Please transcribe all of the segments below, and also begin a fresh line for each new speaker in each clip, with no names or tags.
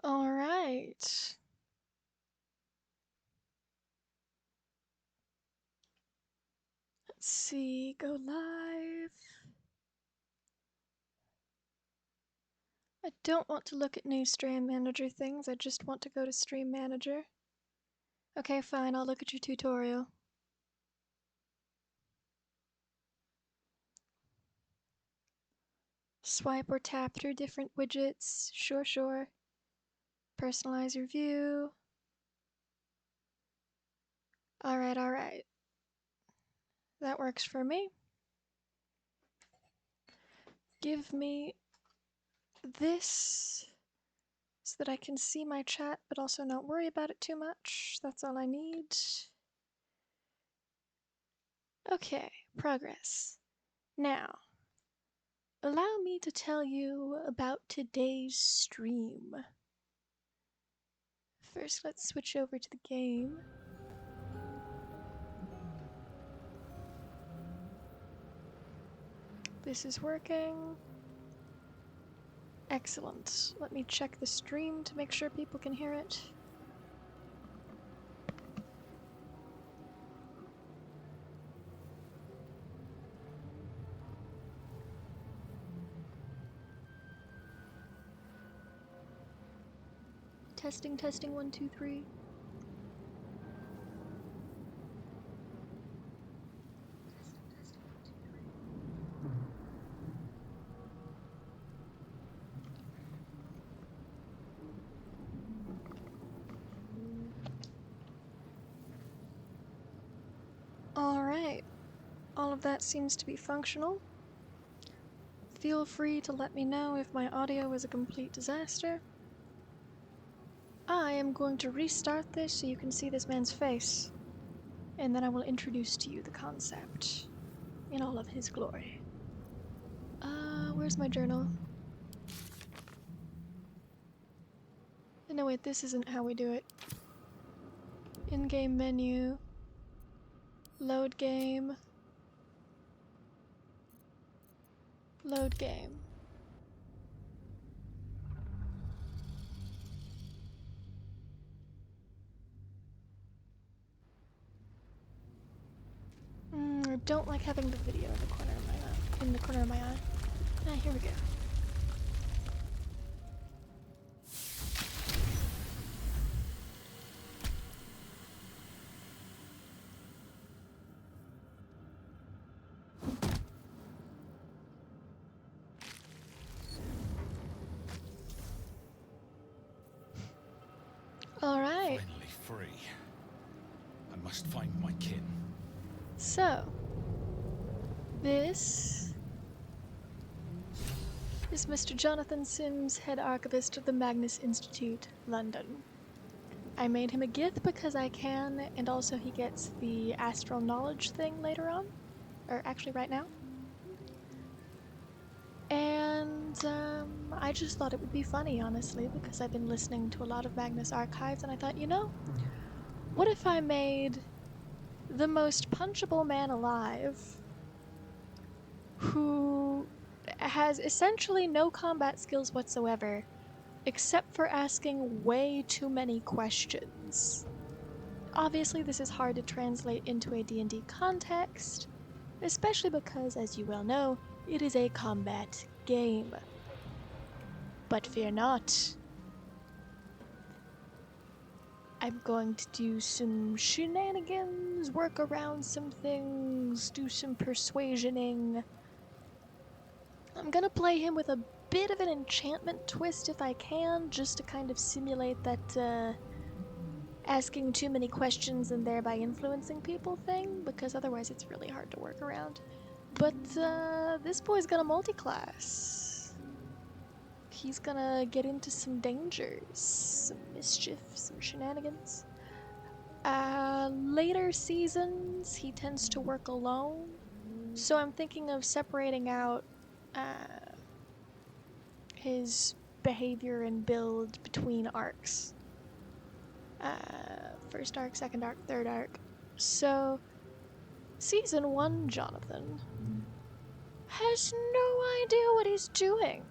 All right. Let's see, go live. I don't want to look at new stream manager things, I just want to go to stream manager. Okay, fine, I'll look at your tutorial. Swipe or tap through different widgets, sure. Personalize your view. Alright. That works for me. Give me this so that I can see my chat but also not worry about it too much. That's all I need. Okay, progress. Now, allow me to tell you about today's stream. First, let's switch over to the game. This is working. Excellent. Let me check the stream to make sure people can hear it. Testing, 1, 2, 3. Alright, all of that seems to be functional. Feel free to let me know if my audio is a complete disaster. I am going to restart this so you can see this man's face, and then I will introduce to you the concept in all of his glory. Where's my journal? No wait, this isn't how we do it. In-game menu. Load game. Load game. I don't like having the video in the corner of my eye. Ah, here we go. All right.
Finally free. I must find my kin.
So, this is Mr. Jonathan Sims, head archivist of the Magnus Institute, London. I made him a Gith because I can, and also he gets the astral knowledge thing later on. Or actually right now. And I just thought it would be funny, honestly, because I've been listening to a lot of Magnus archives, and I thought, you know, what if I made the most punchable man alive who has essentially no combat skills whatsoever, except for asking way too many questions. Obviously, this is hard to translate into a D&D context, especially because, as you well know, it is a combat game. But fear not. I'm going to do some shenanigans, work around some things, do some persuasioning. I'm gonna play him with a bit of an enchantment twist if I can, just to kind of simulate that asking too many questions and thereby influencing people thing, because otherwise it's really hard to work around. But this boy's gonna multi-class. He's gonna get into some dangers, some mischief, some shenanigans. Later seasons, he tends to work alone, so I'm thinking of separating out his behavior and build between arcs. First arc, second arc, third arc. So, Season 1 Jonathan has no idea what he's doing.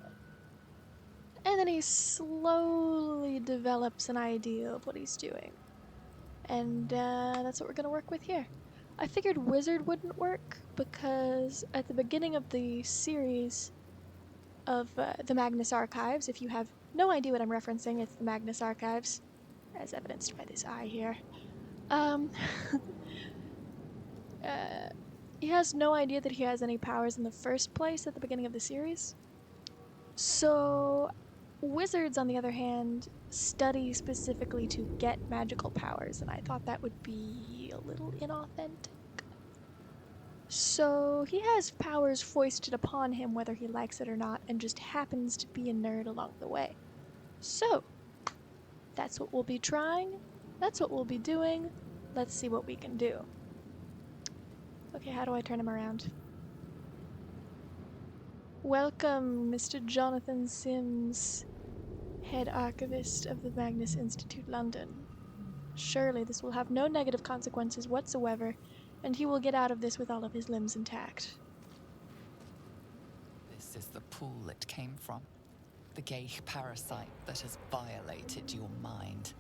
And then he slowly develops an idea of what he's doing. And that's what we're going to work with here. I figured wizard wouldn't work because at the beginning of the series of the Magnus Archives, if you have no idea what I'm referencing, it's the Magnus Archives, as evidenced by this eye here. Um, he has no idea that he has any powers in the first place at the beginning of the series. So, wizards, on the other hand, study specifically to get magical powers, and I thought that would be a little inauthentic. So, he has powers foisted upon him whether he likes it or not, and just happens to be a nerd along the way. So, that's what we'll be trying, that's what we'll be doing, let's see what we can do. Okay, how do I turn him around? Welcome, Mr. Jonathan Sims, Head Archivist of the Magnus Institute, London. Surely this will have no negative consequences whatsoever, and he will get out of this with all of his limbs intact.
This is the pool it came from. The gay parasite that has violated your mind.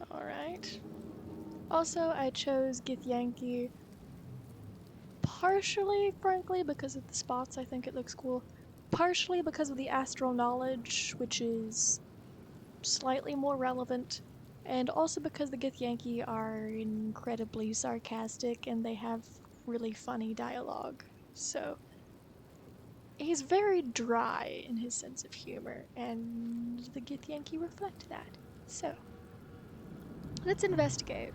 Alright. Also, I chose Githyanki partially, frankly, because of the spots. I think it looks cool. Partially because of the astral knowledge, which is slightly more relevant, and also because the Githyanki are incredibly sarcastic and they have really funny dialogue. So, he's very dry in his sense of humor, and the Githyanki reflect that. So, let's investigate.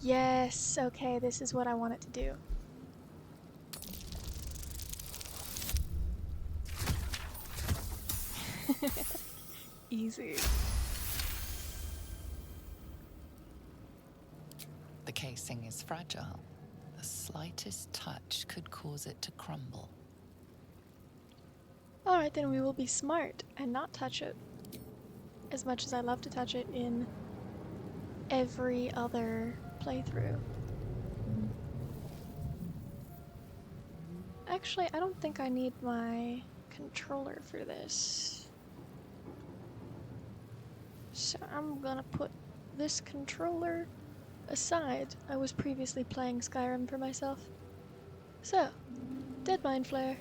Yes, okay, this is what I want it to do. Easy.
The casing is fragile. The slightest touch could cause it to crumble.
Alright, then we will be smart and not touch it. As much as I love to touch it in every other playthrough. Actually, I don't think I need my controller for this. So I'm gonna put this controller aside. I was previously playing Skyrim for myself. So, dead mind flare.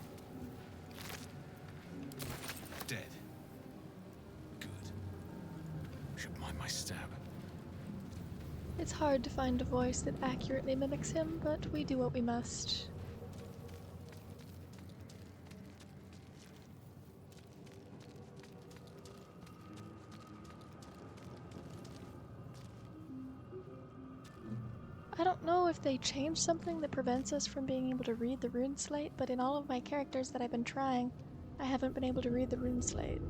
Dead. Good. Should mind my stab.
It's hard to find a voice that accurately mimics him, but we do what we must. I don't know if they changed something that prevents us from being able to read the rune slate, but in all of my characters that I've been trying, I haven't been able to read the rune slate.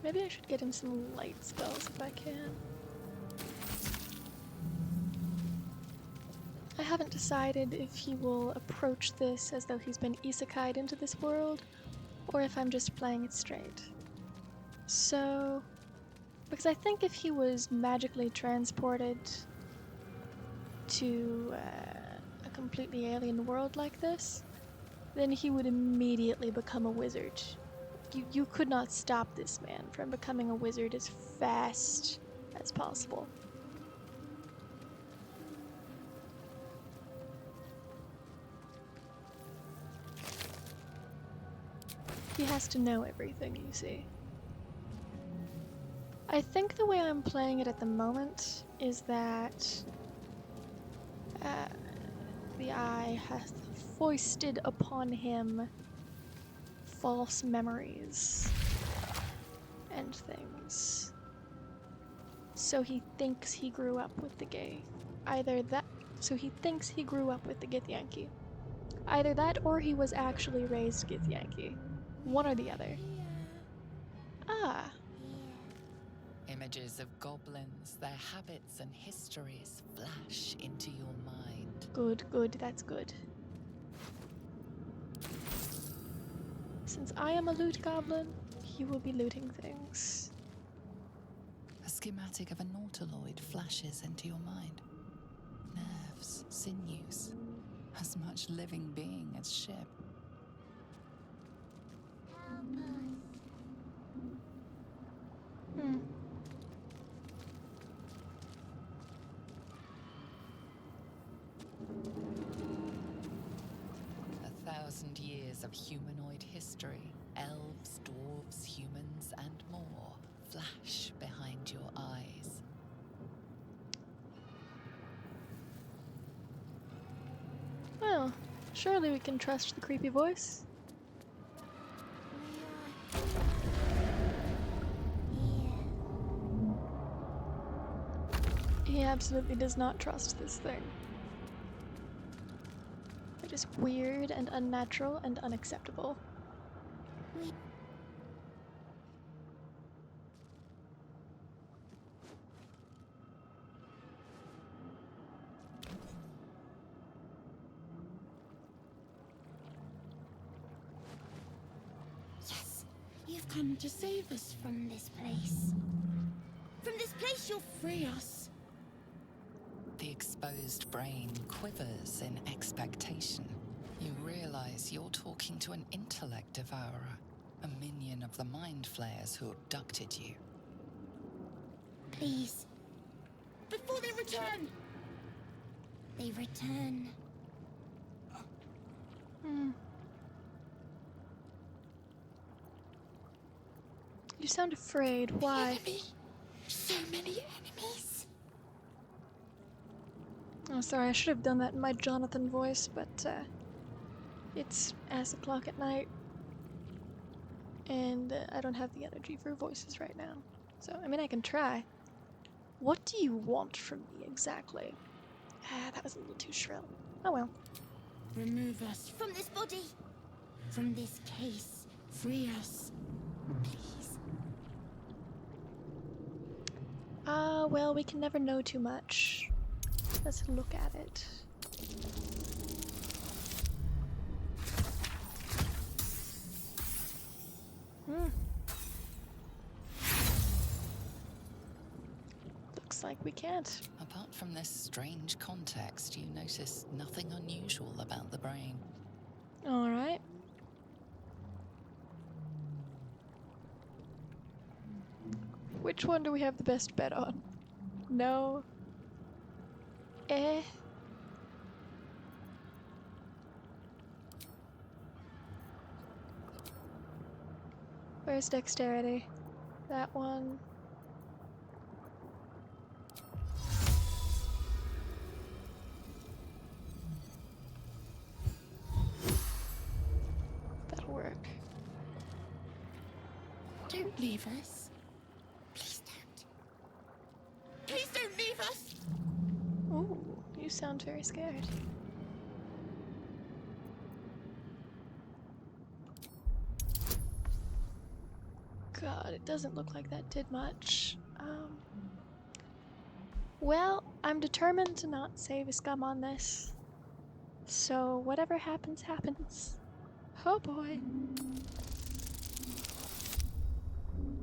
Maybe I should get him some light spells if I can. I haven't decided if he will approach this as though he's been isekai'd into this world, or if I'm just playing it straight. So, because I think if he was magically transported to a completely alien world like this, then he would immediately become a wizard. You could not stop this man from becoming a wizard as fast as possible. He has to know everything, you see. I think the way I'm playing it at the moment is that the eye hath foisted upon him false memories and things. So he thinks he grew up with the gay. So he thinks he grew up with the Githyanki. Either that or he was actually raised Githyanki. One or the other. Ah.
Images of goblins, their habits and histories flash into your mind.
Good, that's good. Since I am a loot goblin, he will be looting things.
A schematic of a nautiloid flashes into your mind. Nerves, sinews, as much living being as ship.
Hmm.
1,000 years of humanoid history. Elves, dwarves, humans, and more flash behind your eyes.
Well, surely we can trust the creepy voice. He absolutely does not trust this thing. It is weird and unnatural and unacceptable.
Yes, you've come to save us from this place. From this place, you'll free us.
The exposed brain quivers in expectation. You realize you're talking to an intellect devourer, a minion of the mind flayers who abducted you.
Please. Before they return! They return.
You sound afraid. Why?
Enemy. So many enemies.
Oh, sorry, I should have done that in my Jonathan voice, but it's ass o'clock at night, and I don't have the energy for voices right now. So, I mean, I can try. What do you want from me exactly? Ah, that was a little too shrill. Oh well.
Remove us from this body. From this case. Free us. Please.
Well, we can never know too much. Let's look at it. Looks like we can't.
Apart from this strange context, you notice nothing unusual about the brain.
Alright. Which one do we have the best bet on? No. Eh. Where's dexterity? That one. That'll work.
Don't leave us. Please don't. Please don't leave us!
Ooh, you sound very scared. God, it doesn't look like that did much. Well, I'm determined to not save a scum on this. So whatever happens, happens. Oh boy.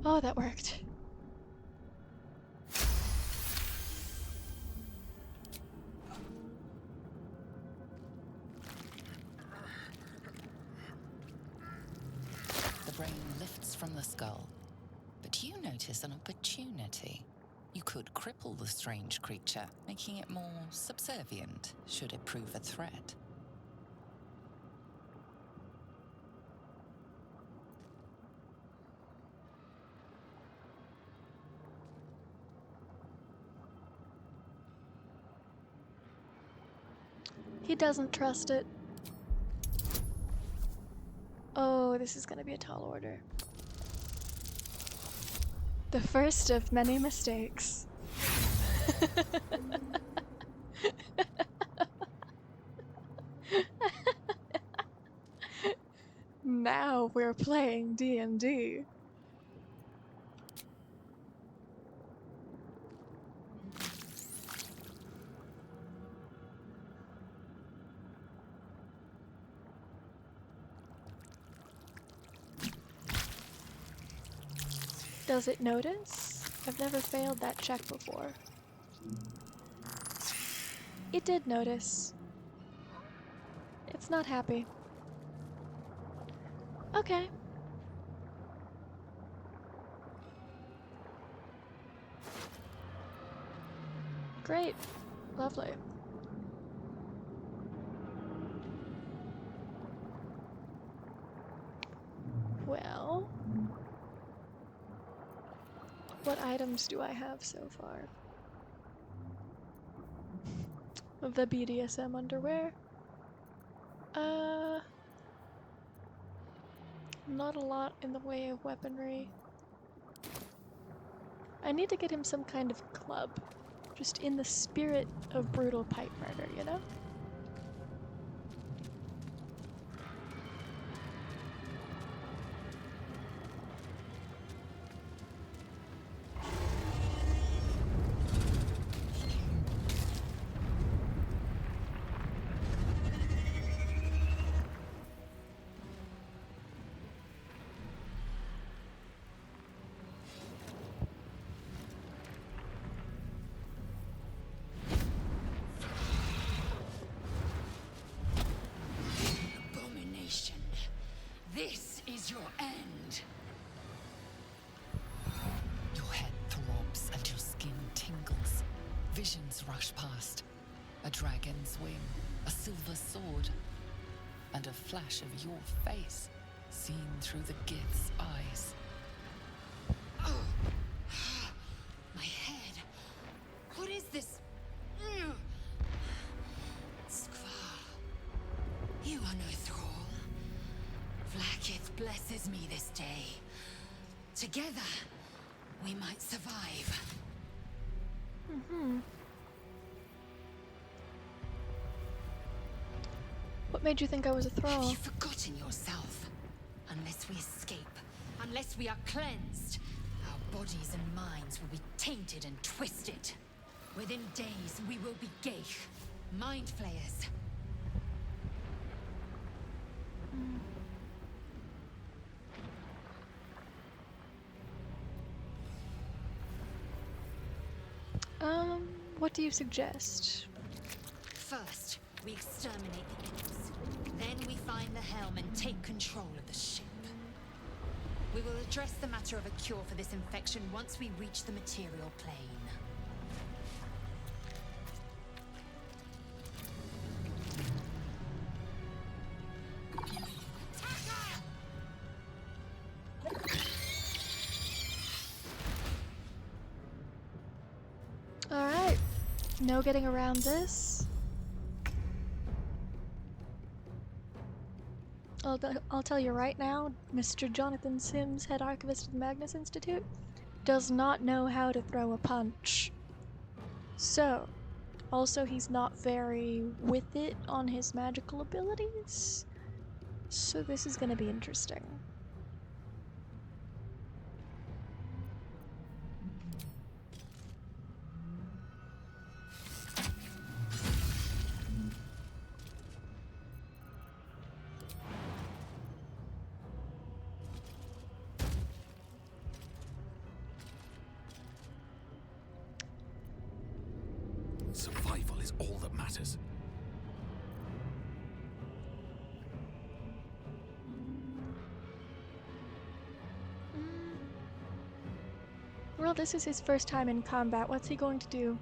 Oh, that worked.
The brain lifts from the skull, but you notice an opportunity. You could cripple the strange creature, making it more subservient should it prove a threat.
He doesn't trust it. Oh, this is gonna be a tall order. The first of many mistakes. Now we're playing D&D. Does it notice? I've never failed that check before. It did notice. It's not happy. Okay. Great. Lovely. Well, what items do I have so far? The BDSM underwear? Not a lot in the way of weaponry. I need to get him some kind of club. Just in the spirit of brutal pipe murder, you know?
This is your end. Your head throbs and your skin tingles. Visions rush past. A dragon's wing, a silver sword, and a flash of your face seen through the Gith's eyes. Oh, my head. What is this? Skvar, you are no thrall. Vlaakith blesses me this day. Together, we might survive.
What made you think I was a
Have
thrall?
you forgotten yourself? Unless we escape, unless we are cleansed, our bodies and minds will be tainted and twisted. Within days, we will be Geich, mind flayers.
What do you suggest?
First, we exterminate the imps. Then we find the helm and take control of the ship. We will address the matter of a cure for this infection once we reach the material plane.
Alright. No getting around this. I'll tell you right now, Mr. Jonathan Sims, head archivist of the Magnus Institute, does not know how to throw a punch. So, also he's not very with it on his magical abilities. So this is gonna be interesting.
Survival is all that matters.
Well, this is his first time in combat. What's he going to do?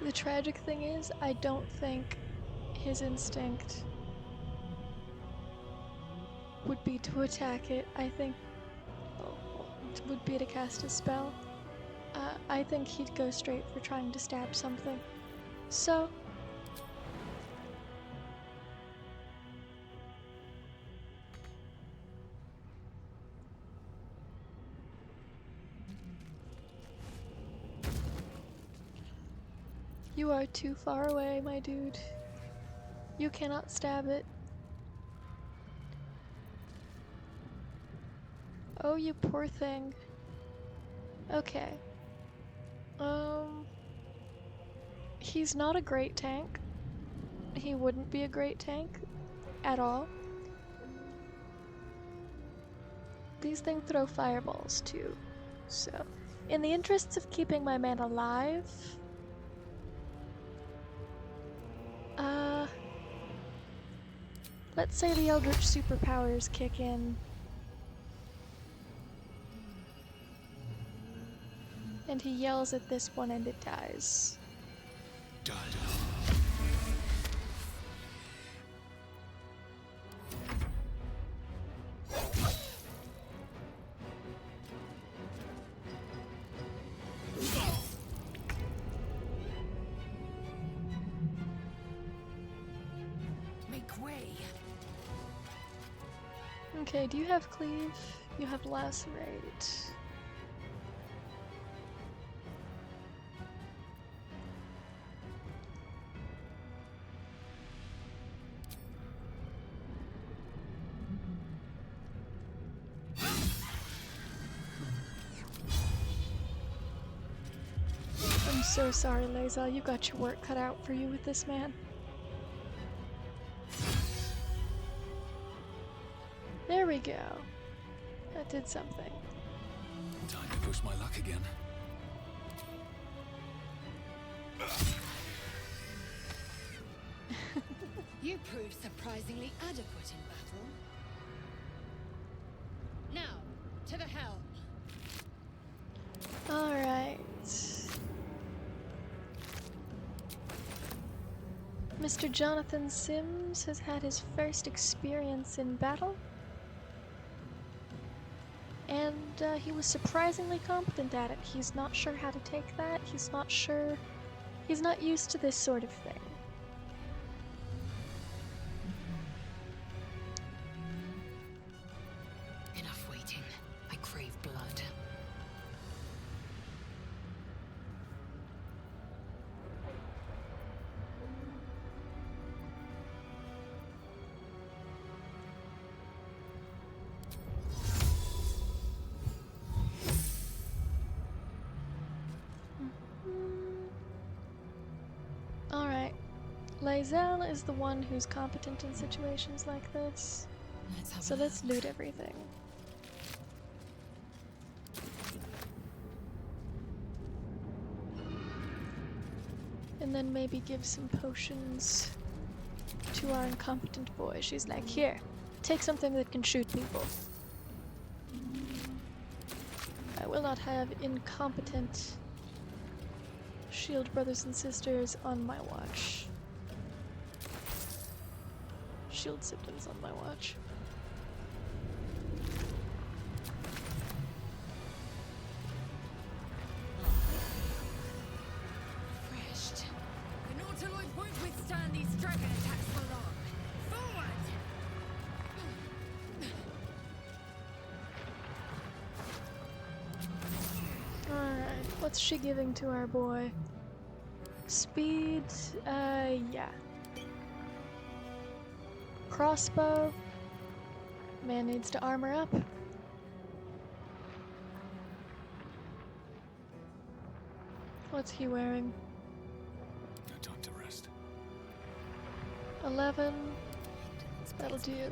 The tragic thing is, I don't think his instinct would be to attack it. I think it would be to cast a spell. I think he'd go straight for trying to stab something. So, you are too far away, my dude. You cannot stab it. Oh, you poor thing. Okay. He's not a great tank. He wouldn't be a great tank at all. These things throw fireballs too. So, in the interests of keeping my man alive, let's say the Eldritch superpowers kick in. And he yells at this one and it dies.
Done.
Make way.
Okay, do you have cleave? You have lacerate. I'm so sorry, Lae'zel. You got your work cut out for you with this man. There we go. That did something.
Time to push my luck again.
You proved surprisingly adequate in battle. Now, to the helm.
Alright. Mr. Jonathan Sims has had his first experience in battle. And he was surprisingly competent at it. He's not sure how to take that. He's not sure. He's not used to this sort of thing.
Enough waiting. I crave blood.
Alright. Lae'zel is the one who's competent in situations like this. So let's loot everything. And then maybe give some potions to our incompetent boy. She's like, here, take something that can shoot people. I will not have incompetent shield brothers and sisters on my watch. Shield siblings on my watch.
Refreshed. The Nautiloid won't withstand these dragon attacks for long. Forward!
Alright, what's she giving to our boy? Speed, yeah. Crossbow. Man needs to armor up. What's he wearing?
No time to rest.
11. That'll do.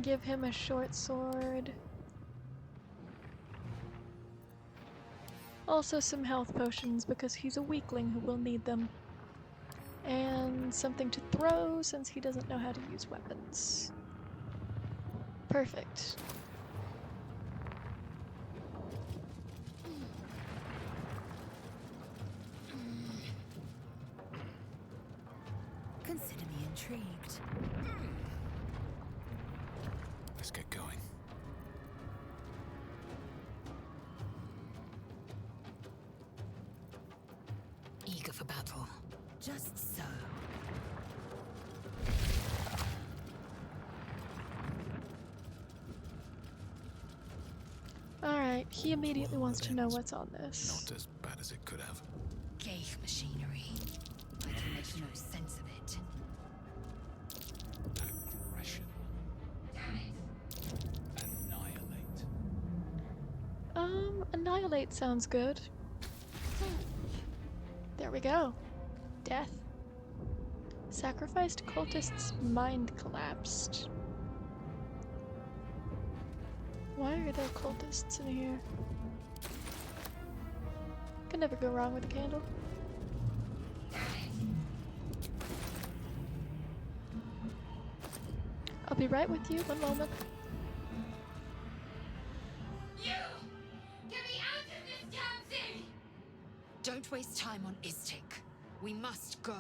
Give him a short sword. Also some health potions because he's a weakling who will need them. And something to throw since he doesn't know how to use weapons. Perfect.
Consider me intrigued.
Let's get going.
Eager for battle.
Just so.
Alright, he immediately
Well,
wants to
that
know
ends
what's on this.
Not as bad as it could have.
Ghaik machinery. I can make no sense of it.
Aggression.
Annihilate sounds good. There we go. Death. Sacrificed cultist's mind collapsed. Why are there cultists in here? Can never go wrong with a candle. I'll be right with you, one moment.
You! Get me out of this damn thing!
Don't waste time on Istik. We must go.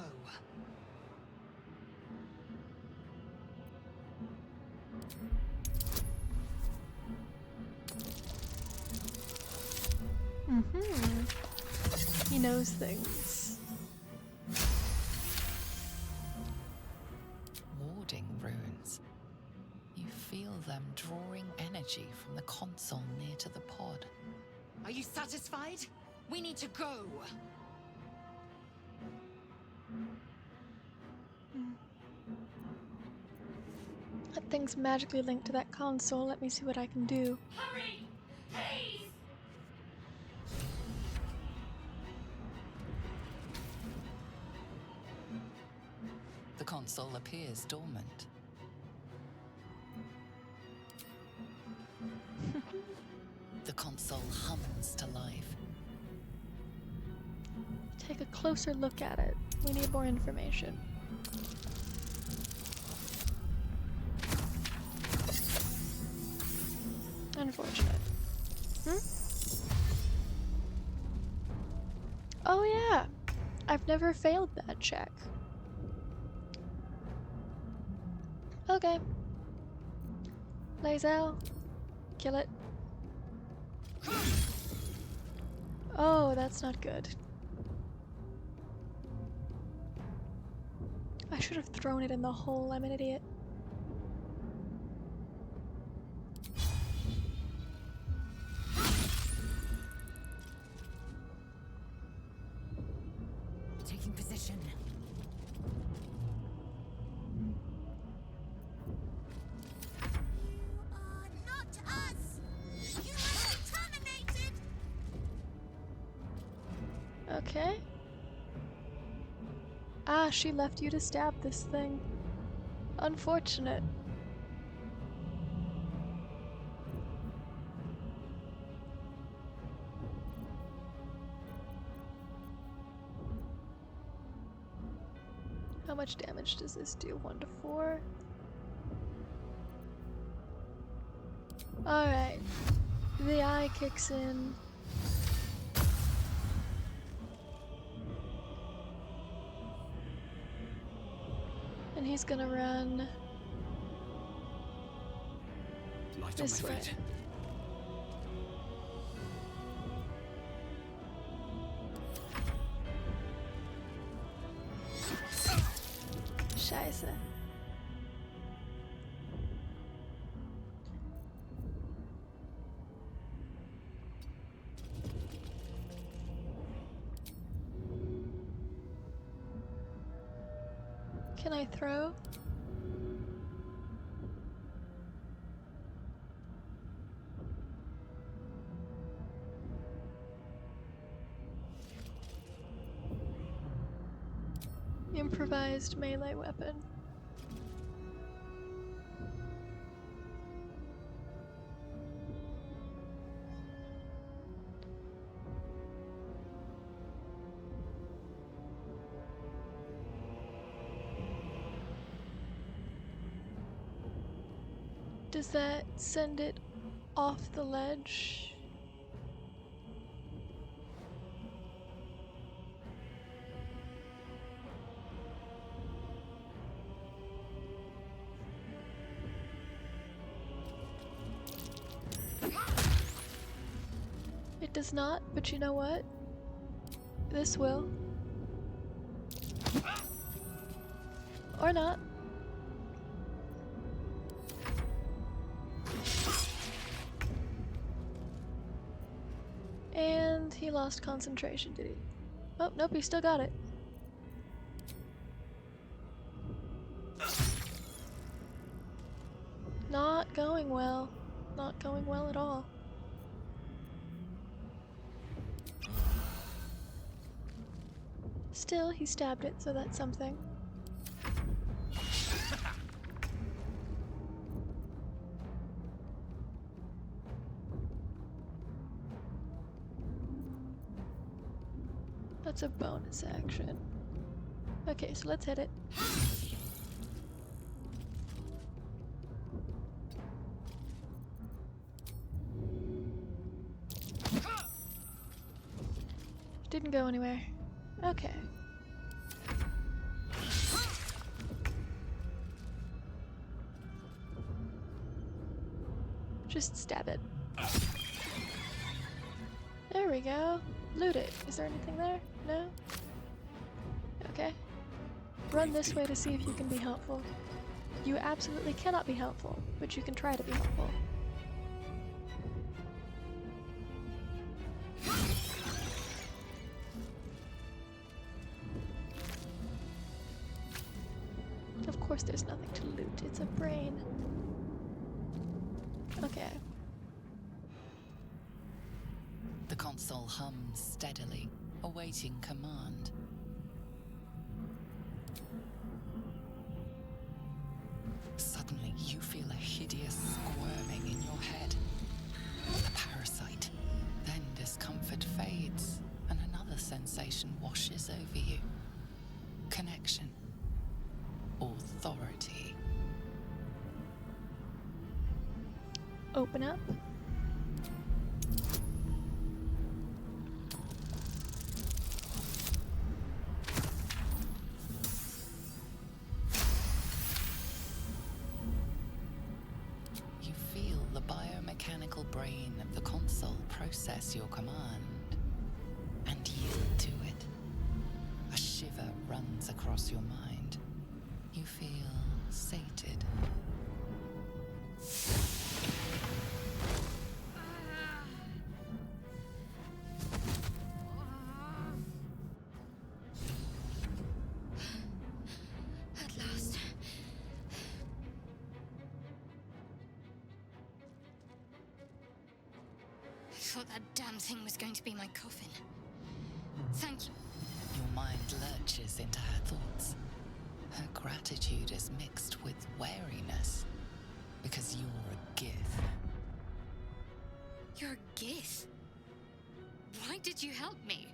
He knows things.
Warding runes. You feel them drawing energy from the console near to the pod.
Are you satisfied? We need to go.
That thing's magically linked to that console. Let me see what I can do.
Hurry! Please!
The console appears dormant. The console hums to life.
Take a closer look at it. We need more information. Unfortunate. Oh yeah! I've never failed that check. Okay. Lae'zel. Kill it. Oh, that's not good. I should have thrown it in the hole. I'm an idiot.
Taking position.
Not us! You must be terminated!
Okay. Ah, she left you to stab this thing. Unfortunate. How much damage does this do? 1 to 4? Alright. The eye kicks in. And he's gonna run
Light
this
on my
way.
feet.
Scheiße. Can I throw? Improvised melee weapon. Does that send it off the ledge? It does not, but you know what? This will. Or not. And he lost concentration, did he? Oh, nope, he still got it. Not going well. Not going well at all. Still, he stabbed it, so that's something. That's a bonus action. Okay, so let's hit it. Didn't go anywhere. Okay. Just stab it. There we go. Loot it. Is there anything there? No? Okay. Run this way to see if you can be helpful. You absolutely cannot be helpful, but you can try to be helpful. Of course there's nothing to loot. It's a brain. Okay.
The console hums steadily, awaiting command. Suddenly, you feel a hideous squirming in your head. The parasite. Then discomfort fades, and another sensation washes over you. Connection. Authority.
Open up.
You feel the biomechanical brain of the console process your command and yield to it. A shiver runs across your mind. You feel sated.
At last. I thought that damn thing was going to be my coffin. Thank you.
Your mind lurches into her thoughts. Her gratitude is mixed with wariness, because you're a Gith.
You're a Gith. Why did you help me?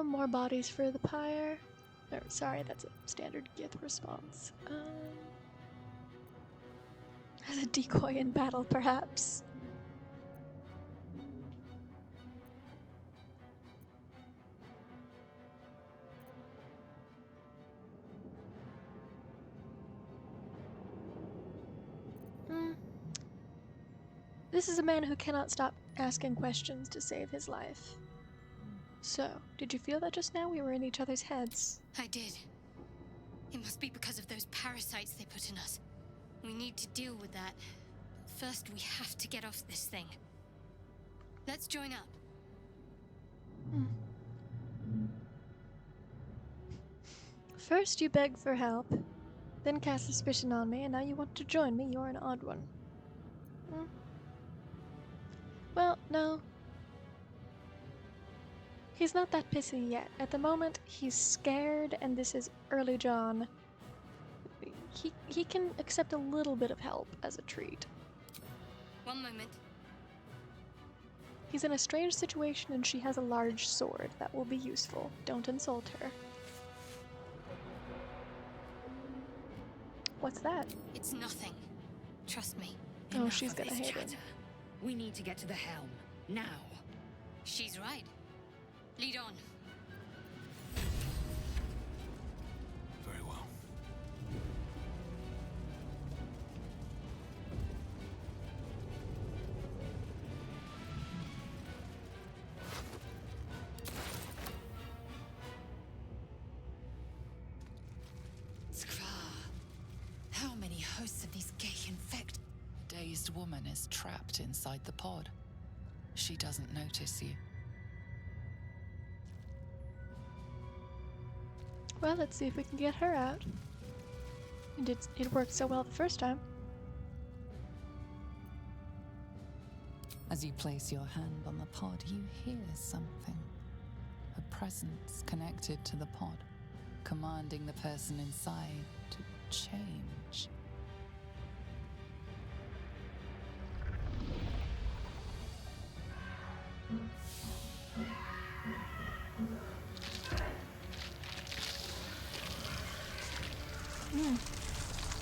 More bodies for the pyre. Or, sorry, that's a standard Gith response. As a decoy in battle, perhaps. This is a man who cannot stop asking questions to save his life. So, did you feel that just now we were in each other's heads?
I did. It must be because of those parasites they put in us. We need to deal with that. First, we have to get off this thing. Let's join up.
First you beg for help, then cast suspicion on me, and now you want to join me. You're an odd one. Well, no. He's not that pissy yet. At the moment, he's scared, and this is early John. He can accept a little bit of help as a treat.
One moment.
He's in a strange situation, and she has a large sword. That will be useful. Don't insult her. What's that?
It's nothing. Trust me.
Oh,
Enough
she's
of
gonna
this
hate
chatter.
him.
We need to get to the helm. Now.
She's right. Lead on.
Very well.
Thrak. How many hosts of these gay infect?
A dazed woman is trapped inside the pod. She doesn't notice you.
Well, let's see if we can get her out. It worked so well the first time.
As you place your hand on the pod, you hear something. A presence connected to the pod, commanding the person inside to change.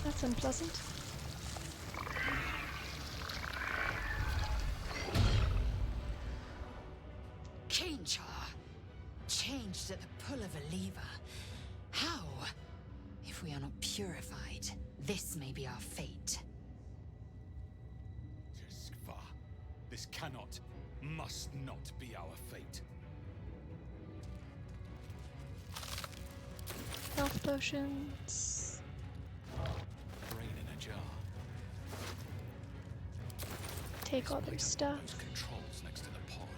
That's unpleasant.
Kinchar, changed at the pull of a lever. How? If we are not purified, this may be our fate.
Skvar, this cannot, must not be our fate.
Health potions.
Brain in a jar.
Take all their stuff.
Those controls next to the pod.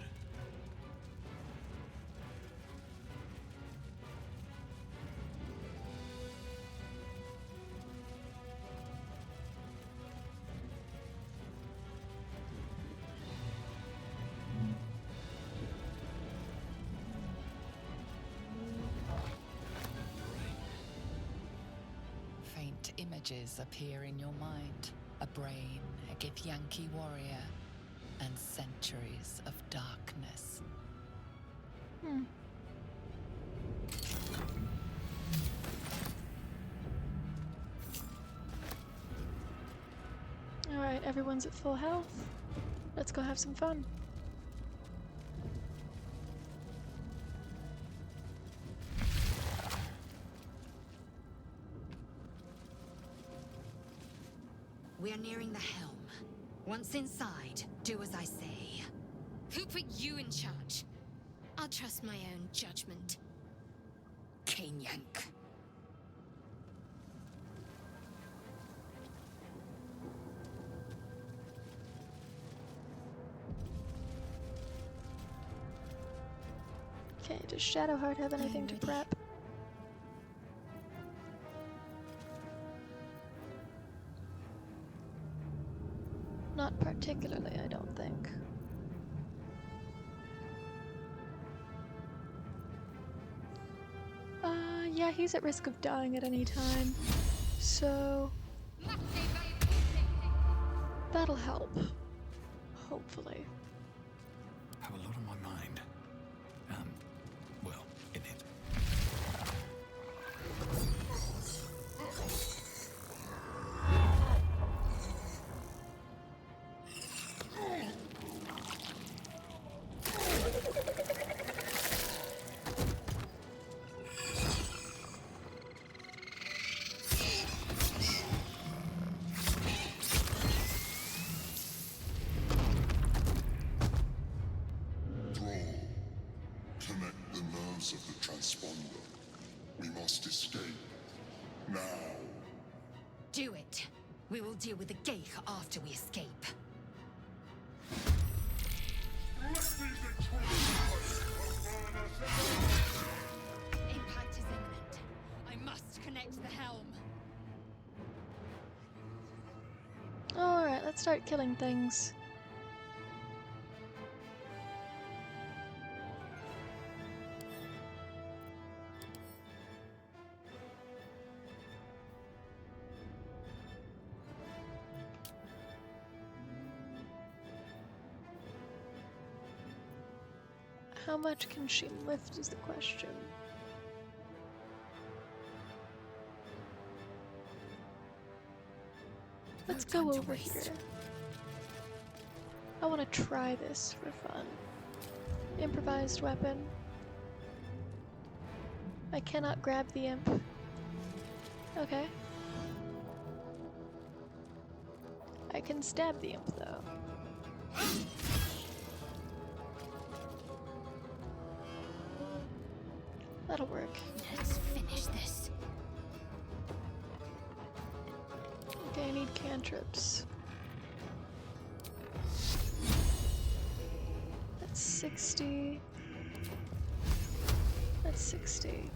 Faint images appear in your mind. A brain, a Githyanki warrior, and centuries of darkness.
Alright, everyone's at full health. Let's go have some fun.
We are nearing the helm. Once inside, do as I say.
Who put you in charge? I'll trust my own judgment.
Kanyank.
Okay, does Shadowheart have anything to
ready.
prep? Not particularly, I don't think. Yeah, he's at risk of dying at any time. So that'll help. Hopefully.
Have a lot on my mind. Well, in it.
Connect the nerves of the transponder. We must escape. Now.
Do it. We will deal with the Geich after we escape. Impact is imminent. I must connect the helm.
Alright, let's start killing things. How much can she lift is the question. Let's go over here. I want to try this for fun. Improvised weapon. I cannot grab the imp. Okay. I can stab the imp though. That'll work.
Let's finish this.
Okay, I need cantrips. That's 60. That's 60.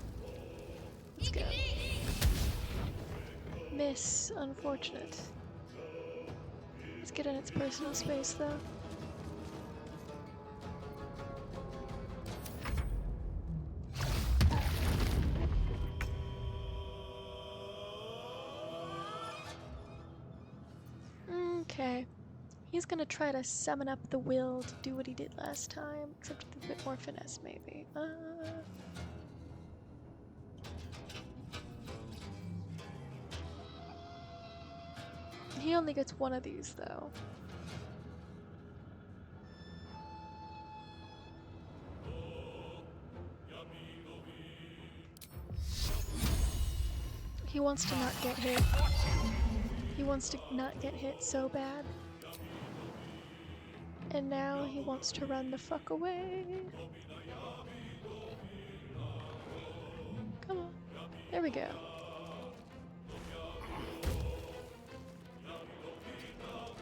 Let's go. Miss, unfortunate. Let's get in its personal space though. Okay. He's gonna try to summon up the will to do what he did last time, except with a bit more finesse, maybe. He only gets one of these, though. He wants to not get hit. He wants to not get hit so bad. And now he wants to run the fuck away. Come on. There we go.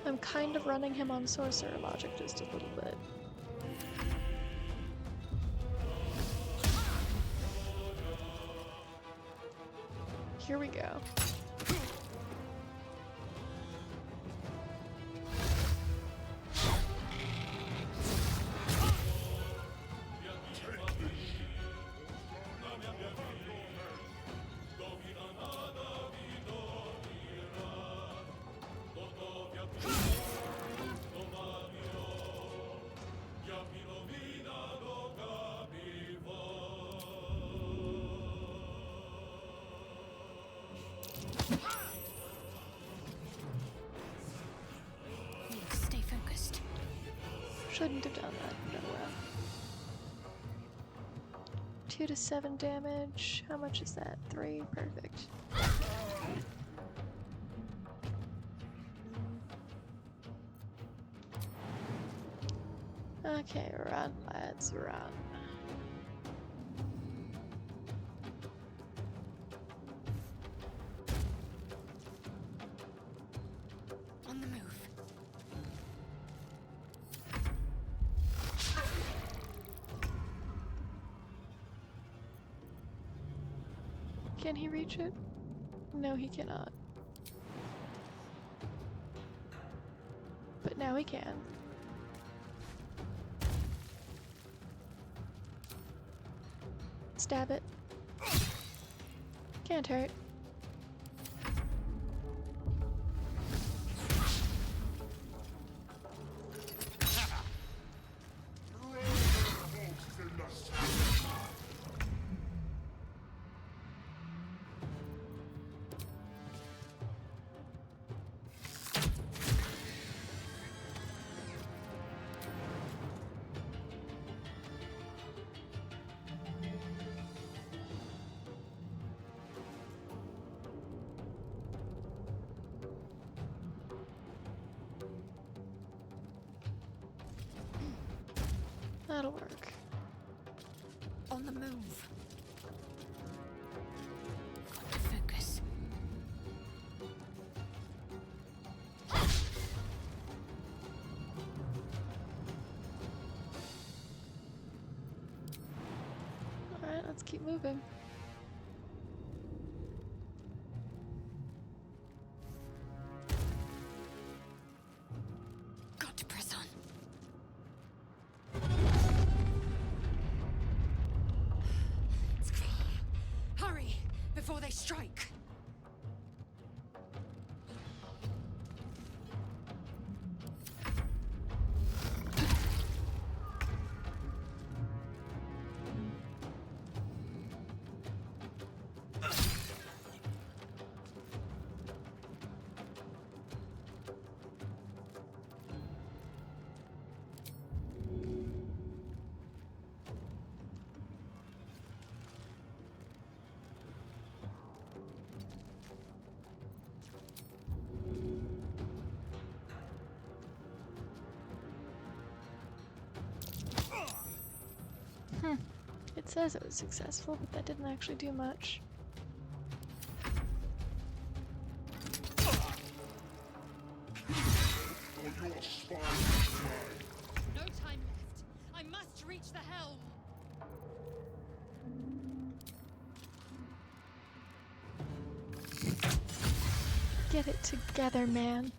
I'm kind of running him on sorcerer logic just a little bit. Here we go.
Stay focused.
Shouldn't have done that, but oh well. 2 to 7 damage. How much is that? 3? Perfect. Okay, run, lads, run.
On the move.
Can he reach it? No, he cannot. But now he can. Stab it. Can't hurt. That'll work.
On the move. Got to focus.
Alright, let's keep moving.
Got to press on.
Hurry, before they strike.
It says it was successful, but that didn't actually do much.
No time left. I must reach the helm.
Get it together, man.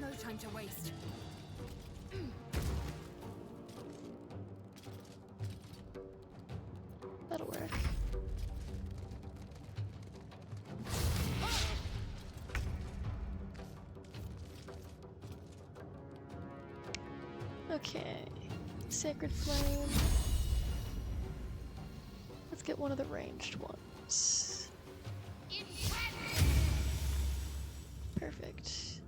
No time to waste.
That'll work. Okay. Sacred Flame. Let's get one of the ranged ones. Perfect.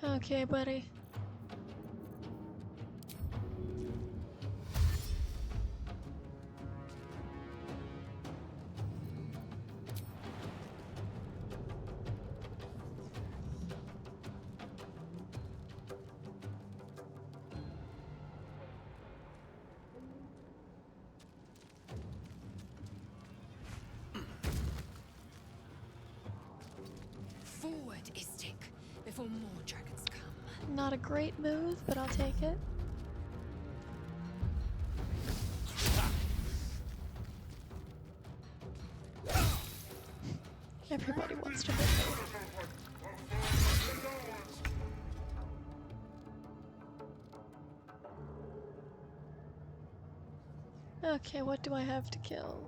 Okay, buddy.
Forward, Istik, before more dragons come.
Not a great move, but I'll take it. Everybody wants to hit me. Okay, what do I have to kill?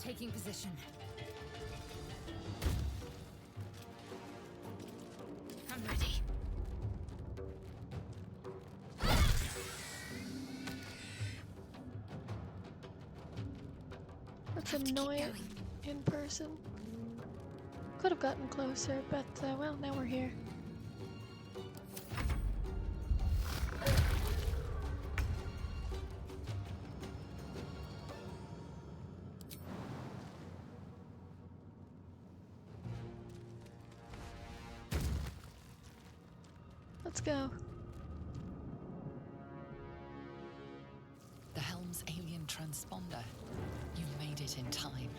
Taking position. I'm ready.
That's
Have to keep
annoying
going.
in person. Could have gotten closer, but well, now we're here. Let's go.
The helm's alien transponder. You made it in time.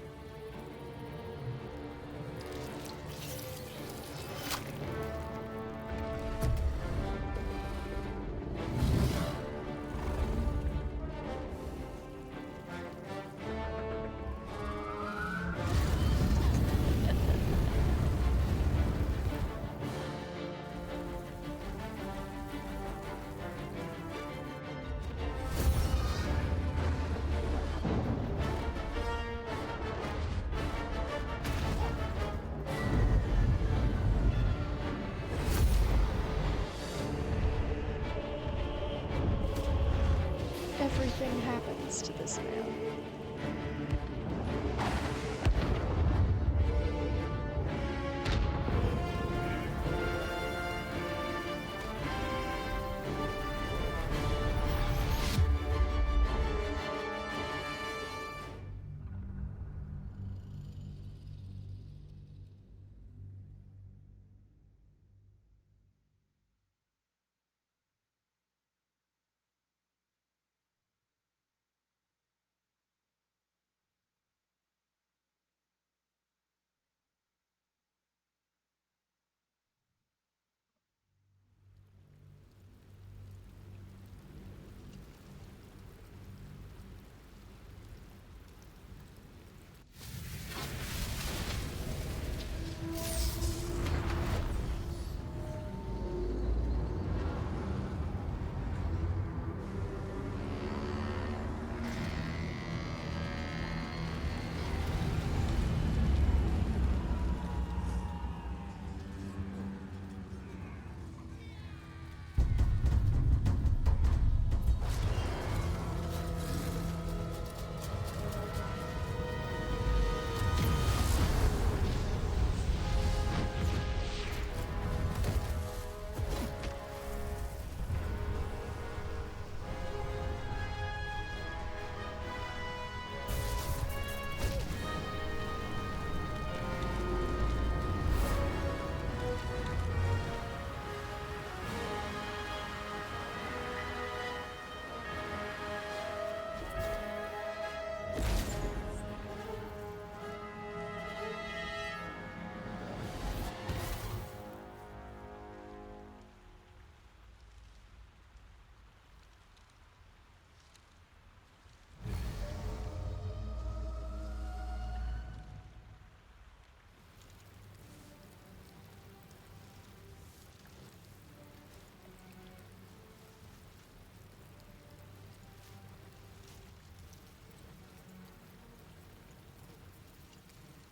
Everything happens to this man.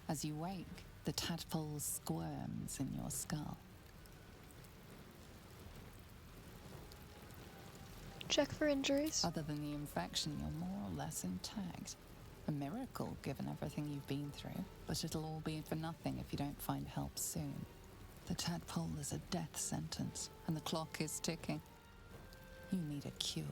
As you wake, the tadpole squirms in your skull.
Check for injuries.
Other than the infection, you're more or less intact. A miracle, given everything you've been through, but it'll all be for nothing if you don't find help soon. The tadpole is a death sentence, and the clock is ticking. You need a cure.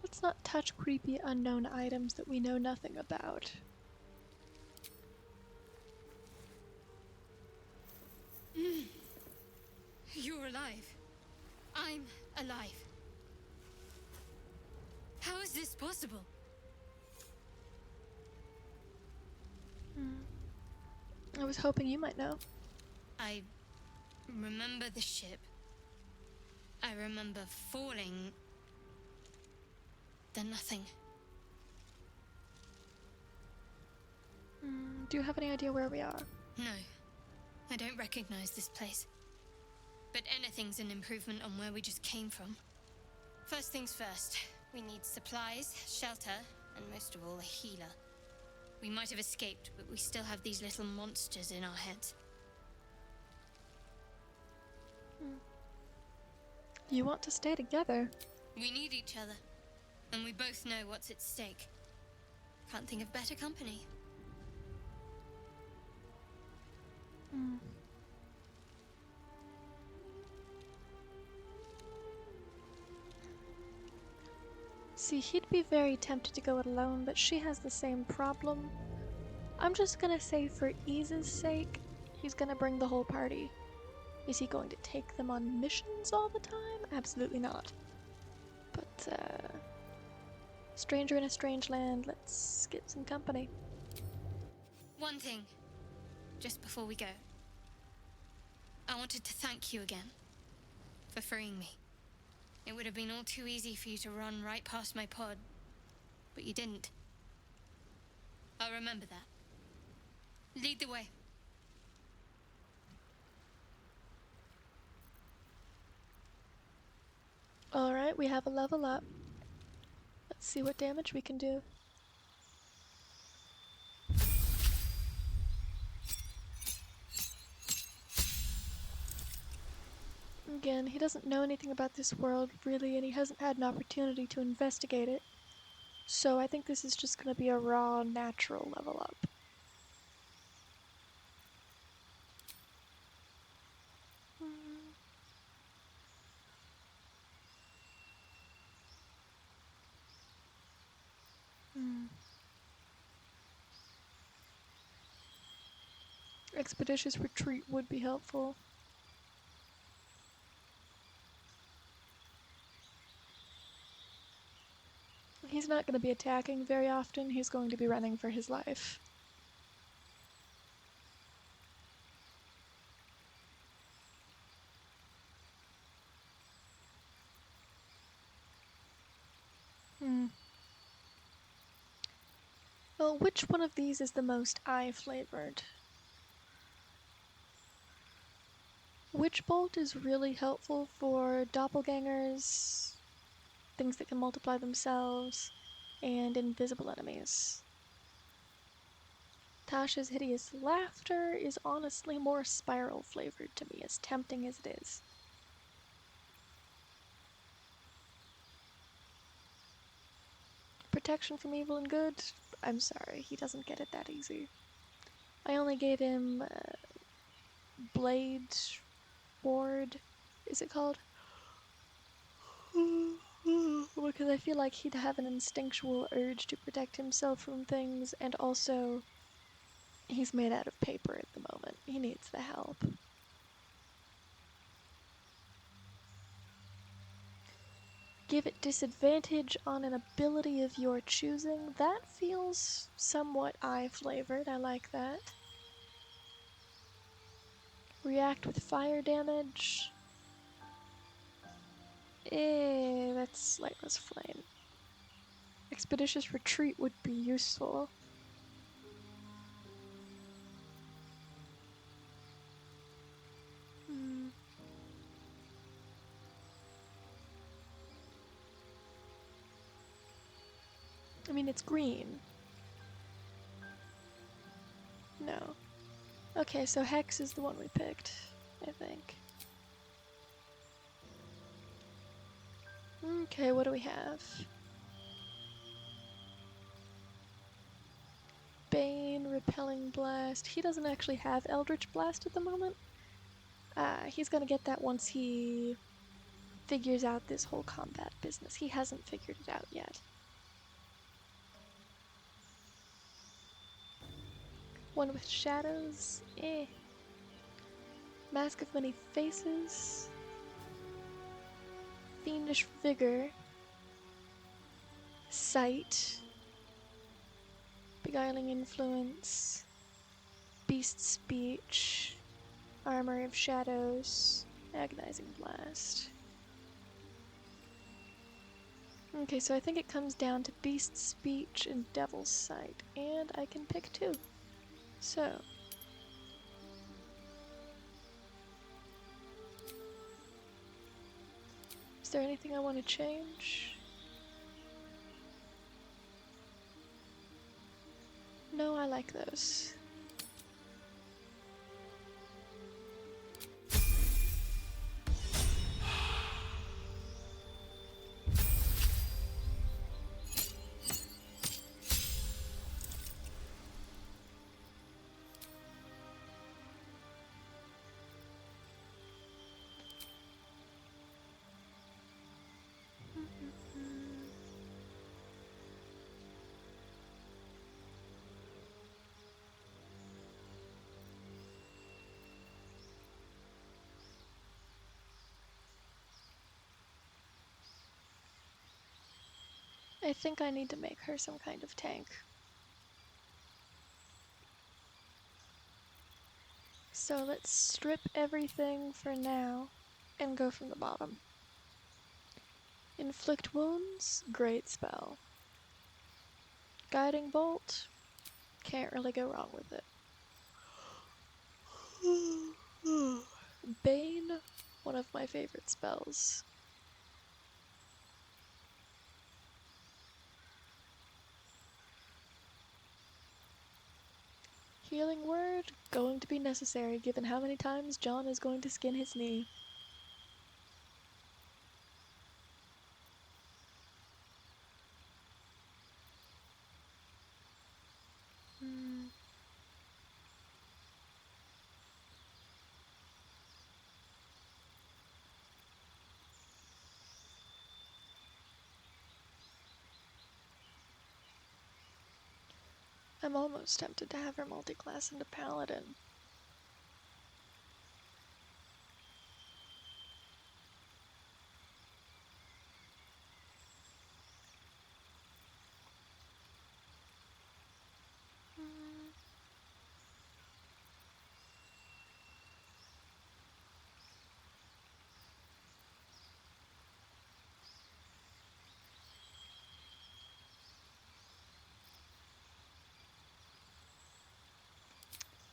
Let's not touch creepy unknown items that we know nothing about.
You're alive. I'm alive. How is this possible?
I was hoping you might know.
I remember the ship. I remember falling. Then nothing.
Do you have any idea where we are?
No. I don't recognize this place. But anything's an improvement on where we just came from. First things first. We need supplies, shelter, and most of all, a healer. We might have escaped, but we still have these little monsters in our heads.
You want to stay together?
We need each other. And we both know what's at stake. Can't think of better company.
See, he'd be very tempted to go it alone, but she has the same problem. I'm just gonna say for ease's sake, he's gonna bring the whole party. Is he going to take them on missions all the time? Absolutely not. But, stranger in a strange land, let's get some company.
One thing, just before we go. I wanted to thank you again for freeing me. It would have been all too easy for you to run right past my pod, but you didn't. I'll remember that. Lead the way.
Alright, we have a level up. Let's see what damage we can do. Again, he doesn't know anything about this world, really, and he hasn't had an opportunity to investigate it. So I think this is just going to be a raw, natural level up. Expeditious retreat would be helpful. He's not going to be attacking very often, he's going to be running for his life. Well, which one of these is the most eye-flavored? Witch Bolt is really helpful for doppelgangers, things that can multiply themselves, and invisible enemies. Tasha's hideous laughter is honestly more spiral-flavored to me, as tempting as it is. Protection from evil and good? I'm sorry, he doesn't get it that easy. I only gave him Blade Ward, is it called? Because I feel like he'd have an instinctual urge to protect himself from things, and also he's made out of paper at the moment. He needs the help. Give it disadvantage on an ability of your choosing. That feels somewhat eye-flavored. I like that. React with fire damage. That's lightless flame. Expeditious retreat would be useful. I mean, it's green. No. Okay, so Hex is the one we picked, I think. Okay, what do we have? Bane, Repelling Blast. He doesn't actually have Eldritch Blast at the moment. He's gonna get that once he figures out this whole combat business. He hasn't figured it out yet. One with shadows? Mask of Many Faces. Fiendish Vigor. Sight. Beguiling Influence. Beast Speech. Armor of Shadows. Agonizing Blast. Okay, so I think it comes down to Beast Speech and Devil's Sight, and I can pick two. So, is there anything I want to change? No, I like those. I think I need to make her some kind of tank. So let's strip everything for now and go from the bottom. Inflict Wounds, great spell. Guiding Bolt, can't really go wrong with it. Bane, one of my favorite spells. Healing Word, going to be necessary given how many times John is going to skin his knee. I'm almost tempted to have her multi-class into Paladin.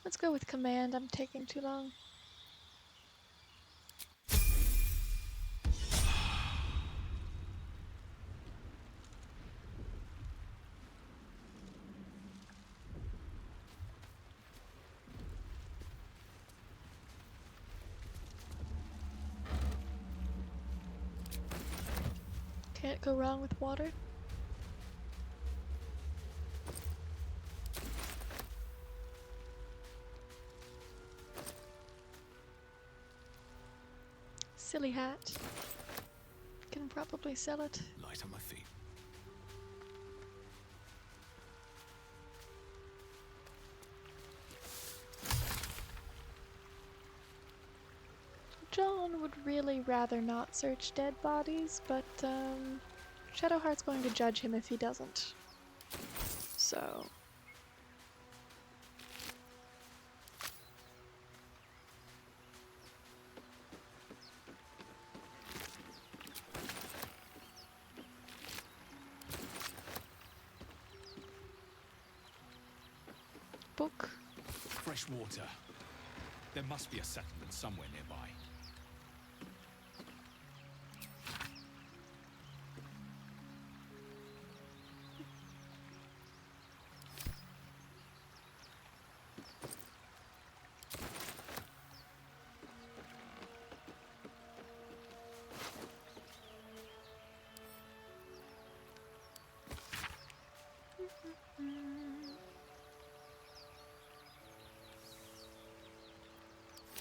Let's go with Command, I'm taking too long. Can't go wrong with water. Silly hat. Can probably sell it.
Light on my feet.
John would really rather not search dead bodies, but Shadowheart's going to judge him if he doesn't. So... book.
Fresh water. There must be a settlement somewhere nearby.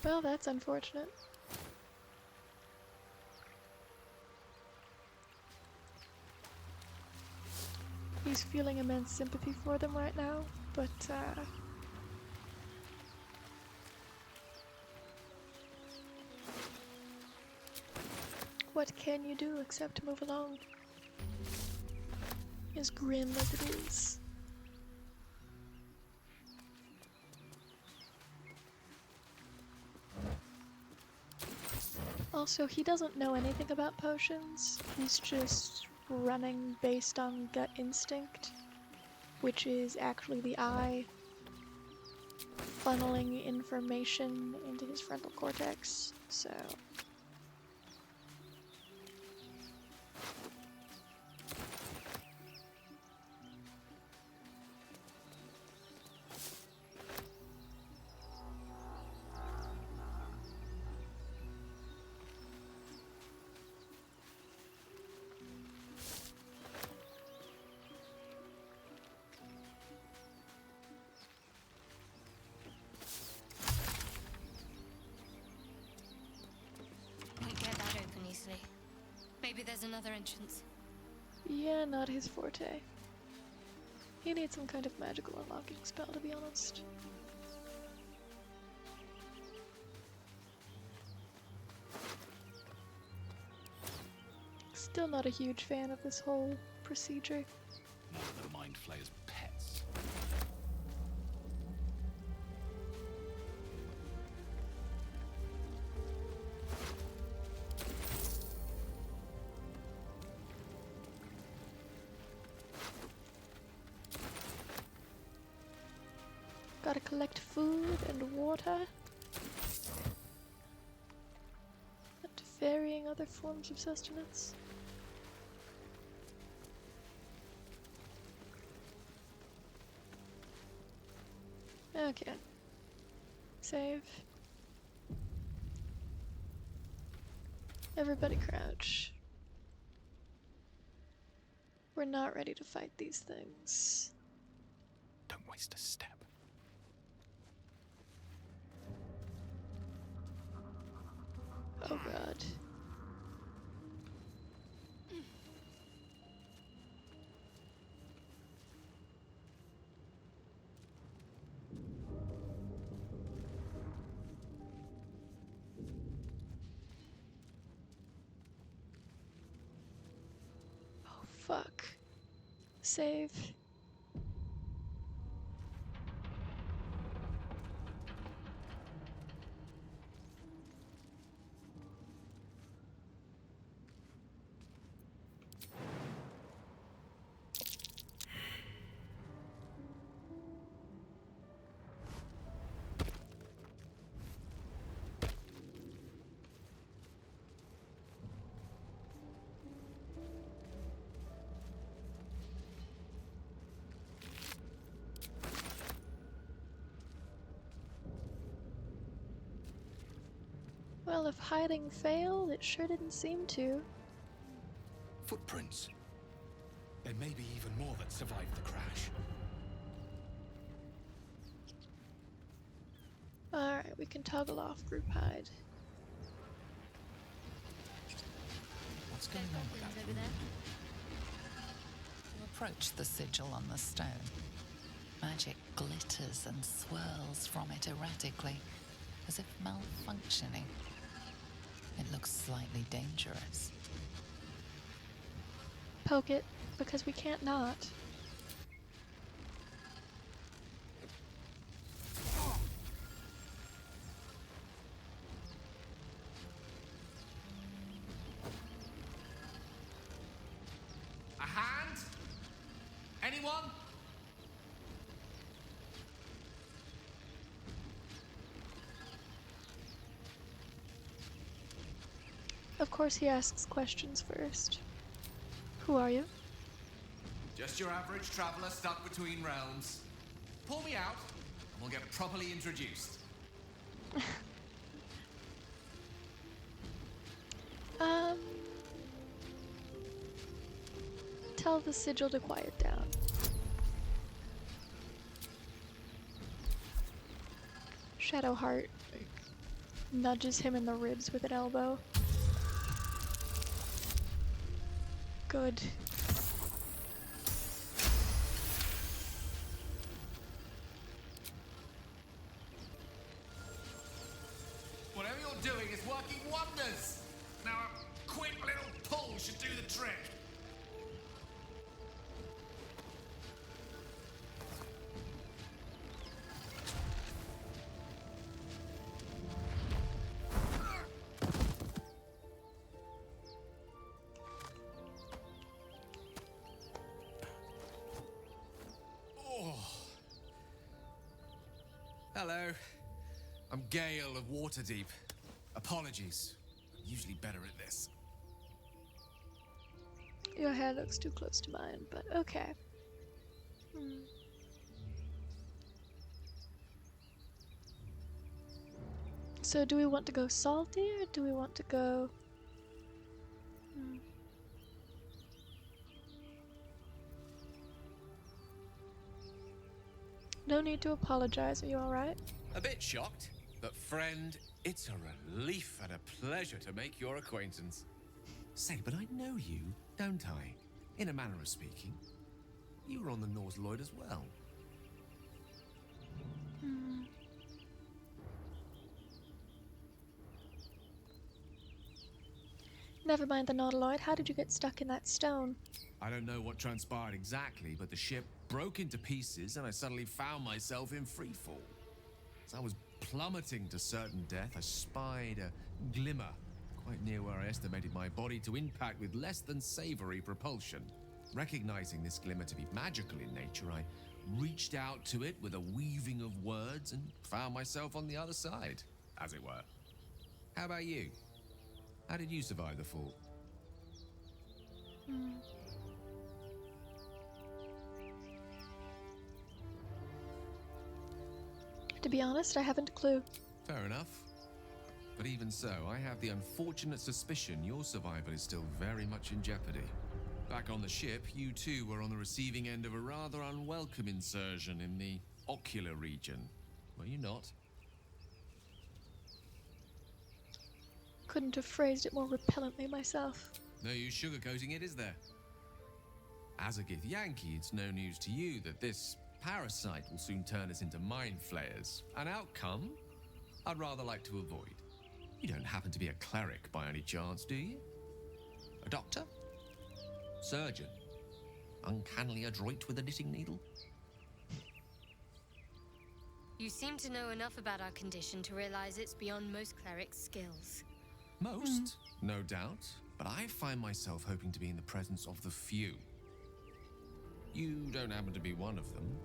Well, that's unfortunate. He's feeling immense sympathy for them right now, but what can you do except move along? As grim as it is. Also, he doesn't know anything about potions. He's just running based on gut instinct, which is actually the eye funneling information into his frontal cortex, so...
Maybe there's another entrance.
Yeah, not his forte. He needs some kind of magical unlocking spell, to be honest. Still not a huge fan of this whole procedure.
One of the Mind Flayer's pets.
Gotta collect food and water. And varying other forms of sustenance. Okay. Save. Everybody crouch. We're not ready to fight these things.
Don't waste a step.
Oh god. Oh fuck. Save. Well, if hiding failed, it sure didn't seem to.
Footprints. There may be even more that survived the crash.
Alright, we can toggle off group hide.
What's going on with that?
Over there.
You approach the sigil on the stone. Magic glitters and swirls from it erratically, as if malfunctioning. It looks slightly dangerous.
Poke it, because we can't not.
A hand? Anyone?
Of course he asks questions first. Who are you?
Just your average traveler stuck between realms. Pull me out, and we'll get properly introduced.
Tell the sigil to quiet down. Shadowheart nudges him in the ribs with an elbow. Good.
Whatever you're doing is working wonders. Now a quick little pull should do the trick. Hello. I'm Gale of Waterdeep. Apologies. I'm usually better at this.
Your hair looks too close to mine, but okay. So do we want to go salty or do we want to go... No need to apologize, are you alright?
A bit shocked, but friend, it's a relief and a pleasure to make your acquaintance. Say, but I know you, don't I? In a manner of speaking. You were on the Norse Lloyd as well.
Never mind the nautiloid, how did you get stuck in that stone?
I don't know what transpired exactly, but the ship broke into pieces and I suddenly found myself in freefall. As I was plummeting to certain death, I spied a glimmer quite near where I estimated my body to impact with less than savory propulsion. Recognizing this glimmer to be magical in nature, I reached out to it with a weaving of words and found myself on the other side, as it were. How about you? How did you survive the fall?
To be honest, I haven't a clue.
Fair enough. But even so, I have the unfortunate suspicion your survival is still very much in jeopardy. Back on the ship, you too were on the receiving end of a rather unwelcome insertion in the ocular region, were you not?
Couldn't have phrased it more repellently myself.
No use sugarcoating it, is there? As a Gith Yankee, it's no news to you that this parasite will soon turn us into mind flayers. An outcome I'd rather like to avoid. You don't happen to be a cleric by any chance, do you? A doctor? Surgeon? Uncannily adroit with a knitting needle?
You seem to know enough about our condition to realize it's beyond most clerics' skills.
Most, no doubt, but I find myself hoping to be in the presence of the few. You don't happen to be one of them.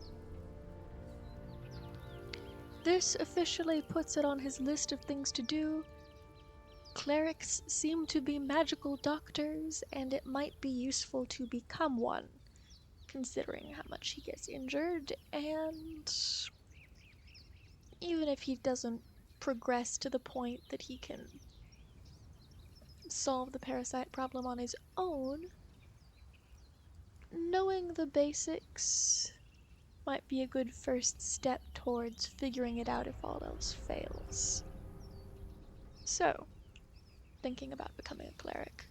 This officially puts it on his list of things to do. Clerics seem to be magical doctors, and it might be useful to become one, considering how much he gets injured, and even if he doesn't progress to the point that he can solve the parasite problem on his own, knowing the basics might be a good first step towards figuring it out if all else fails. So, thinking about becoming a cleric.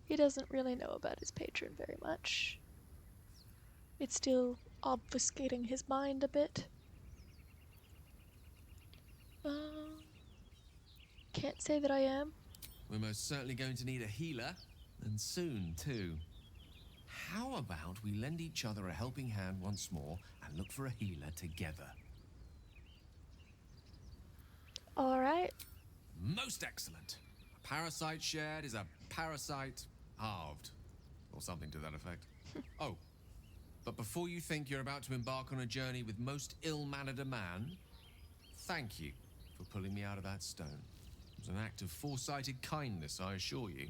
He doesn't really know about his patron very much. It's still obfuscating his mind a bit. Can't say that I am.
We're most certainly going to need a healer, and soon, too. How about we lend each other a helping hand once more and look for a healer together?
Alright.
Most excellent. A parasite shared is a parasite halved, or something to that effect. Oh, but before you think you're about to embark on a journey with most ill-mannered a man, thank you for pulling me out of that stone. It was an act of foresighted kindness, I assure you.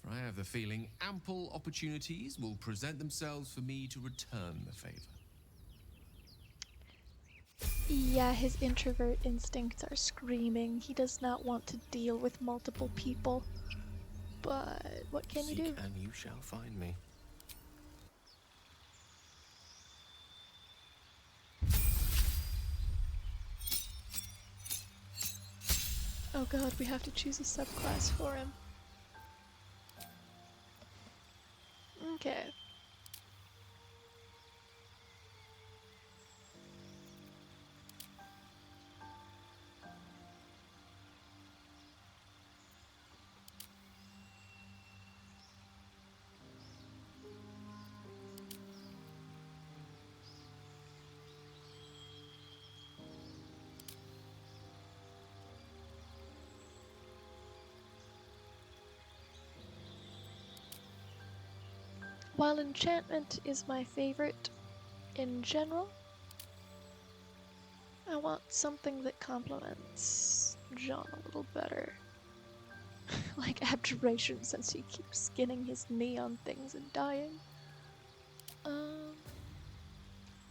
For I have the feeling ample opportunities will present themselves for me to return the favor.
Yeah, his introvert instincts are screaming. He does not want to deal with multiple people. But what can you do?
Seek and you shall find me.
Oh god, we have to choose a subclass for him. Okay. While enchantment is my favorite in general, I want something that complements John a little better. Like abjuration, since he keeps skinning his knee on things and dying.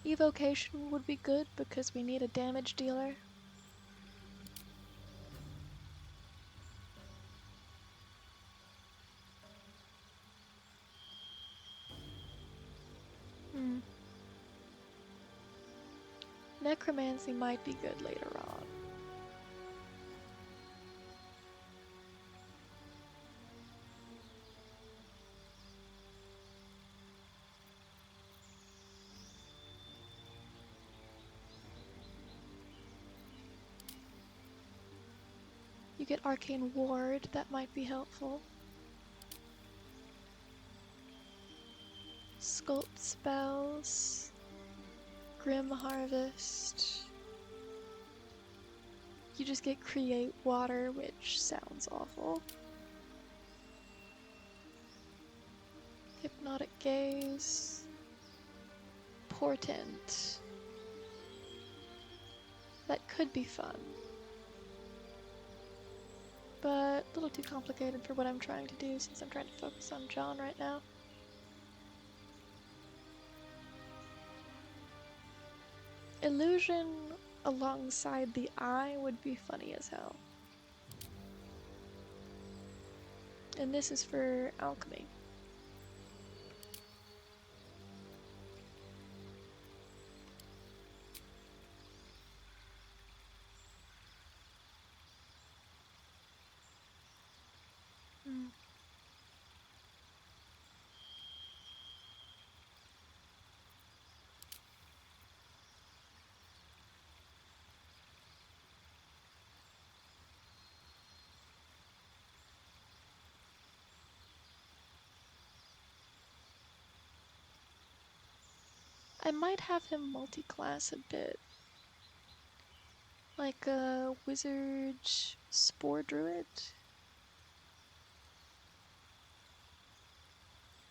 Evocation would be good because we need a damage dealer. Necromancy might be good later on. You get Arcane Ward, that might be helpful. Sculpt spells. Grim Harvest. You just get Create Water, which sounds awful. Hypnotic Gaze. Portent. That could be fun. But a little too complicated for what I'm trying to do since I'm trying to focus on John right now. Illusion alongside the eye would be funny as hell. And this is for alchemy. I might have him multi-class a bit. Like a wizard spore druid.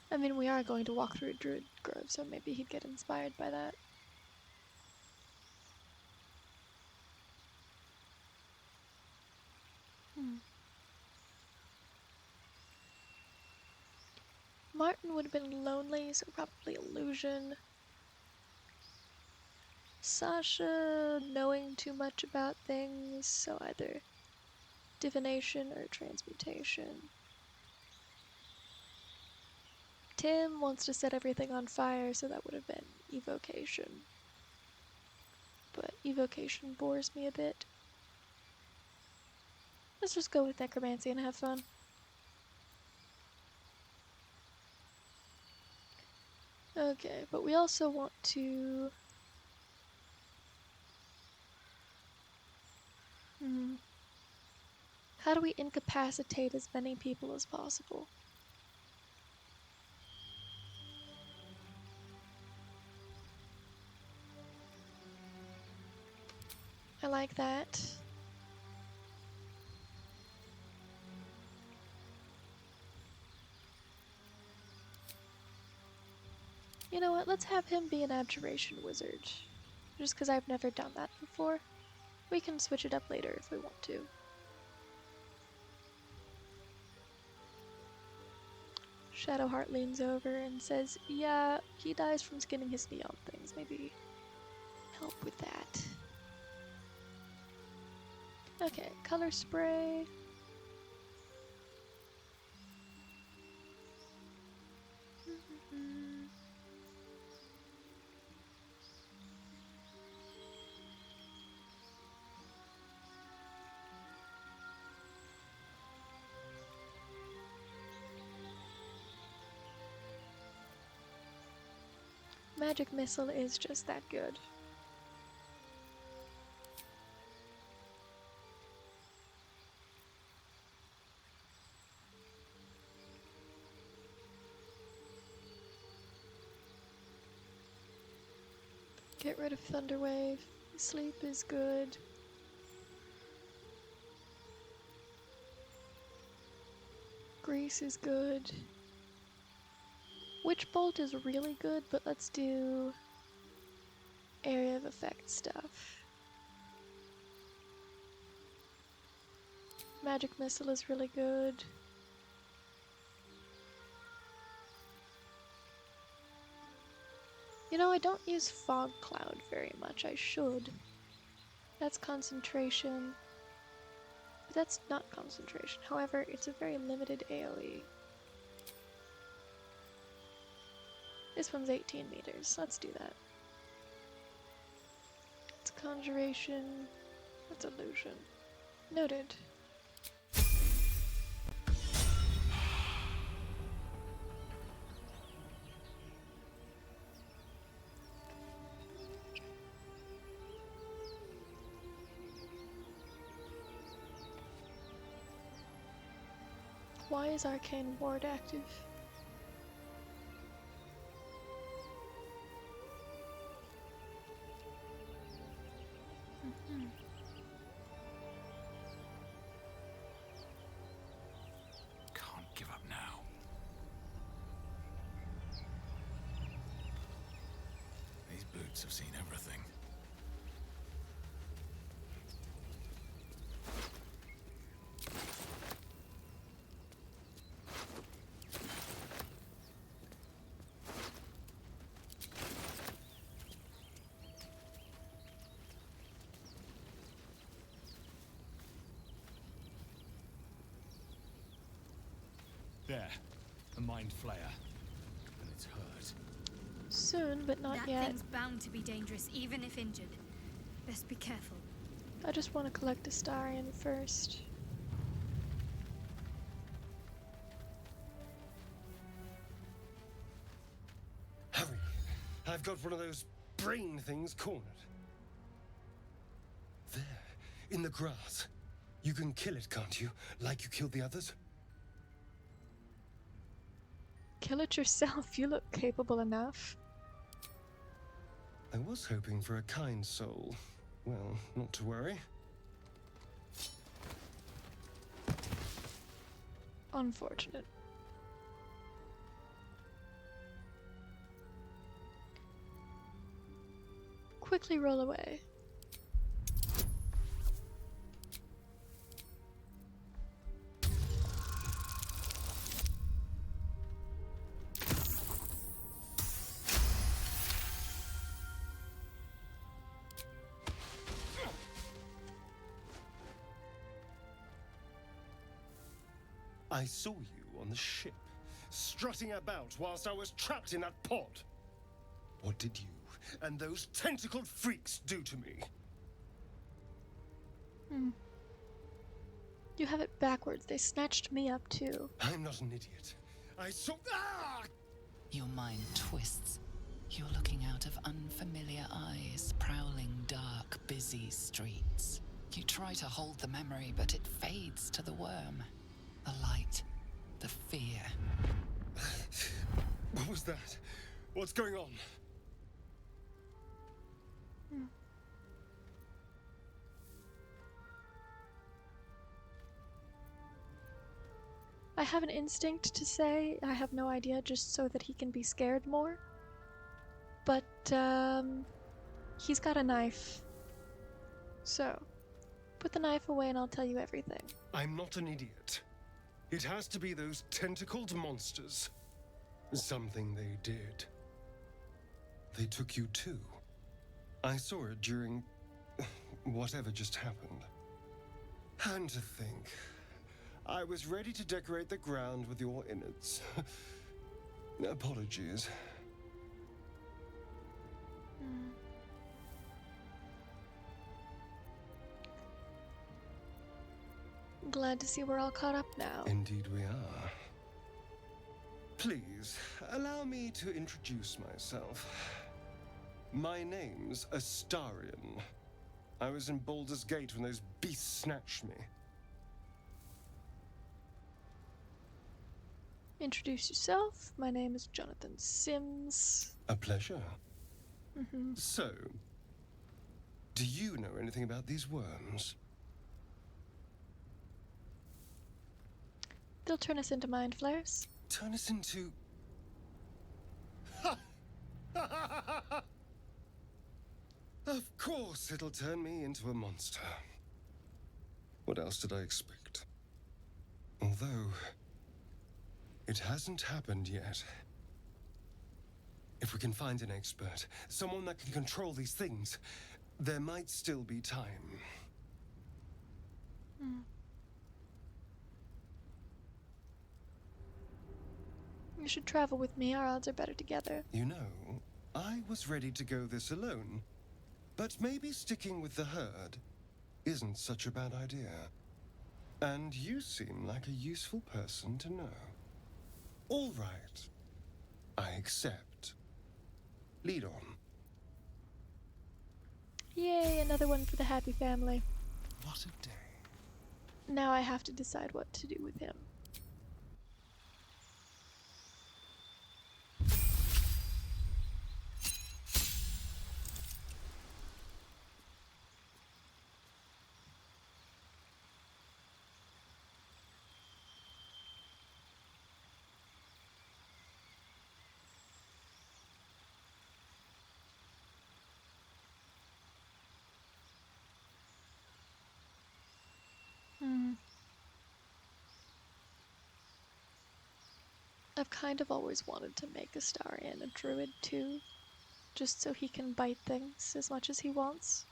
I mean, we are going to walk through a druid grove, so maybe he'd get inspired by that. Martin would have been lonely, so probably illusion. Sasha knowing too much about things, so either divination or transmutation. Tim wants to set everything on fire, so that would have been evocation. But evocation bores me a bit. Let's just go with necromancy and have fun. Okay, but we also want to How do we incapacitate as many people as possible? I like that. You know what, let's have him be an abjuration wizard. Just because I've never done that before. We can switch it up later if we want to. Shadowheart leans over and says, yeah, he dies from skinning his knee on things. Maybe help with that. Okay, color spray. Magic missile is just that good. Get rid of Thunderwave. Sleep is good. Grease is good. Witch Bolt is really good, but let's do area of effect stuff. Magic Missile is really good. You know, I don't use Fog Cloud very much. I should. That's concentration. But that's not concentration. However, it's a very limited AoE. This one's 18 meters. Let's do that. It's conjuration. That's illusion. Noted. Why is Arcane Ward active?
Can't give up now. These boots have seen everything.
There, a mind flayer. And it's hurt.
Soon, but not
That
yet.
thing's bound to be dangerous, even if injured. Best be careful.
I just want to collect Astarion first.
Hurry! I've got one of those brain things cornered. There, in the grass. You can kill it, can't you? Like you killed the others?
Kill it yourself, you look capable enough.
I was hoping for a kind soul. Well, not to worry.
Unfortunate. Quickly roll away.
I saw you on the ship, strutting about whilst I was trapped in that pod. What did you and those tentacled freaks do to me?
You have it backwards. They snatched me up too.
I'm not an idiot. I saw... Ah!
Your mind twists. You're looking out of unfamiliar eyes, prowling dark, busy streets. You try to hold the memory, but it fades to the worm. The light, the fear.
What was that? What's going on?
I have an instinct to say I have no idea, just so that he can be scared more. But, he's got a knife. So, put the knife away and I'll tell you everything.
I'm not an idiot. It has to be those tentacled monsters. Something they did. They took you too. I saw it during whatever just happened. And to think, I was ready to decorate the ground with your innards. Apologies.
Glad to see we're all caught up now.
Indeed we are. Please, allow me to introduce myself. My name's Astarion. I was in Baldur's Gate when those beasts snatched me.
Introduce yourself. My name is Jonathan Sims.
A pleasure. So, do you know anything about these worms?
They'll turn us into mind flayers.
Turn us into... Of course it'll turn me into a monster. What else did I expect? Although, it hasn't happened yet. If we can find an expert, someone that can control these things, there might still be time.
You should travel with me. Our odds are better together.
You know, I was ready to go this alone, but maybe sticking with the herd isn't such a bad idea. And you seem like a useful person to know. All right, I accept. Lead on.
Yay, another one for the happy family.
What a day.
Now I have to decide what to do with him. I've kind of always wanted to make Astarion a druid too, just so he can bite things as much as he wants.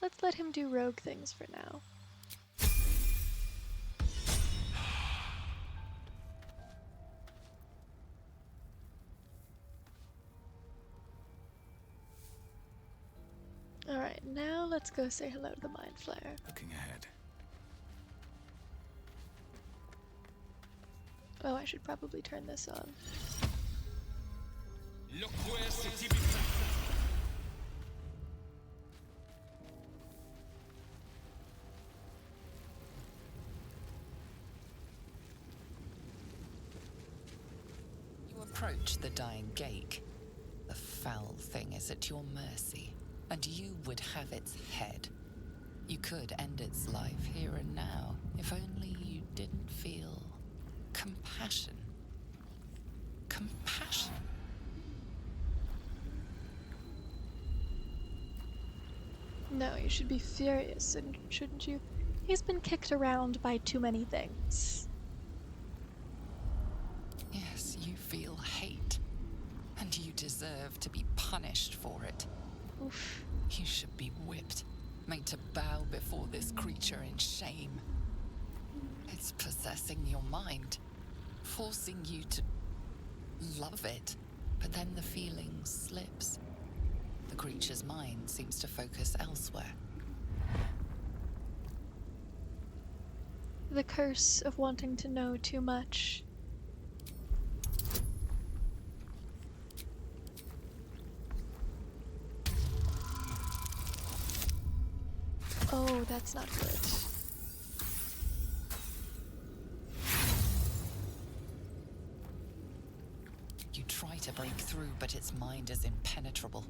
Let's let him do rogue things for now. Alright, now let's go say hello to the Mind Flayer.
Looking ahead.
Oh, I should probably turn this on.
You approach the dying Gake. The foul thing is at your mercy, and you would have its head. You could end its life here and now, if only you didn't feel compassion. Compassion.
No, you should be furious, and shouldn't you? He's been kicked around by too many things.
Yes, you feel hate, and you deserve to be punished for it.
Oof.
You should be whipped, made to bow before this creature in shame. It's possessing your mind, forcing you to love it, But then the feeling slips. The creature's mind seems to focus elsewhere.
The curse of wanting to know too much. Oh, that's not good.
You try to break through, but its mind is impenetrable.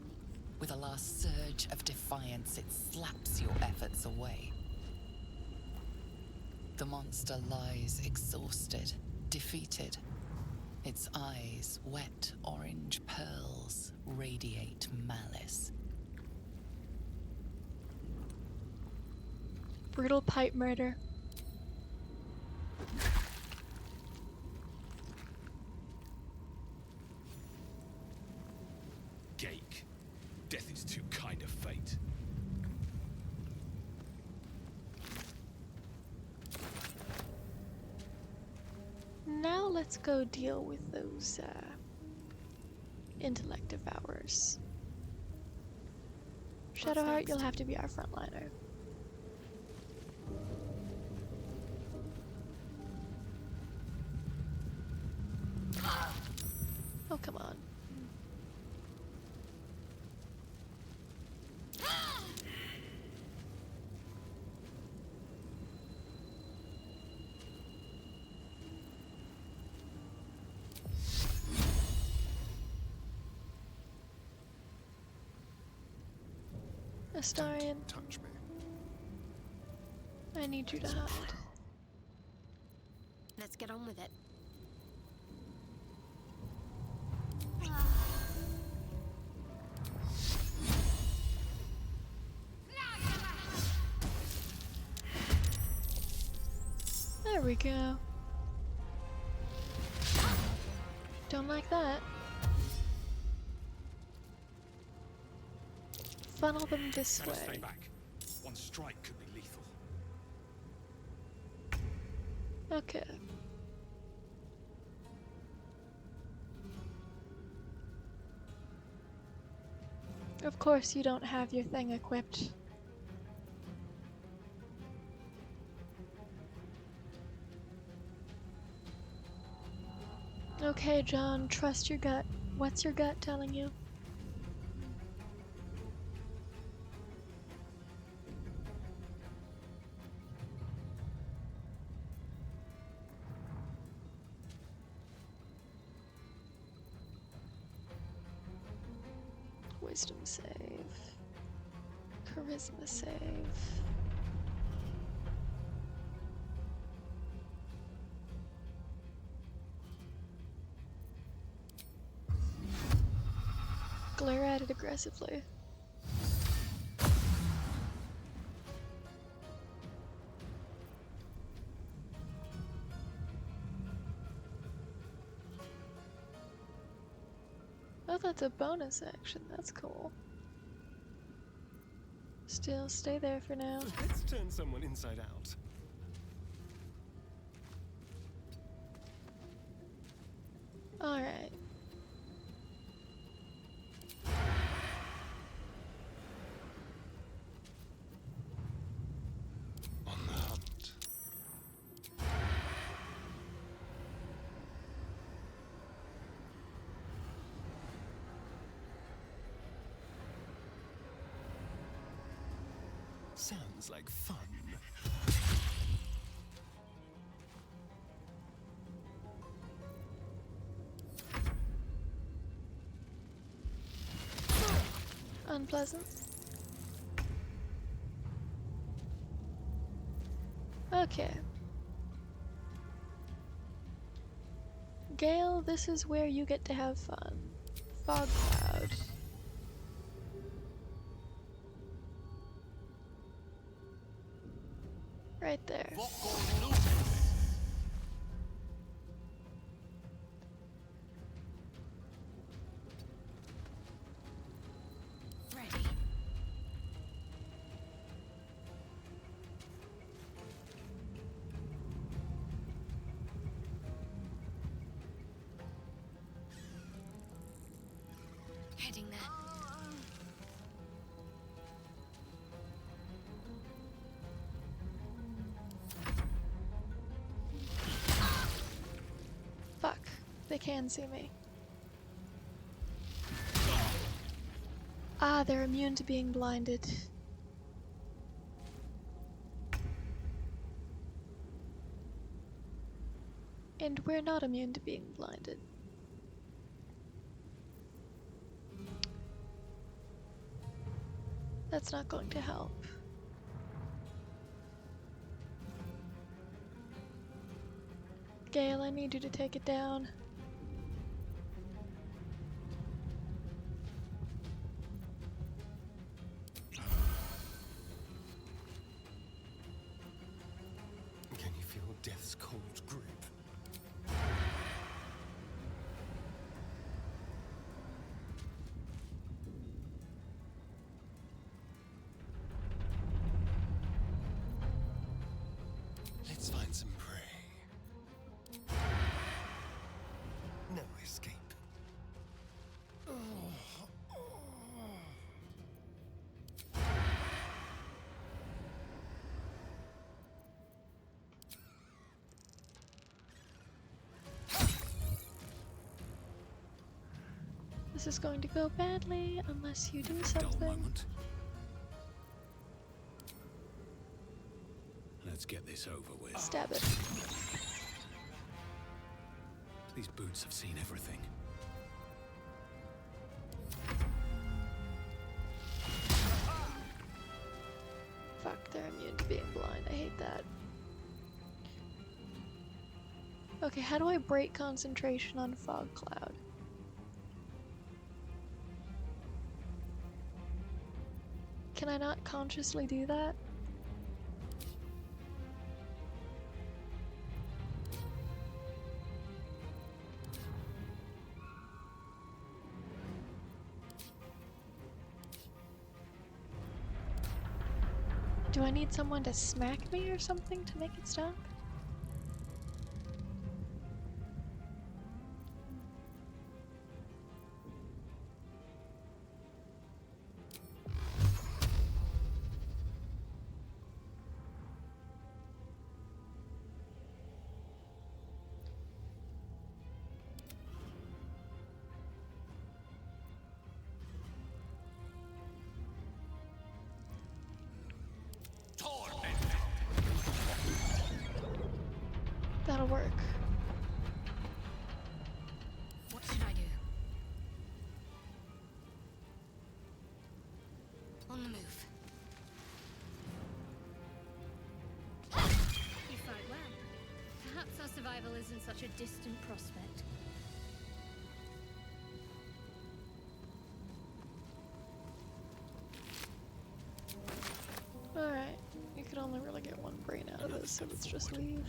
With a last surge of defiance, it slaps your efforts away. The monster lies exhausted, defeated. Its eyes, wet orange pearls, radiate malice.
Brutal pipe murder.
Gake. Death is too kind of fate.
Now let's go deal with those intellect devourers. Shadowheart, you'll have to be our frontliner. Oh, come on. Astarion,
Touch me.
I need you to hide.
Let's get on with it.
There we go. Don't like that. Funnel them this
Better stay
way.
back. One strike could be lethal.
Okay. Of course you don't have your thing equipped. Okay, John, trust your gut. What's your gut telling you? Wisdom save. Charisma save. Glare at it aggressively. Oh, that's a bonus action. That's cool. Still, stay there for now.
Let's turn someone inside out.
Alright.
On the hunt. Sounds like fun.
Unpleasant. Okay. Gale, this is where you get to have fun. Fog cloud. Right there.
Ready.
heading there.
Fuck. They can see me. Ah, they're immune to being blinded. And we're not immune to being blinded. That's not going to help. Gale, I need you to take it down.
Can you feel death's cold grip? Let's find some prey. No escape.
This is going to go badly unless you do
Dull
something.
moment. Let's get this over with.
Stab it.
These boots have seen everything.
Fuck, they're immune to being blind. I hate that. Okay, how do I break concentration on fog cloud? Can I not consciously do that? Do I need someone to smack me or something to make it stop? That'll work.
What should I do? On the move.
You fight well. Perhaps our survival isn't such a distant prospect.
Alright, you can only really get one brain out of this, so let's just leave.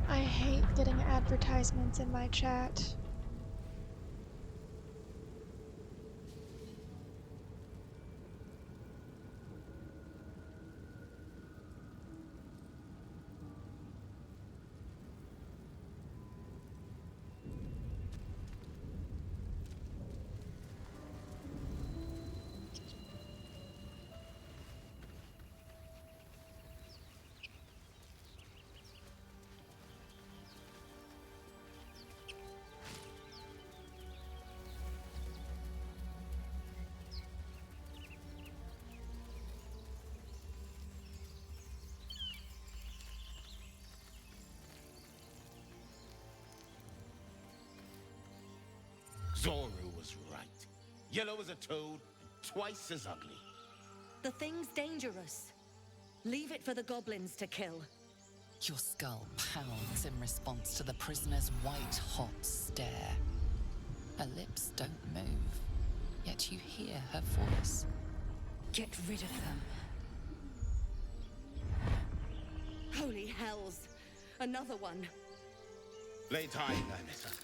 I hate getting advertisements in my chat.
Zoru was right. Yellow as a toad, twice as ugly.
The thing's dangerous. Leave it for the goblins to kill.
Your skull pounds in response to the prisoner's white-hot stare. Her lips don't move, yet you hear her voice.
Get rid of them. Holy hells! Another one.
Lay time, Nymissa.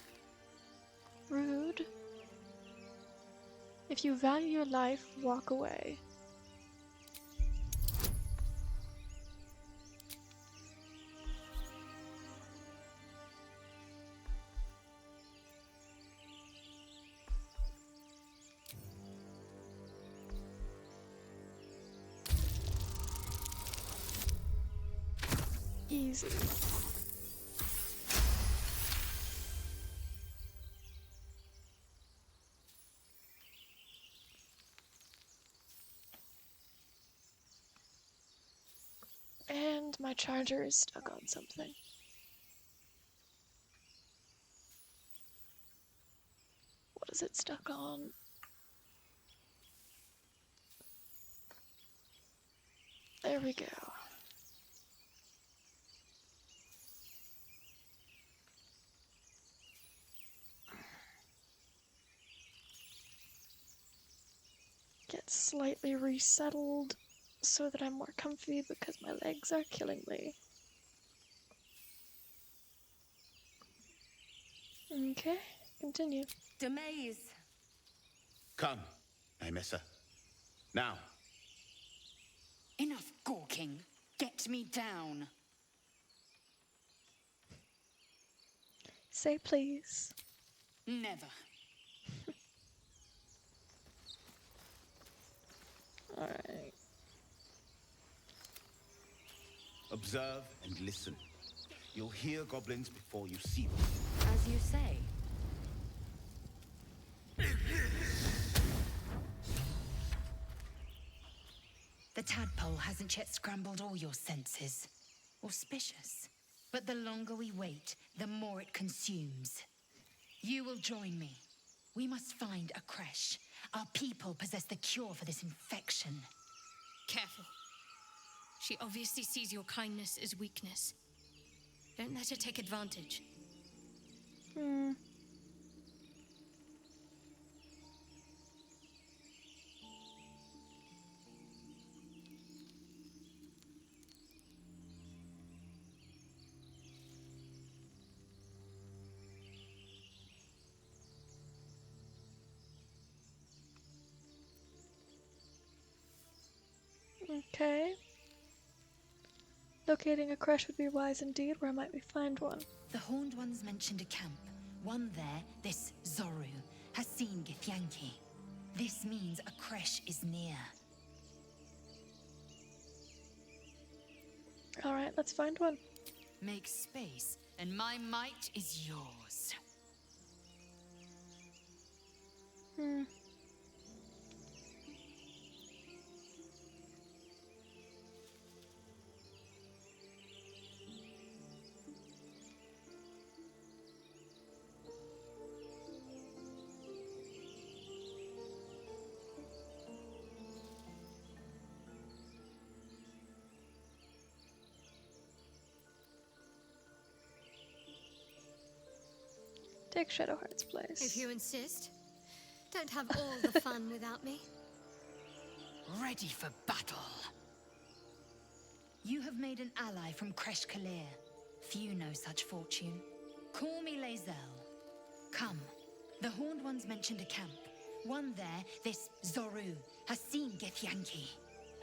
Rude. If you value your life, walk away. Easy. And my charger is stuck on something. What is it stuck on? There we go. Get slightly resettled so that I'm more comfy because my legs are killing me. Okay, continue.
Demaze.
Come, Aimessa. Now.
Enough gawking. Get me down.
Say please.
Never.
Alright.
Observe and listen. You'll hear goblins before you see them.
As you say. The tadpole hasn't yet scrambled all your senses. Auspicious. But the longer we wait, the more it consumes. You will join me. We must find a creche. Our people possess the cure for this infection.
Careful. She obviously sees your kindness as weakness. Don't let her take advantage.
Okay. Locating a creche would be wise indeed. Where might we find one?
The Horned Ones mentioned a camp. One there, this Zoru, has seen Githyanki. This means a creche is near.
Alright, let's find one.
Make space, and my might is yours.
Take Shadowheart's place.
If you insist. Don't have all the fun without me.
Ready for battle.
You have made an ally from Kresh Kalir. Few know such fortune. Call me Lae'zel. Come. The Horned Ones mentioned a camp. One there, this Zoru, has seen Githyanki.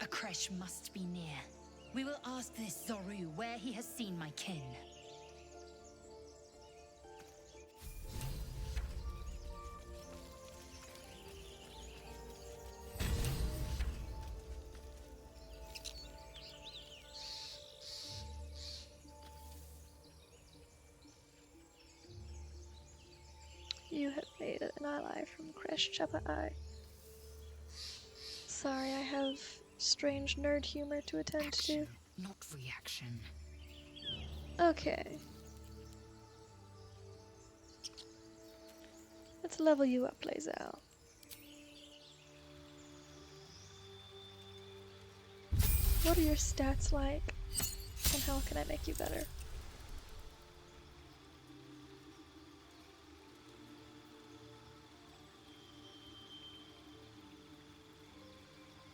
A creche must be near. We will ask this Zoru where he has seen my kin.
You have made an ally from Kresh Chapa-I. Sorry, I have strange nerd humor to attend
Action, not reaction.
to. Okay. Let's level you up, Lae'zel. What are your stats like? And how can I make you better?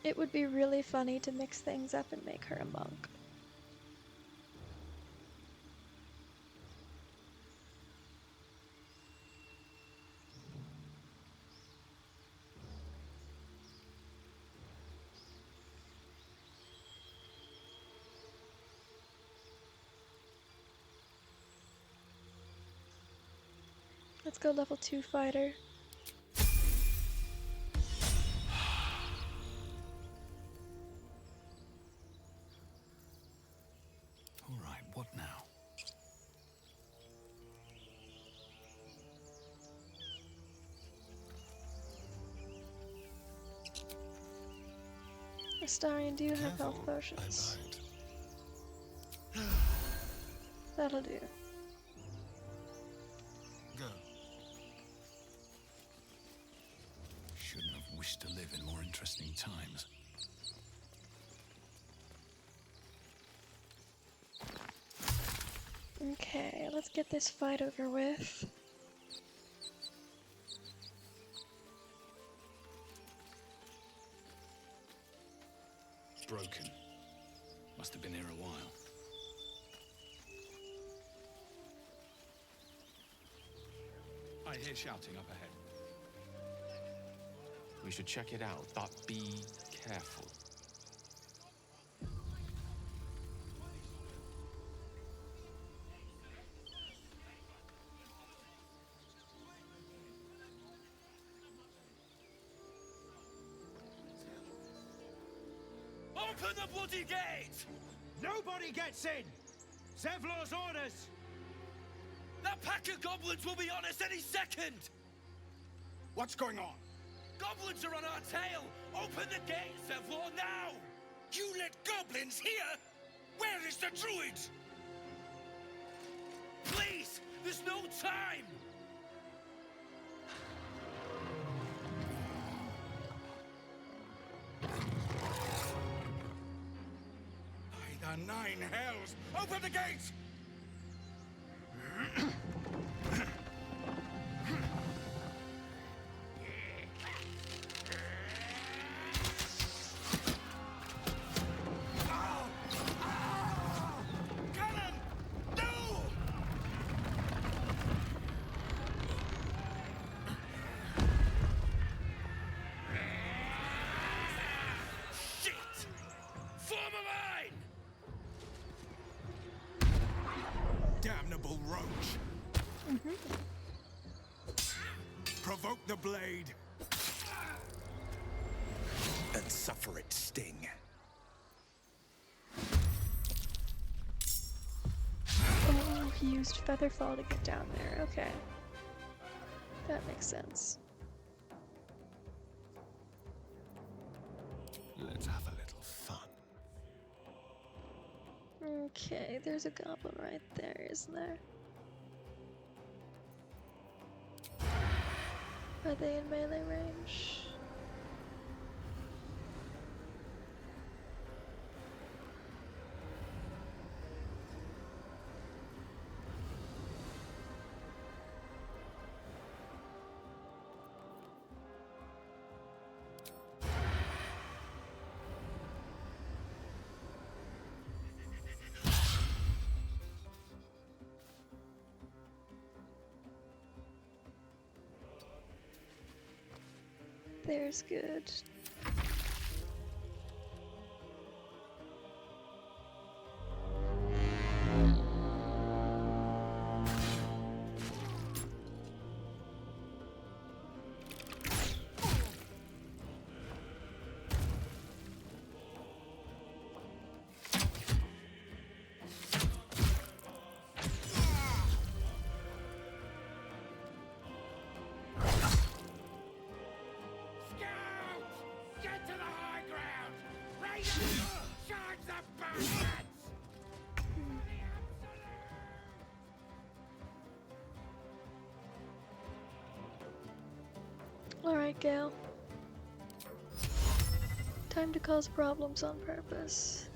It would be really funny to mix things up and make her a monk. Let's go level 2 fighter.
All right, what
Astarion, do you have health
Careful,
potions?
I bite.
That'll do.
Go.
Shouldn't have wished to live in more interesting times.
Okay, let's get this fight over with.
Broken. Must have been here a while. I hear shouting up ahead.
We should check it out, but be careful.
Open the bloody gate! Nobody gets in! Zevlor's orders! That pack of goblins will be on us any second!
What's going on?
Goblins are on our tail! Open the gate, Zevlor, now! You let goblins here? Where is the druid? Please! There's no time!
By the nine hells! Open the gate! Damnable roach! Provoke the blade! And suffer its sting.
Oh, he used Featherfall to get down there. Okay. That makes sense.
Let's have a little fun.
Okay, there's a goblin right there, isn't there? Are they in melee range? There's good. Alright, Gale. Time to cause problems on purpose.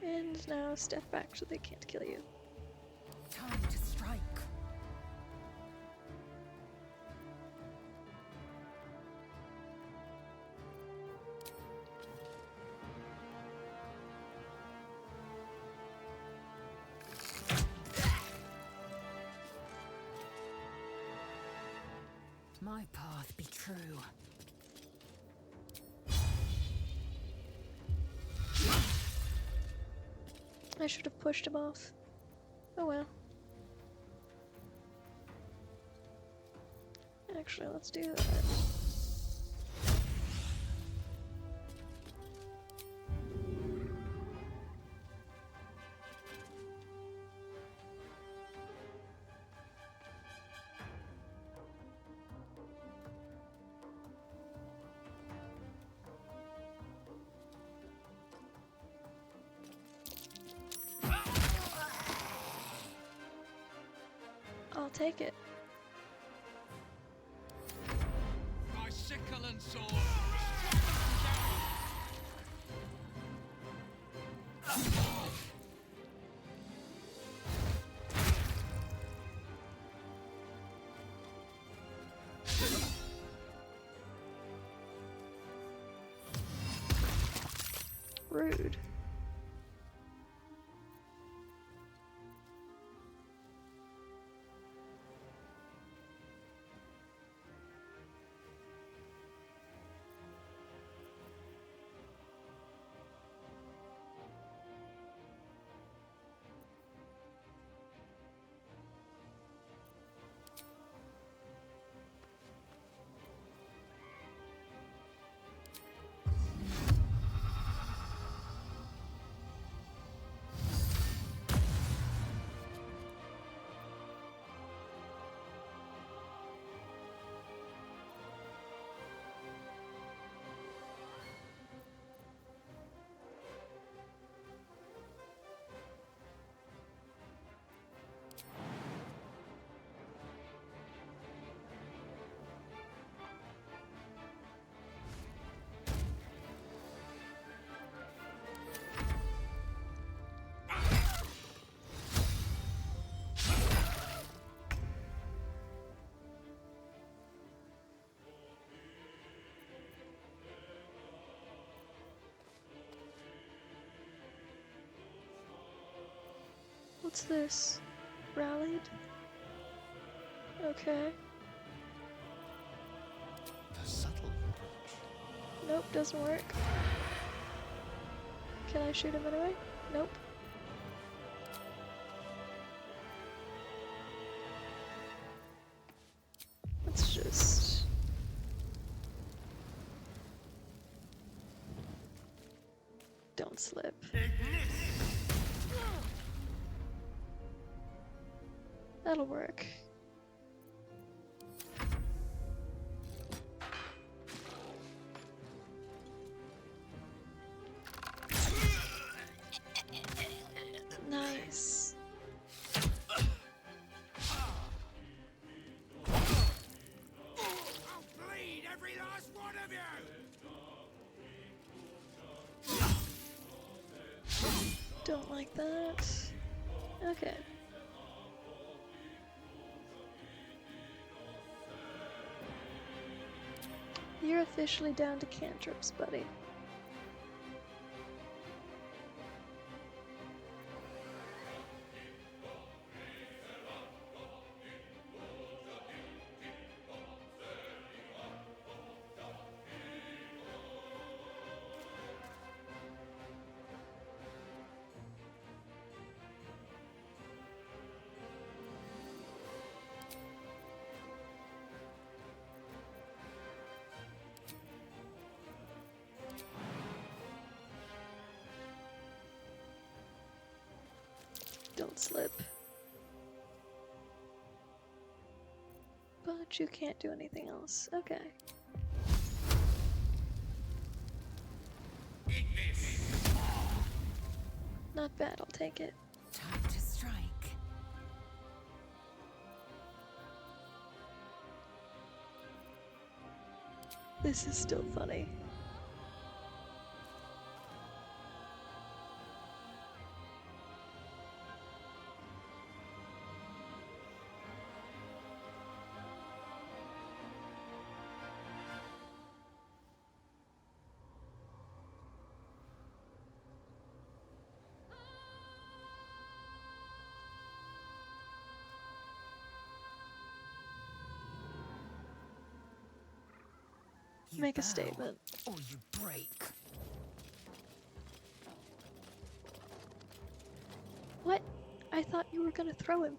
And now step back so they can't kill you.
Time to strike. My path be true.
I should have pushed him off. Oh well. Actually, let's do that. take it.
My sickle and sword.
Rude. What's this? Rallied? Okay.
The subtle approach.
Nope, doesn't work. Can I shoot him anyway? Nope. Let's just... Don't slip. That'll work. Nice.
I'll bleed every last one of you!
Don't like that. Okay. You're officially down to cantrips, buddy. Don't slip. But you can't do anything else. Okay. Not bad, I'll take it.
Time to strike.
This is still funny.
You
Make a
bow,
statement.
or you break.
What? I thought you were gonna throw him.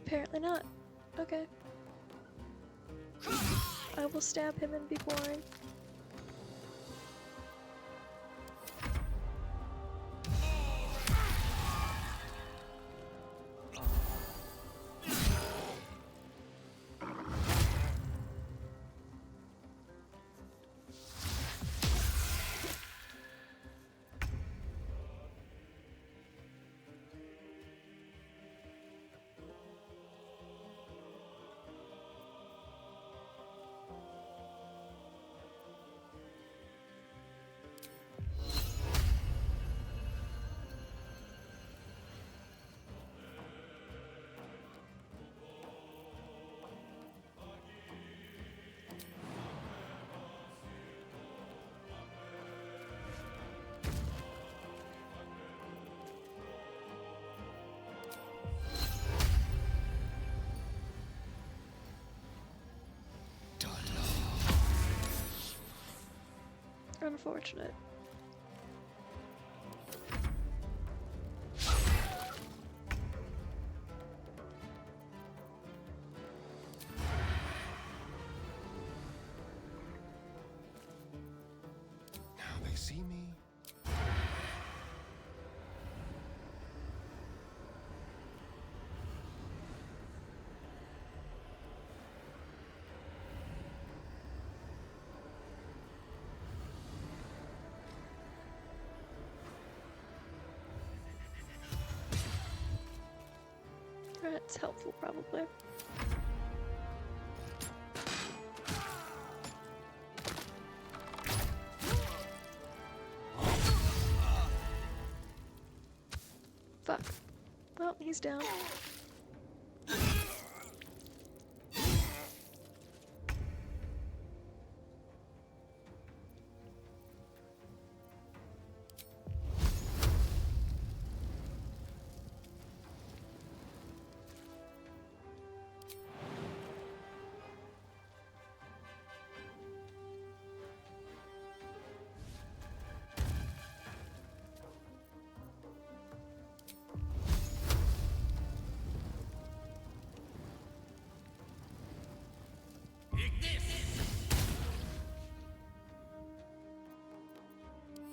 Apparently not. Okay. I will stab him and be boring. Unfortunate.
Now they see me.
That's helpful, probably. Fuck. Well, he's down.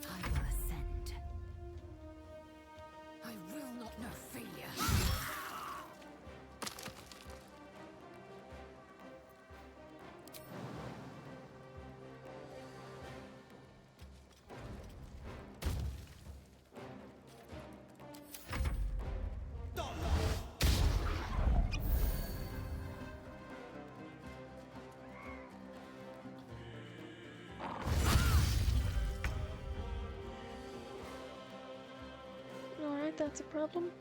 I will ascend. I will not know failure.
Alright, that's a problem.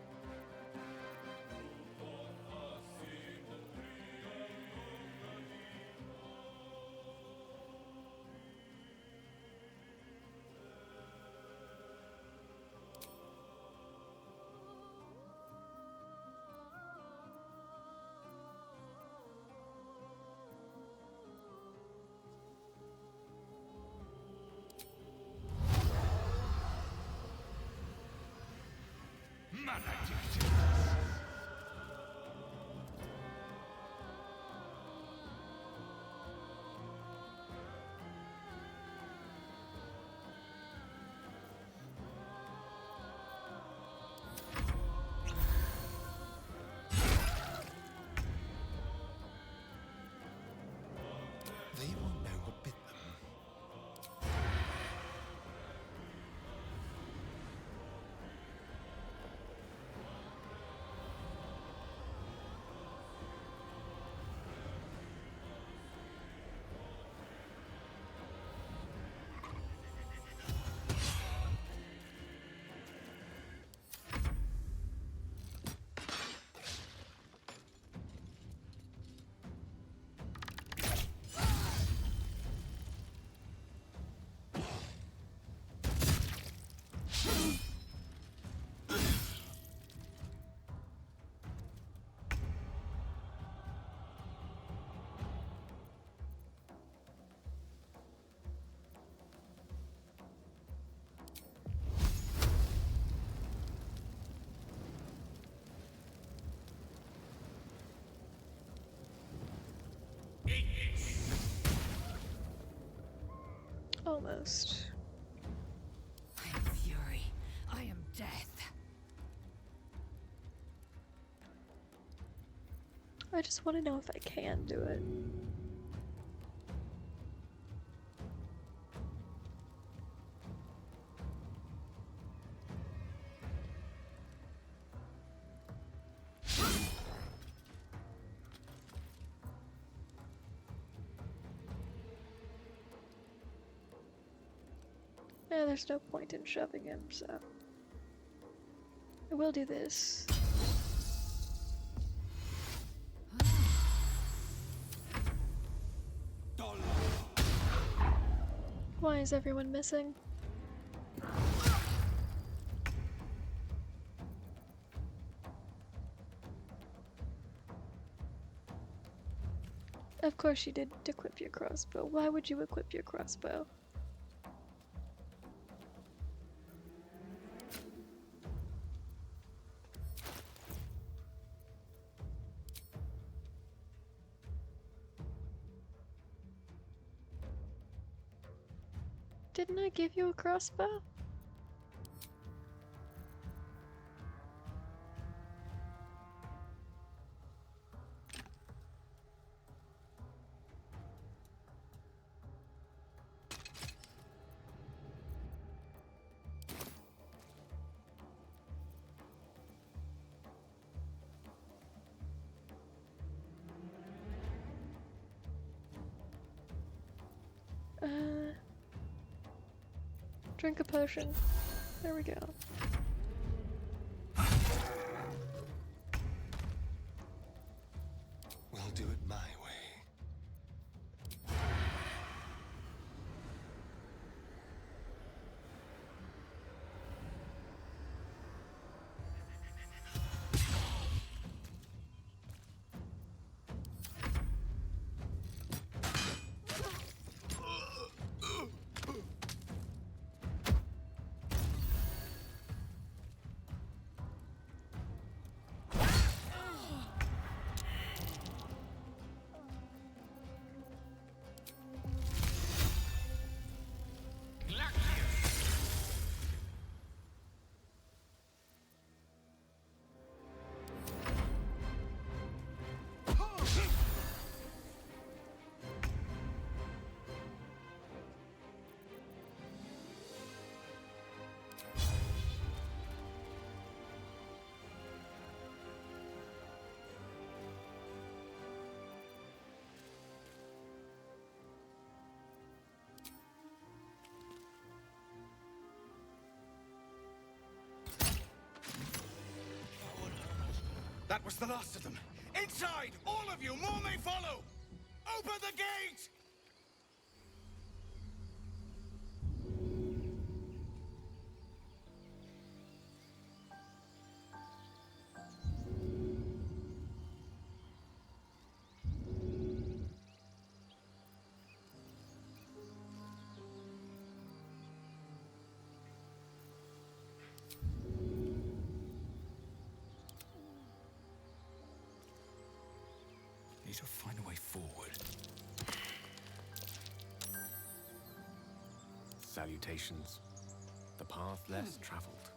They will know what bit them.
Almost.
I am fury. I am death.
I just want to know if I can do it. Yeah, there's no point in shoving him, so I will do this. Why is everyone missing? Of course you did equip your crossbow. Why would you equip your crossbow? Didn't I give you a crossbow? Drink a potion. There we go.
We'll do it my way.
That was the last of them. Inside! All of you! More may follow! Open the gate!
Need to find a way forward.
Salutations. The path less traveled.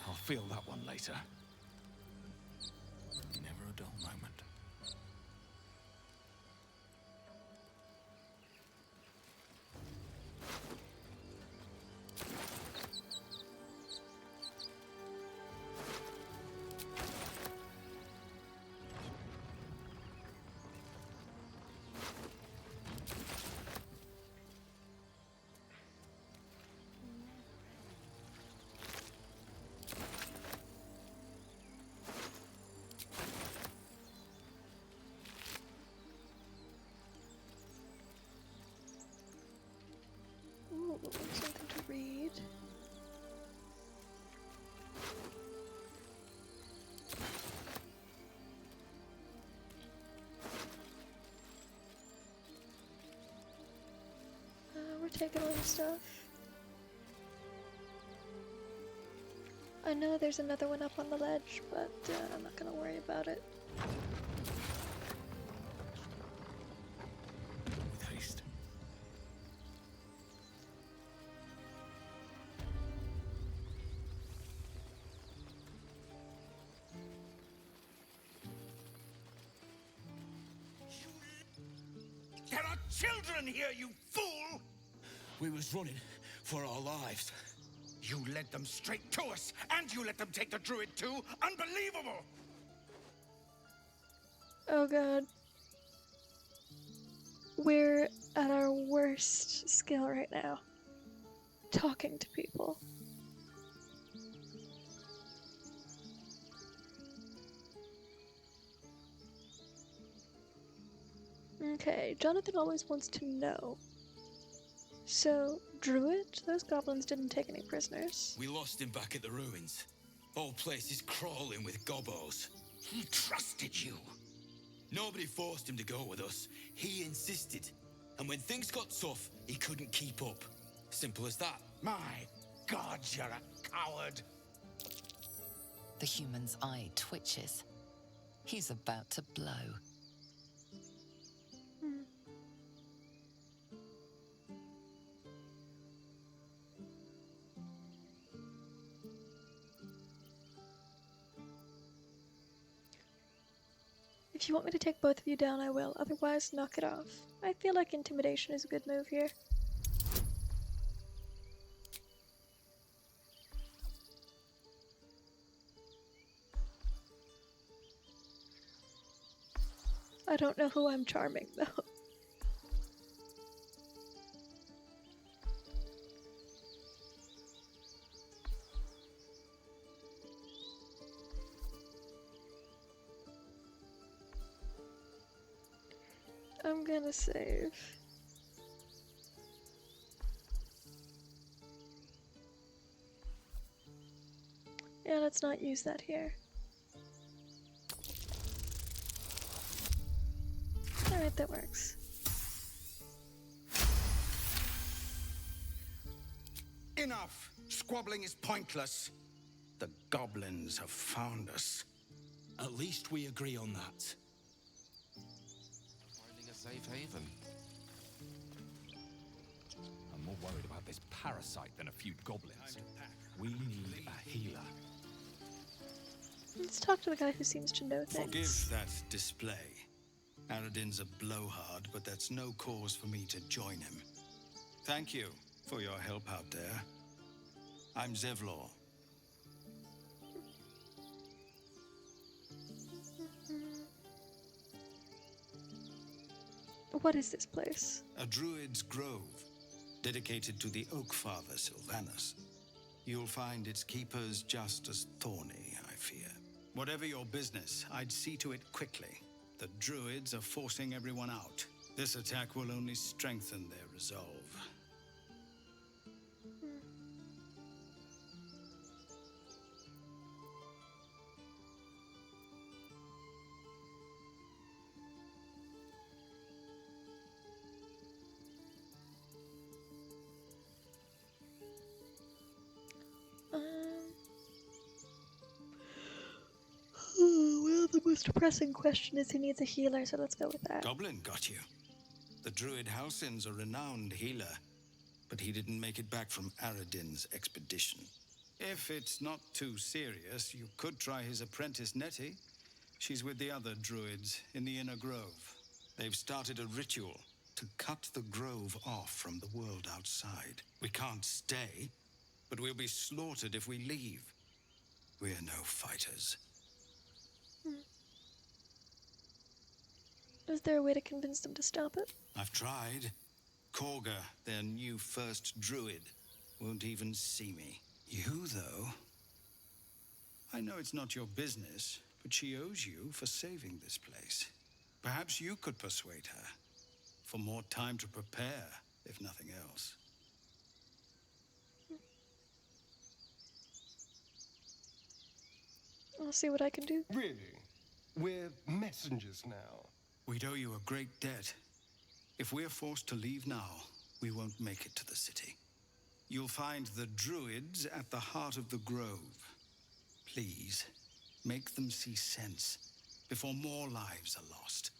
I'll feel that one later. Never a dull moment.
Ooh, something to read. We're taking all the stuff. I know there's another one up on the ledge, but I'm not gonna worry about it.
With haste.
There are children here, you fool!
We was running for our lives.
You led them straight to us, and you let them take the druid too? Unbelievable!
Oh god. We're at our worst skill right now. Talking to people. Okay, Jonathan always wants to know. So, Druid? Those goblins didn't take any prisoners.
We lost him back at the ruins. Whole place is crawling with gobos.
He trusted you.
Nobody forced him to go with us. He insisted. And when things got tough, he couldn't keep up. Simple as that.
My God, you're a coward!
The human's eye twitches. He's about to blow.
If you want me to take both of you down, I will. Otherwise, knock it off. I feel like intimidation is a good move here. I don't know who I'm charming, though. I'm gonna save. Yeah, let's not use that here. Alright, that works.
Enough! Squabbling is pointless. The goblins have found us.
At least we agree on that. Finding a safe haven.
I'm more worried about this parasite than a few goblins. We need a healer.
Let's talk to the guy who seems to know things.
Forgive that display. Aradin's a blowhard, but that's no cause for me to join him. Thank you for your help out there. I'm Zevlor.
What is this place?
A druid's grove, dedicated to the Oak Father Sylvanus. You'll find its keepers just as thorny, I fear. Whatever your business, I'd see to it quickly. The druids are forcing everyone out. This attack will only strengthen their resolve.
Well, the most pressing question is who needs a healer, so let's go with that.
Goblin got you. The druid Halsin's a renowned healer, but he didn't make it back from Aradin's expedition. If it's not too serious, you could try his apprentice Nettie. She's with the other druids in the inner grove. They've started a ritual to cut the grove off from the world outside. We can't stay, but we'll be slaughtered if we leave. We're no fighters.
Is there a way to convince them to stop it?
I've tried. Korga, their new first druid, won't even see me. You, though? I know it's not your business, but she owes you for saving this place. Perhaps you could persuade her. For more time to prepare, if nothing else.
I'll see what I can do.
Really? We're messengers now.
We'd owe you a great debt. If we're forced to leave now, we won't make it to the city. You'll find the druids at the heart of the grove. Please, make them see sense before more lives are lost.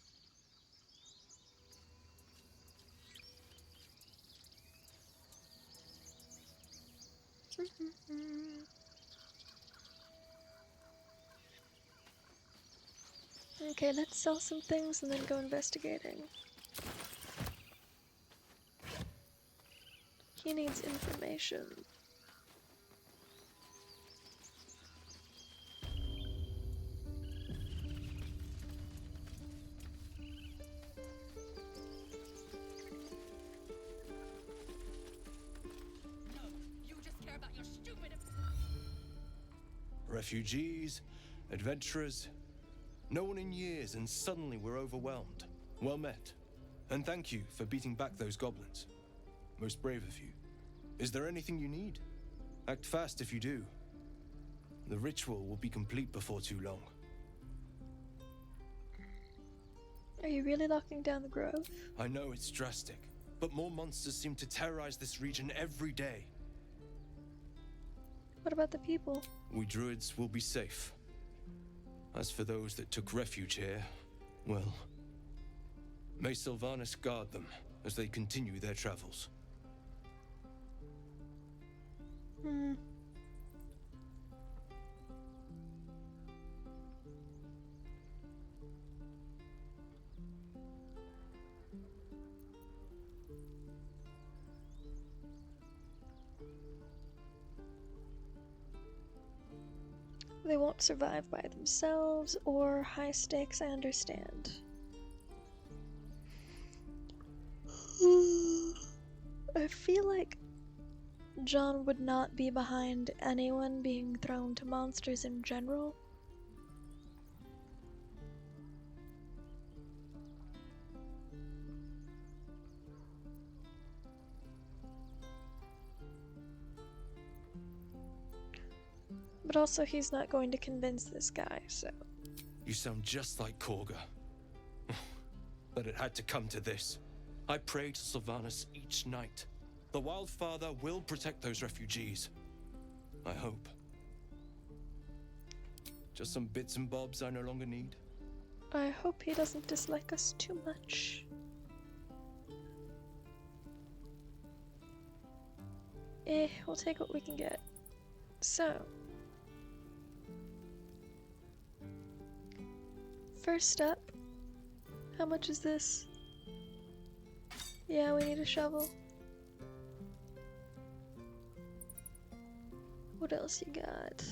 Okay, let's sell some things and then go investigating. He needs information.
Refugees, adventurers, no one in years, and suddenly we're overwhelmed. Well met. And thank you for beating back those goblins. Most brave of you. Is there anything you need? Act fast if you do. The ritual will be complete before too long.
Are you really locking down the grove?
I know it's drastic, but more monsters seem to terrorize this region every day.
What about the people?
We druids will be safe. As for those that took refuge here, well, may Sylvanas guard them as they continue their travels.
They won't survive by themselves or high stakes, I understand. I feel like John would not be behind anyone being thrown to monsters in general. But also, he's not going to convince this guy, so...
You sound just like Korga. But it had to come to this. I pray to Sylvanas each night. The Wildfather will protect those refugees. I hope. Just some bits and bobs I no longer need.
I hope he doesn't dislike us too much. We'll take what we can get. So... First up, how much is this? Yeah, we need a shovel. What else you got?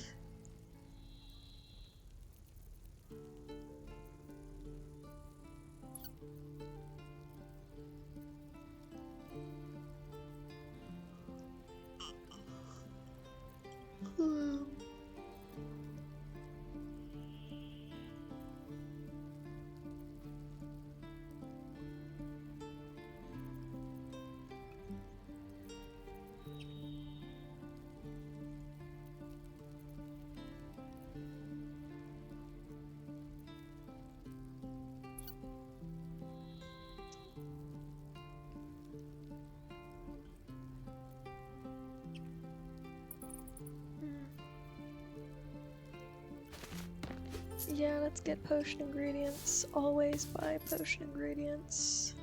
Yeah, let's get potion ingredients. Always buy potion ingredients.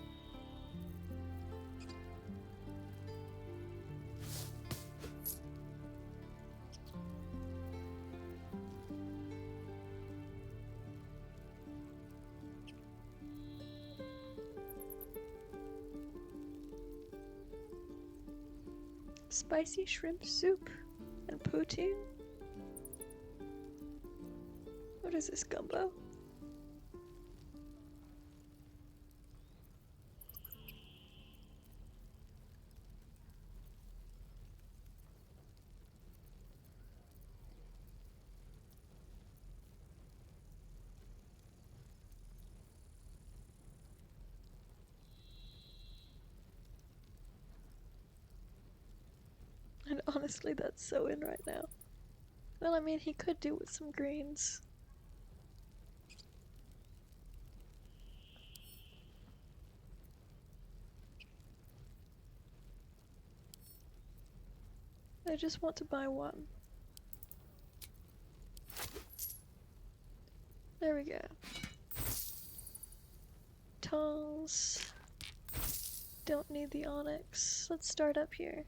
Spicy shrimp soup and poutine? What is this, gumbo? And honestly, that's so in right now. Well, I mean, he could do with some greens. I just want to buy one. There we go. Tongs. Don't need the onyx. Let's start up here.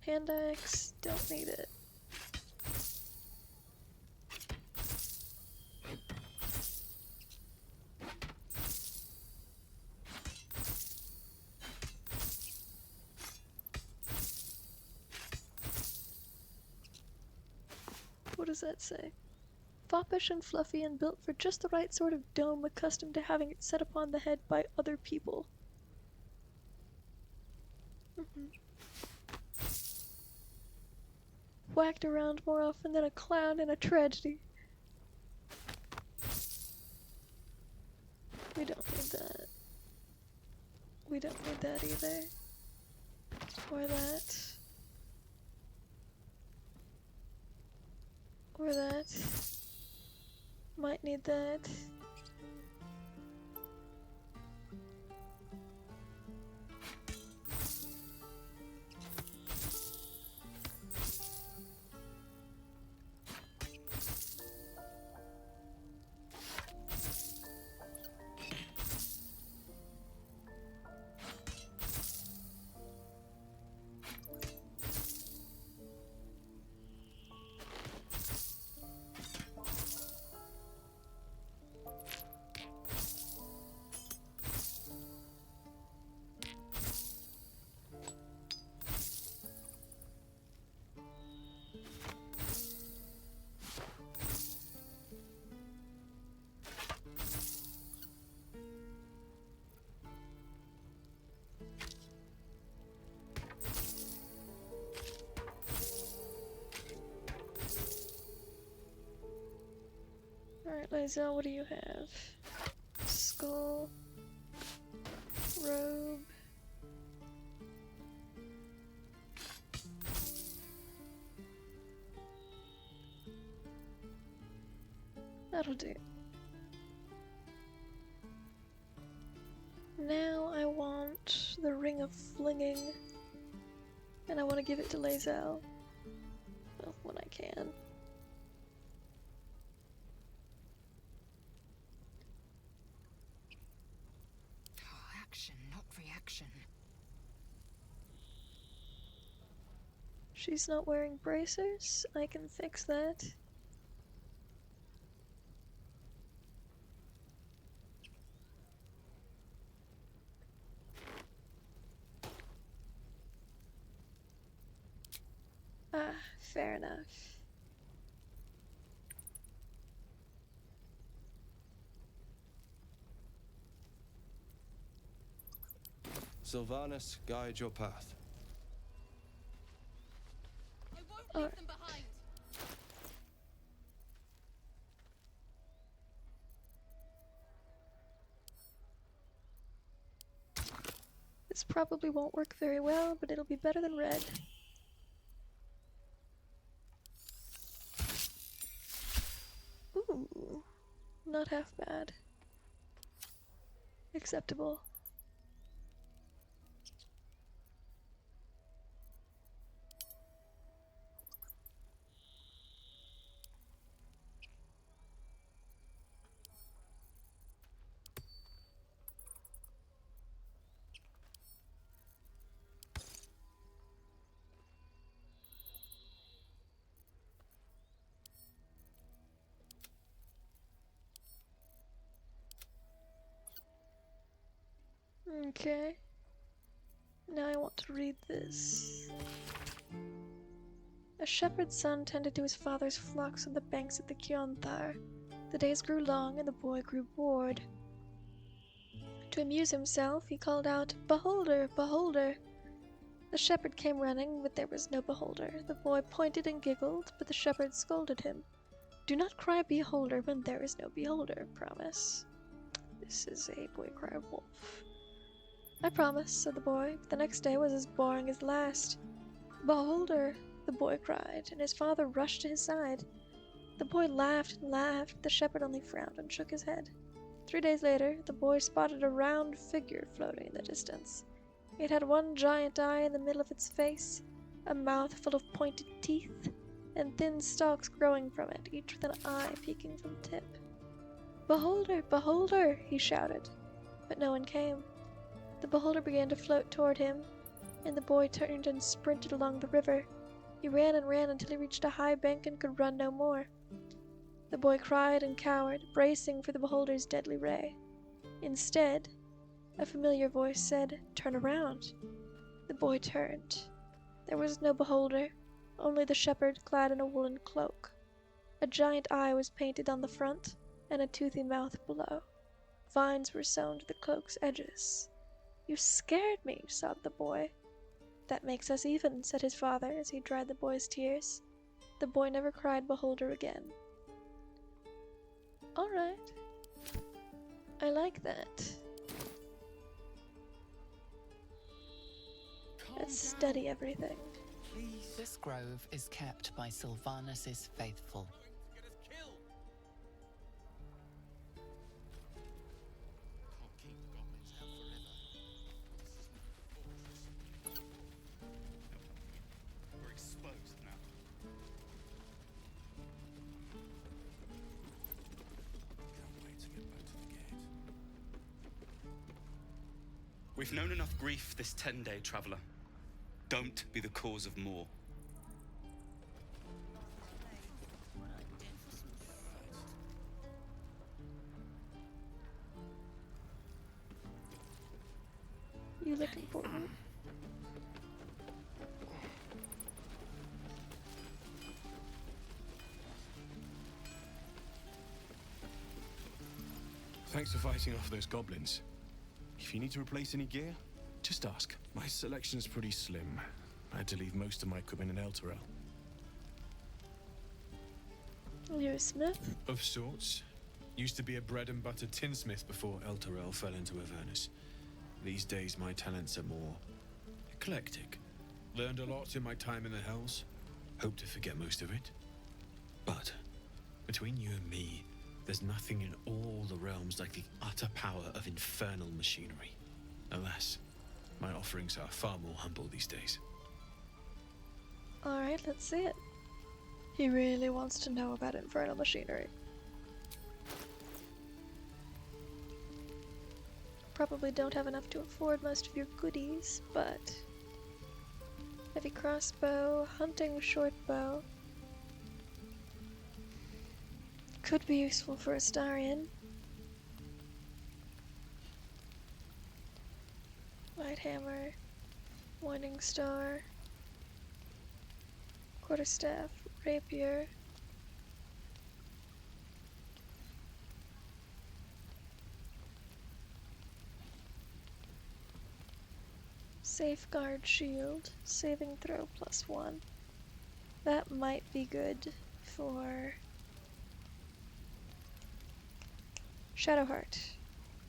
Hand axe. Don't need it. What does that say? Foppish and fluffy and built for just the right sort of dome, accustomed to having it set upon the head by other people. Whacked around more often than a clown in a tragedy. We don't need that. We don't need that either. Or that. Or that. Might need that. Alright, Liza, what do you have? Skull. Robe. That'll do. Now I want the Ring of Flinging, and I want to give it to Lae'zel. Well, when I can.
Oh, action, not reaction.
She's not wearing bracers? I can fix that. Ah, fair enough.
Sylvanas, guide your path.
I won't leave them behind.
This probably won't work very well, but it'll be better than red. Ooh, not half bad. Acceptable. Okay. Now I want to read this. A shepherd's son tended to his father's flocks on the banks of the Kionthar. The days grew long and the boy grew bored. To amuse himself, he called out, "Beholder, beholder!" The shepherd came running, but there was no beholder. The boy pointed and giggled, but the shepherd scolded him. "Do not cry beholder when there is no beholder, promise." This is a boy cry wolf. "I promise," said the boy, but the next day was as boring as last. "Beholder!" the boy cried, and his father rushed to his side. The boy laughed and laughed, but the shepherd only frowned and shook his head. 3 days later, the boy spotted a round figure floating in the distance. It had one giant eye in the middle of its face, a mouth full of pointed teeth, and thin stalks growing from it, each with an eye peeking from the tip. "Beholder! Beholder!" he shouted, but no one came. The beholder began to float toward him, and the boy turned and sprinted along the river. He ran and ran until he reached a high bank and could run no more. The boy cried and cowered, bracing for the beholder's deadly ray. Instead, a familiar voice said, "Turn around." The boy turned. There was no beholder, only the shepherd clad in a woolen cloak. A giant eye was painted on the front, and a toothy mouth below. Vines were sewn to the cloak's edges. "You scared me," sobbed the boy. "That makes us even," said his father as he dried the boy's tears. The boy never cried beholder again. Alright. I like that. Let's study everything.
This grove is kept by Sylvanas' faithful.
We're exposed now.
Can't wait to get back to the gate.
We've known enough grief this 10-day traveler. Don't be the cause of more.
You look important.
Thanks for fighting off those goblins. If you need to replace any gear, just ask. My selection's pretty slim. I had to leave most of my equipment in Elturel.
You're a smith?
Of sorts.
Used to be a bread and butter tinsmith before Elturel fell into Avernus. These days my talents are more eclectic. Learned a lot in my time in the Hells. Hope to forget most of it. But between you and me, there's nothing in all the realms like the utter power of infernal machinery. Alas, my offerings are far more humble these days.
Alright, let's see it. He really wants to know about infernal machinery. Probably don't have enough to afford most of your goodies, but... heavy crossbow, hunting short bow. Could be useful for Astarion. Light hammer, Morning Star, quarterstaff, rapier. Safeguard shield, saving throw +1. That might be good for Shadowheart.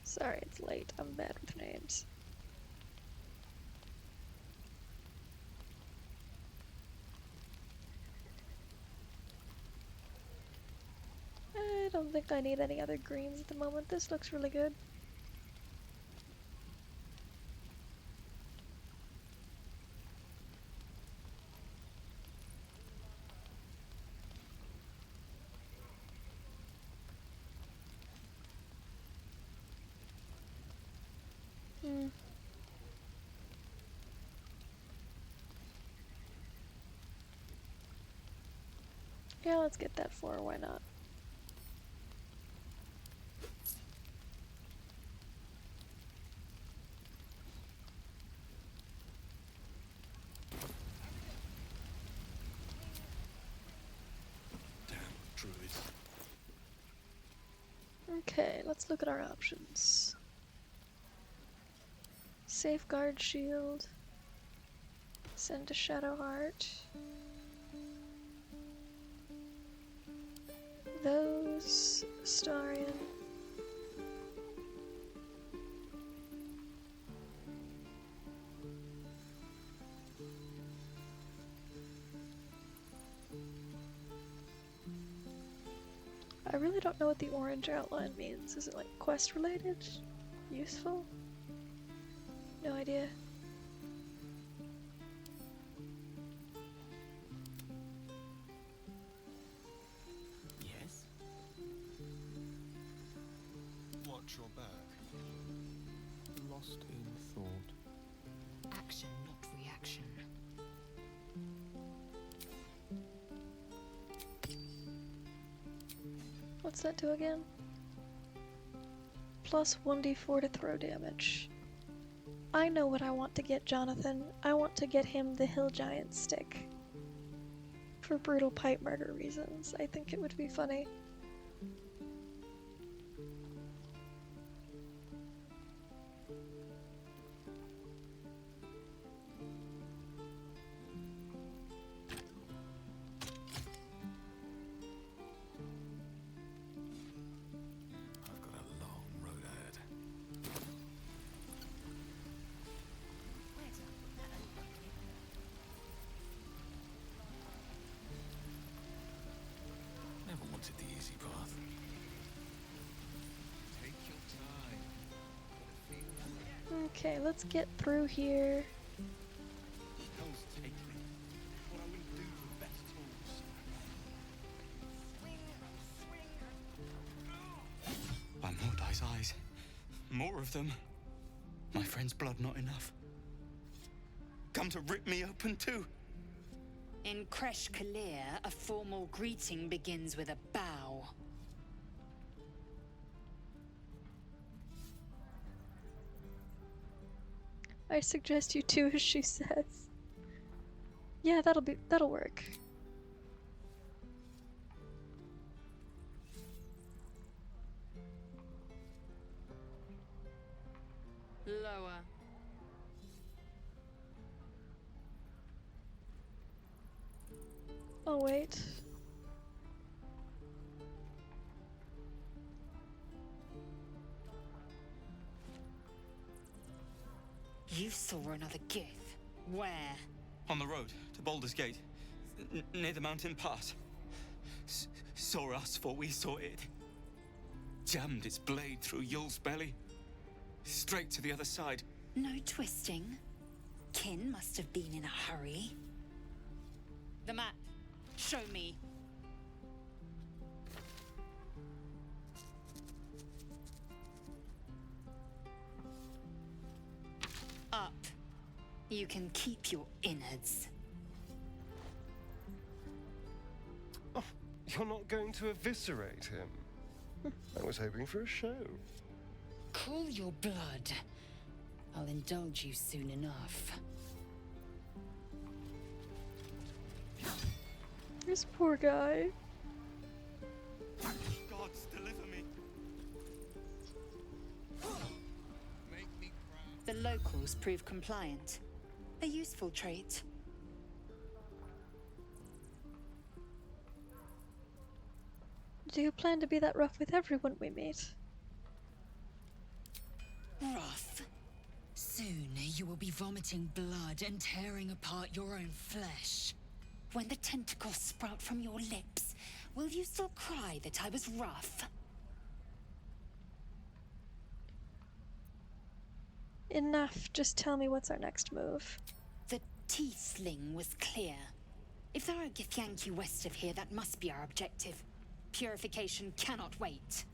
Sorry, it's late. I'm bad with names. I don't think I need any other greens at the moment. This looks really good. Yeah, let's get that 4, why not?
Damn, druids.
Okay, let's look at our options. Safeguard shield. Send to Shadowheart. Those, Astarion. I really don't know what the orange outline means. Is it like quest related? Useful? No idea.
Yes?
Watch your back.
Lost in thought.
Action, not reaction.
What's that do again? Plus 1d4 to throw damage. I know what I want to get Jonathan. I want to get him the Hill Giant stick. For brutal pipe murder reasons. I think it would be funny.
I've got a long road ahead. Never wanted the easy path.
Take your time.
Okay, let's get through here.
Hell's take me. What I wouldn't do with better tools.
By Mordai's eyes. More of them. My friend's blood not enough. Come to rip me open too.
In Kresh Kalir, a formal greeting begins with a bow.
I suggest you do as she says. Yeah, that'll work.
Lower.
Oh wait.
You saw another gith. Where?
On the road to Baldur's Gate, near the mountain pass. Saw us before we saw it. Jammed its blade through Yul's belly. Straight to the other side.
No twisting. Kin must have been in a hurry.
The map. Show me. Up. You can keep your innards.
Oh, you're not going to eviscerate him? I was hoping for a show.
Cool your blood. I'll indulge you soon enough.
This poor guy.
Gods, deliver me.
The locals prove compliant. A useful trait.
Do you plan to be that rough with everyone we meet?
Rough. Soon you will be vomiting blood and tearing apart your own flesh.
When the tentacles sprout from your lips, will you still cry that I was rough?
Enough. Just tell me what's our next move.
The Tiefling was clear. If there are Githyanki west of here, that must be our objective. Purification cannot wait.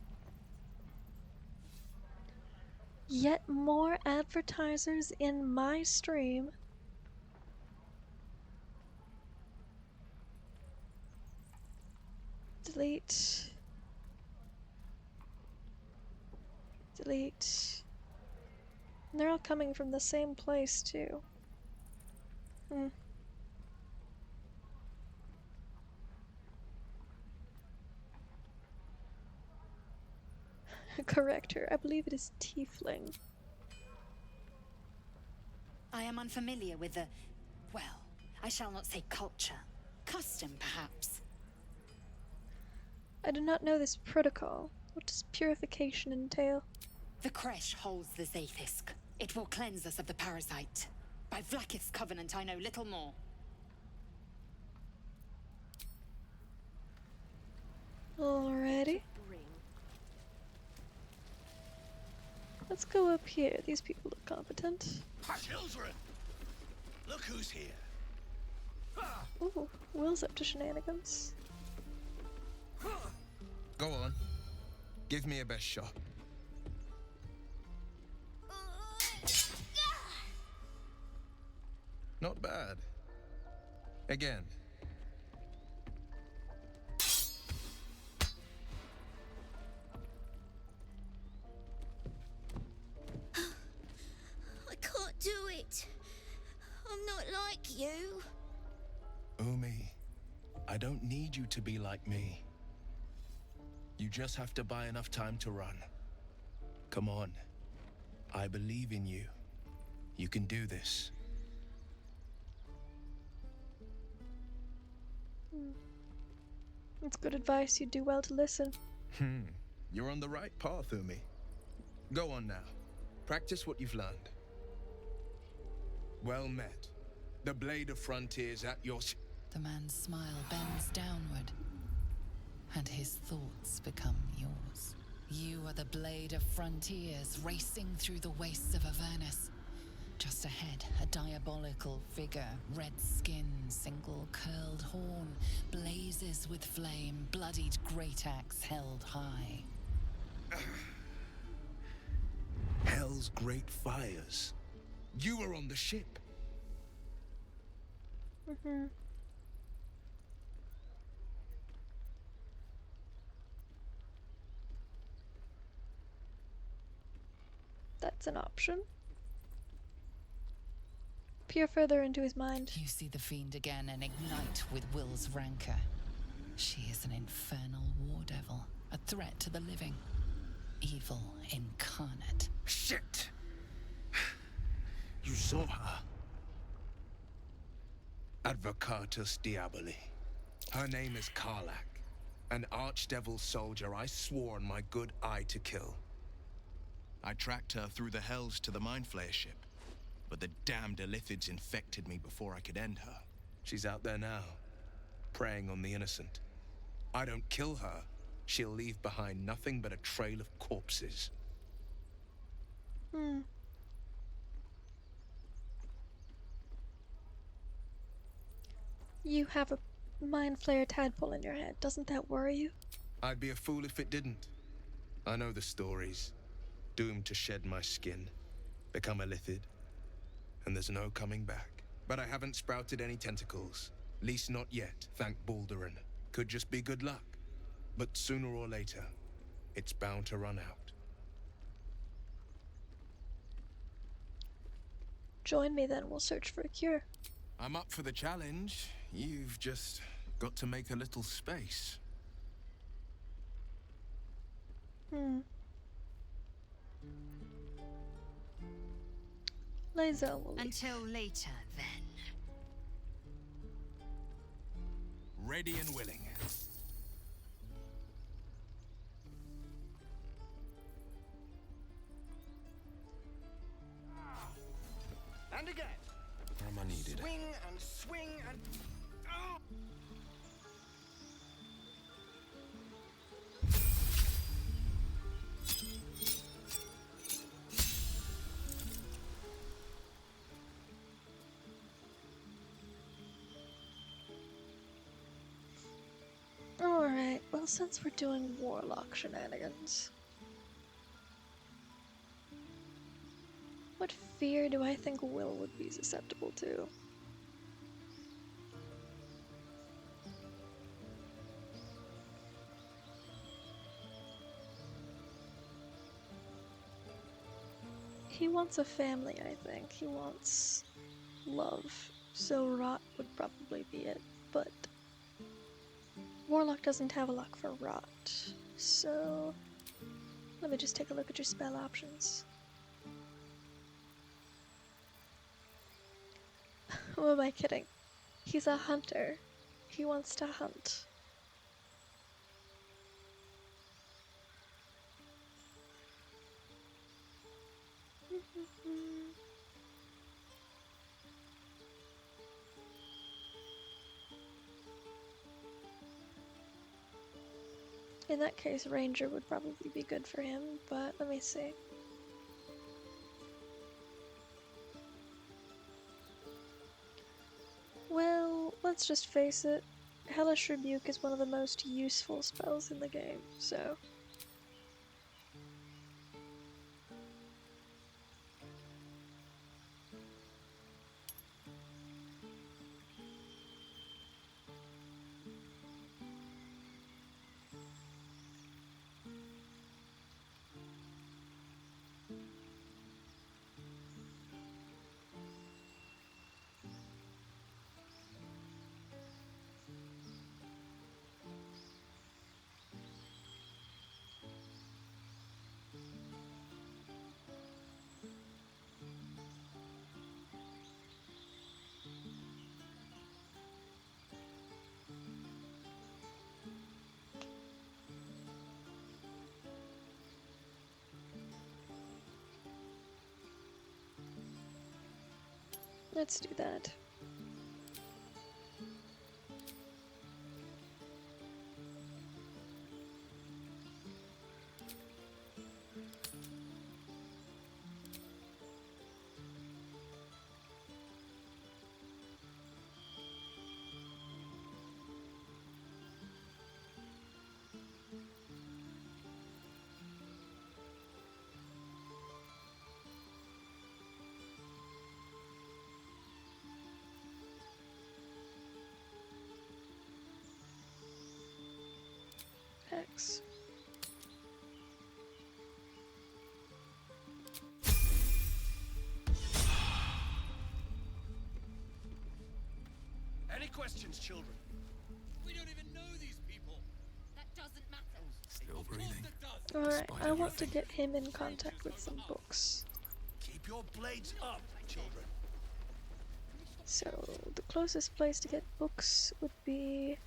Yet more advertisers in my stream. Delete. Delete. And they're all coming from the same place, too. Correct her. I believe it is Tiefling.
I am unfamiliar with the... well, I shall not say culture. Custom, perhaps.
I do not know this protocol. What does purification entail?
The Kresh holds the Zaithisk. It will cleanse us of the parasite. By Vlakith's covenant, I know little more.
Alrighty. Let's go up here. These people look competent.
Children! Look who's here.
Ooh, Will's up to shenanigans.
Go on. Give me a best shot. Not bad. Again.
I can't do it. I'm not like you.
Umi, I don't need you to be like me. You just have to buy enough time to run. Come on. I believe in you. You can do this.
That's good advice. You'd do well to listen.
You're on the right path, Umi. Go on now. Practice what you've learned. Well met. The Blade of Frontiers at your...
The man's smile bends downward, and his thoughts become yours. You are the Blade of Frontiers, racing through the wastes of Avernus. Just ahead, a diabolical figure, red skin, single curled horn, blazes with flame, bloodied great axe held high.
Hell's great fires. You were on the ship.
That's an option. Peer further into his mind.
You see the fiend again and ignite with Will's rancor. She is an infernal war devil, a threat to the living. Evil incarnate.
Shit! You saw her. Advocatus Diaboli. Her name is Karlach, an archdevil soldier I swore on my good eye to kill. I tracked her through the hells to the Mindflayer ship.
but the damned Illithids infected me before I could end her. She's out there now, preying on the innocent. I don't kill her, she'll leave behind nothing but a trail of corpses.
You have a mind flayer tadpole in your head. Doesn't that worry you?
I'd be a fool if it didn't. I know the stories. Doomed to shed my skin, become a Illithid, and there's no coming back. But I haven't sprouted any tentacles. Least not yet, thank Baldurin. Could just be good luck. But sooner or later, it's bound to run out.
Join me then, we'll search for a cure.
I'm up for the challenge. You've just got to make a little space.
Lae'zel will
Until later, then.
Ready and willing.
And again.
Where am I needed?
Swing and swing and... Oh!
Alright, well, since we're doing warlock shenanigans, what fear do I think Will would be susceptible to? He wants a family, I think. He wants love. So rot would probably be it, but Warlock doesn't have a luck for rot. So let me just take a look at your spell options. Who am I kidding? He's a hunter. He wants to hunt. In that case, Ranger would probably be good for him, but let me see. Well, let's just face it. Hellish Rebuke is one of the most useful spells in the game, so... let's do that. X.
Any questions, children? We don't even know these people.
That doesn't matter.
Still breathing.
Alright, I want to get him in contact with some books.
Keep your blades up, children.
So, the closest place to get books would be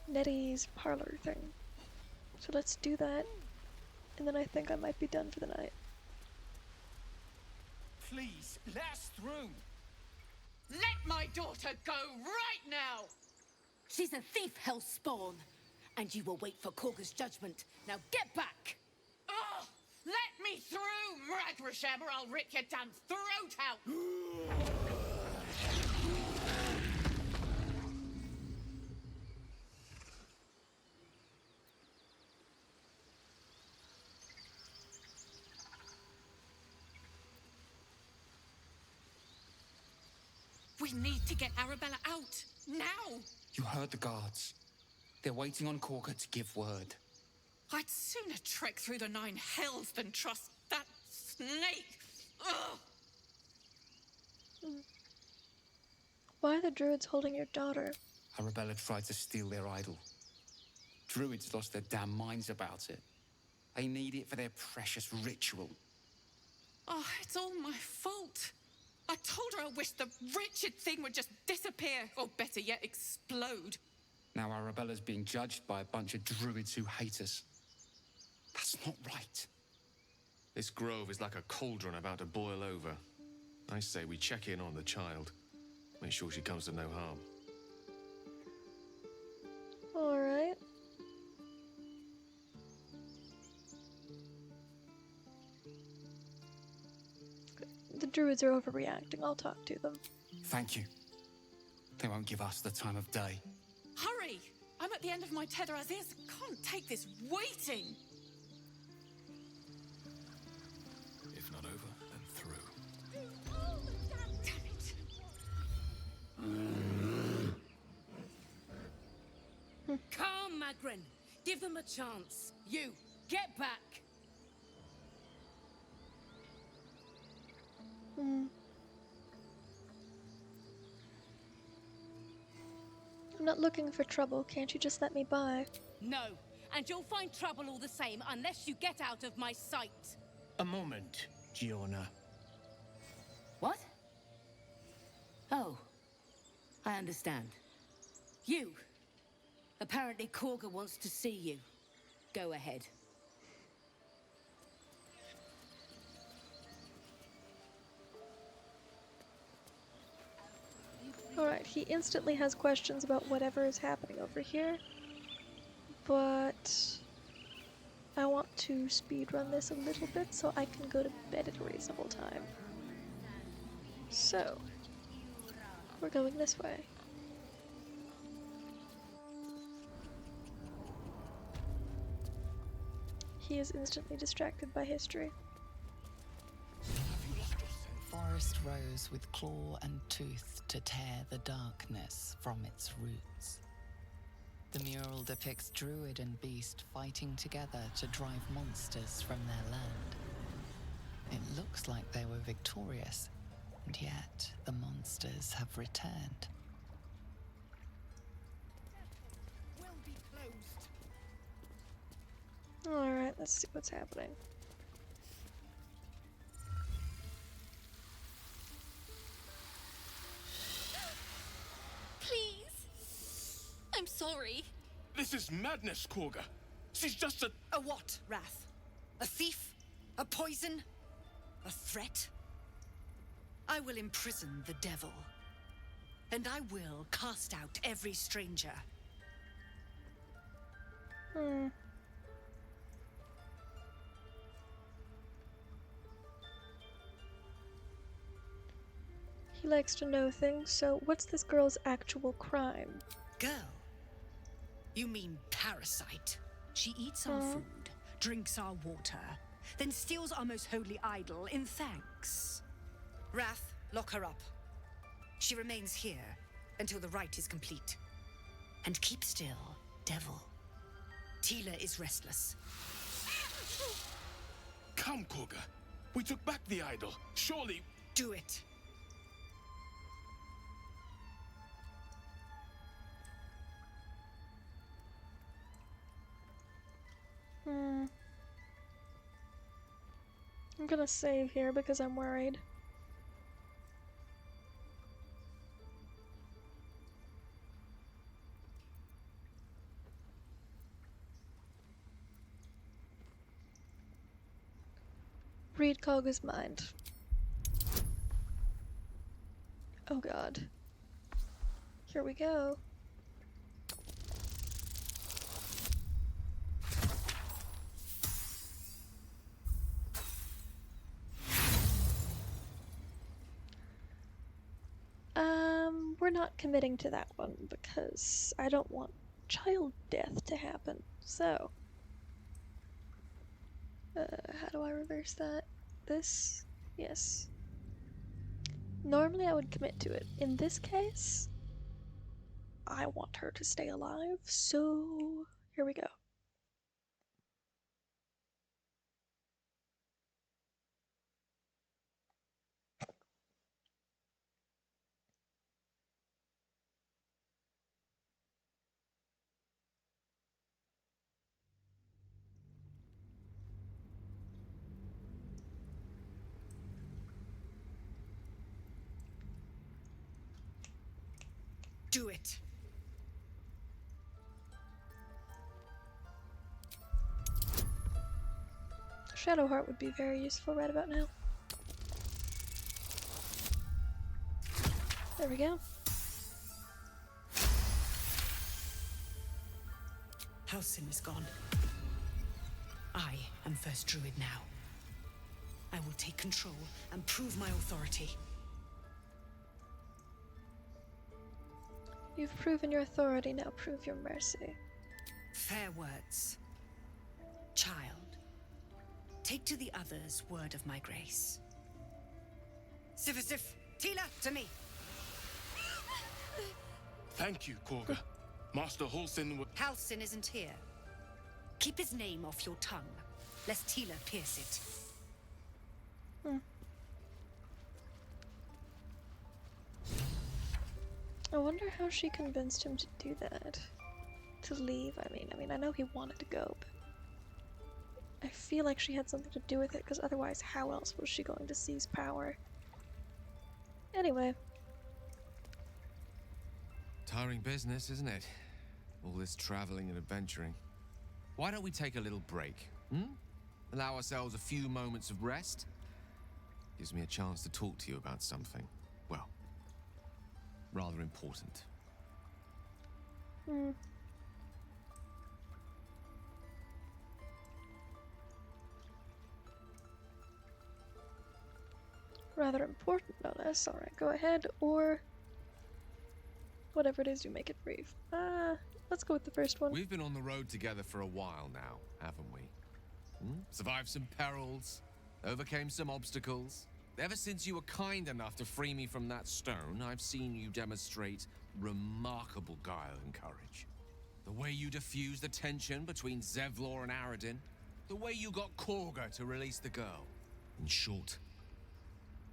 Nettie's parlor thing. So let's do that, and then I think I might be done for the night.
Please, let us through.
Let my daughter go right now!
She's a thief, hellspawn. And you will wait for Korga's judgment. Now get back!
Oh, let me through, Mragrasham, or I'll rip your damn throat out! We need to get Arabella out, now!
You heard the guards. They're waiting on Korga to give word.
I'd sooner trek through the 9 hells than trust that snake! Ugh!
Why are the druids holding your daughter?
Arabella tried to steal their idol. Druids lost their damn minds about it. They need it for their precious ritual.
Oh, it's all my fault. I told her I wished the wretched thing would just disappear, or better yet, explode.
Now Arabella's being judged by a bunch of druids who hate us. That's not right.
This grove is like a cauldron about to boil over. I say we check in on the child. Make sure she comes to no harm.
Alright. The druids are overreacting. I'll talk to them.
Thank you. They won't give us the time of day.
Hurry! I'm at the end of my tether as is. Can't take this waiting.
If not over, then through.
Damn it!
Calm, Magrin. Give them a chance. You, get back.
I'm not looking for trouble. Can't you just let me by?
No, and you'll find trouble all the same unless you get out of my sight.
A moment, Giona.
What? Oh, I understand. You. Apparently Korga wants to see you. Go ahead.
Alright, he instantly has questions about whatever is happening over here. But I want to speedrun this a little bit so I can go to bed at a reasonable time. So, we're going this way. He is instantly distracted by history.
Forest rose with claw and tooth to tear the darkness from its roots. The mural depicts druid and beast fighting together to drive monsters from their land. It looks like they were victorious, and yet the monsters have returned.
Alright, let's see what's happening.
Please. I'm sorry.
This is madness, Korga. She's just a...
A what, Wrath? A thief? A poison? A threat? I will imprison the devil. And I will cast out every stranger.
He likes to know things, so what's this girl's actual crime?
Girl? You mean parasite? She eats our food, drinks our water, then steals our most holy idol in thanks. Wrath, lock her up. She remains here until the rite is complete. And keep still, devil. Tila is restless.
Come, Korga. We took back the idol. Surely...
Do it.
I'm gonna save here because I'm worried. Read Korga's mind. Oh god. Here we go. We're not committing to that one because I don't want child death to happen. So, how do I reverse that? This? Yes. Normally I would commit to it. In this case, I want her to stay alive, so here we go.
Do it.
Shadowheart would be very useful right about now. There we go.
Halsin is gone. I am first druid now. I will take control and prove my authority.
You've proven your authority, now prove your mercy.
Fair words. Child, take to the others word of my grace. Sif, Tila, to me.
Thank you, Korga. Master Halsin would...
Halsin isn't here. Keep his name off your tongue, lest Tila pierce it.
I wonder how she convinced him to do that. To leave, I mean, I know he wanted to go, but I feel like she had something to do with it, because otherwise how else was she going to seize power? Anyway.
Tiring business, isn't it? All this traveling and adventuring. Why don't we take a little break, Allow ourselves a few moments of rest? Gives me a chance to talk to you about something, well, rather important.
Rather important, no less. Alright, go ahead, or whatever it is, you make it brief. Let's go with the first one.
We've been on the road together for a while now, haven't we? Survived some perils, overcame some obstacles. Ever since you were kind enough to free me from that stone, I've seen you demonstrate remarkable guile and courage. The way you diffused the tension between Zevlor and Aradin, the way you got Korga to release the girl. In short,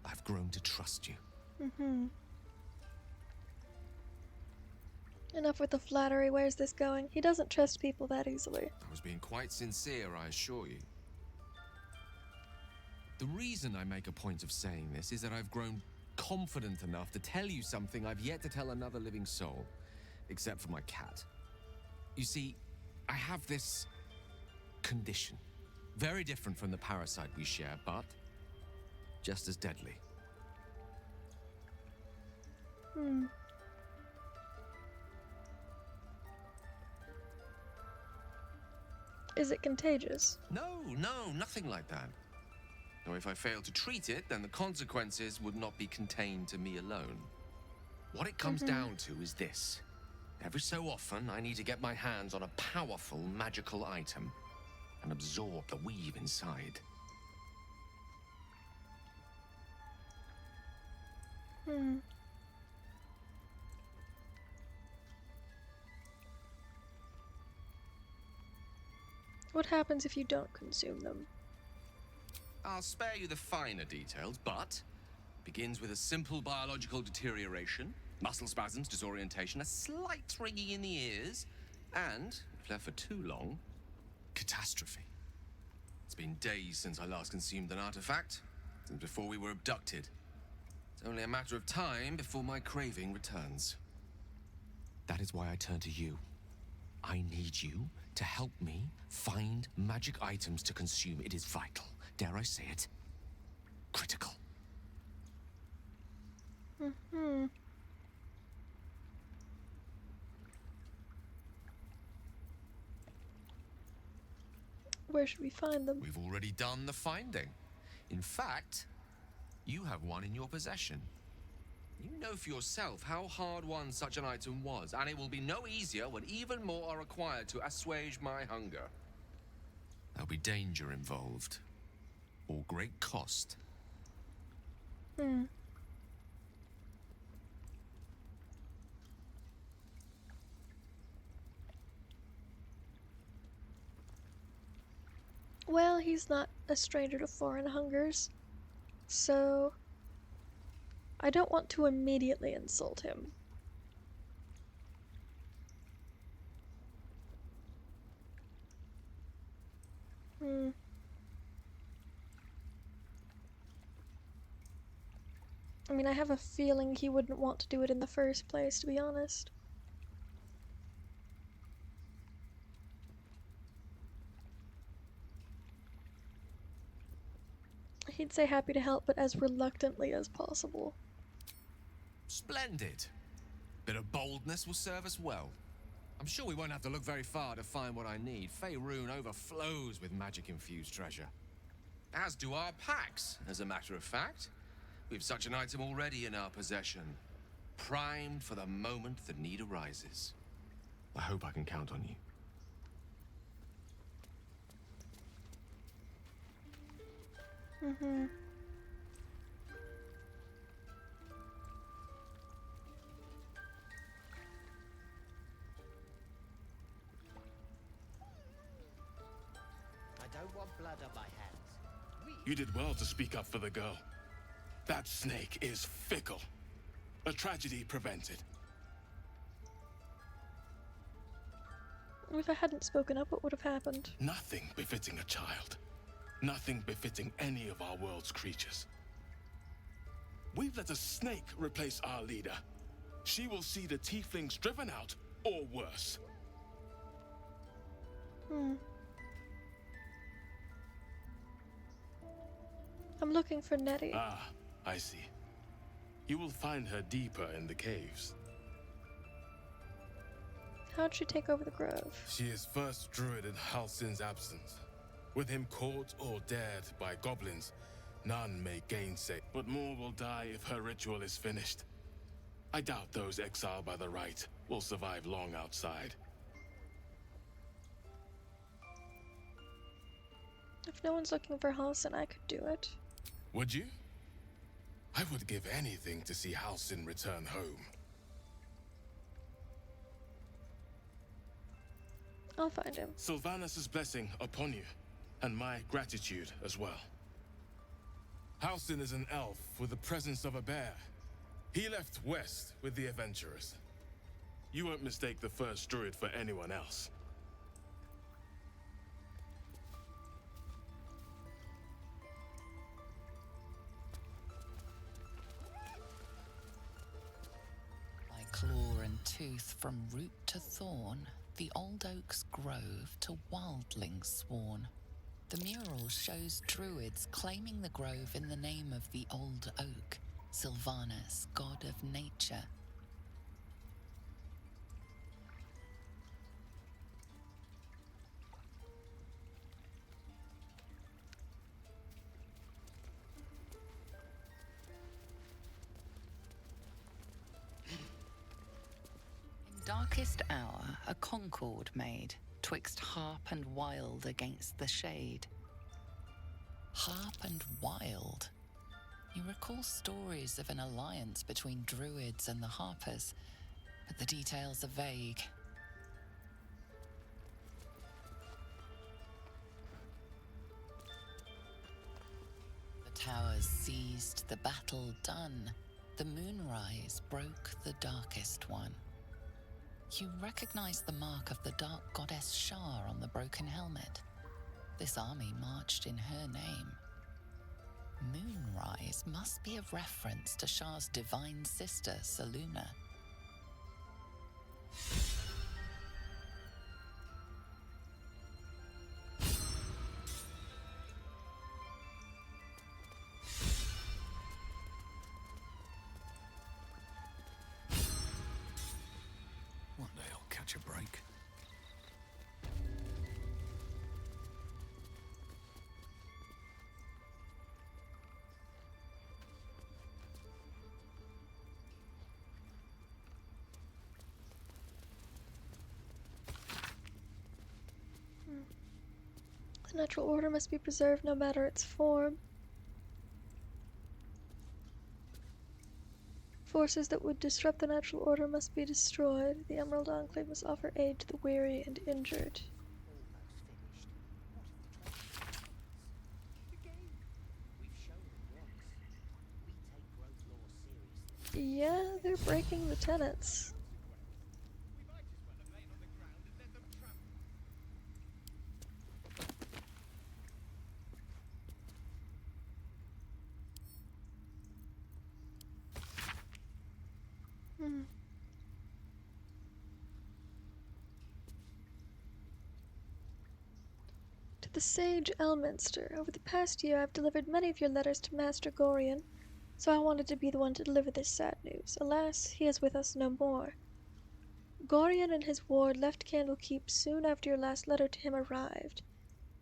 I've grown to trust you.
Enough with the flattery, where's this going? He doesn't trust people that easily.
I was being quite sincere, I assure you. The reason I make a point of saying this is that I've grown confident enough to tell you something I've yet to tell another living soul, except for my cat. You see, I have this condition. Very different from the parasite we share, but just as deadly.
Is it contagious?
No, nothing like that. Though if I fail to treat it, then the consequences would not be contained to me alone. What it comes down to is this. Every so often, I need to get my hands on a powerful magical item and absorb the weave inside.
What happens if you don't consume them?
I'll spare you the finer details, but begins with a simple biological deterioration, muscle spasms, disorientation, a slight ringing in the ears, and, if left for too long, catastrophe. It's been days since I last consumed an artifact, since before we were abducted. It's only a matter of time before my craving returns. That is why I turn to you. I need you to help me find magic items to consume. It is vital. Dare I say it? Critical.
Mm-hmm. Where should we find them?
We've already done the finding. In fact, you have one in your possession. You know for yourself how hard-won such an item was, and it will be no easier when even more are required to assuage my hunger. There'll be danger involved, or great cost.
Hmm. Well, he's not a stranger to foreign hungers, so I don't want to immediately insult him. Hmm. I mean, I have a feeling he wouldn't want to do it in the first place, to be honest. He'd say happy to help, but as reluctantly as possible.
Splendid. Bit of boldness will serve us well. I'm sure we won't have to look very far to find what I need. Faerun overflows with magic-infused treasure. As do our packs, as a matter of fact. We've such an item already in our possession. Primed for the moment the need arises. I hope I can count on you.
Mm-hmm.
I don't want blood on my hands.
You did well to speak up for the girl. That snake is fickle. A tragedy prevented.
If I hadn't spoken up, what would have happened?
Nothing befitting a child. Nothing befitting any of our world's creatures. We've let a snake replace our leader. She will see the tieflings driven out, or worse.
Hmm. I'm looking for Nettie.
Ah, I see. You will find her deeper in the caves.
How'd she take over the grove?
She is first druid in Halsin's absence. With him caught or dared by goblins, none may gainsay, but more will die if her ritual is finished. I doubt those exiled by the right will survive long outside.
If no one's looking for Halsin, I could do it.
Would you? I would give anything to see Halsin return home.
I'll find him.
Sylvanus' blessing upon you, and my gratitude as well. Halsin is an elf with the presence of a bear. He left west with the adventurers. You won't mistake the first druid for anyone else.
By claw and tooth from root to thorn, the old oak's grove to wildlings sworn. The mural shows druids claiming the grove in the name of the old oak, Sylvanus, god of nature. In darkest hour, a concord made, twixt harp and wild against the shade. Harp and wild. You recall stories of an alliance between druids and the harpers, but the details are vague. The towers seized, the battle done. The moonrise broke the darkest one. You recognize the mark of the dark goddess Shar on the broken helmet. This army marched in her name. Moonrise must be a reference to Shar's divine sister, Saluna.
catch a break.
The natural order must be preserved no matter its form. Forces that would disrupt the natural order must be destroyed. The Emerald Enclave must offer aid to the weary and injured. Yeah, they're breaking the tenets. To the sage Elminster, over the past year I've delivered many of your letters to Master Gorion, so I wanted to be the one to deliver this sad news. Alas, he is with us no more. Gorion and his ward left Candlekeep soon after your last letter to him arrived.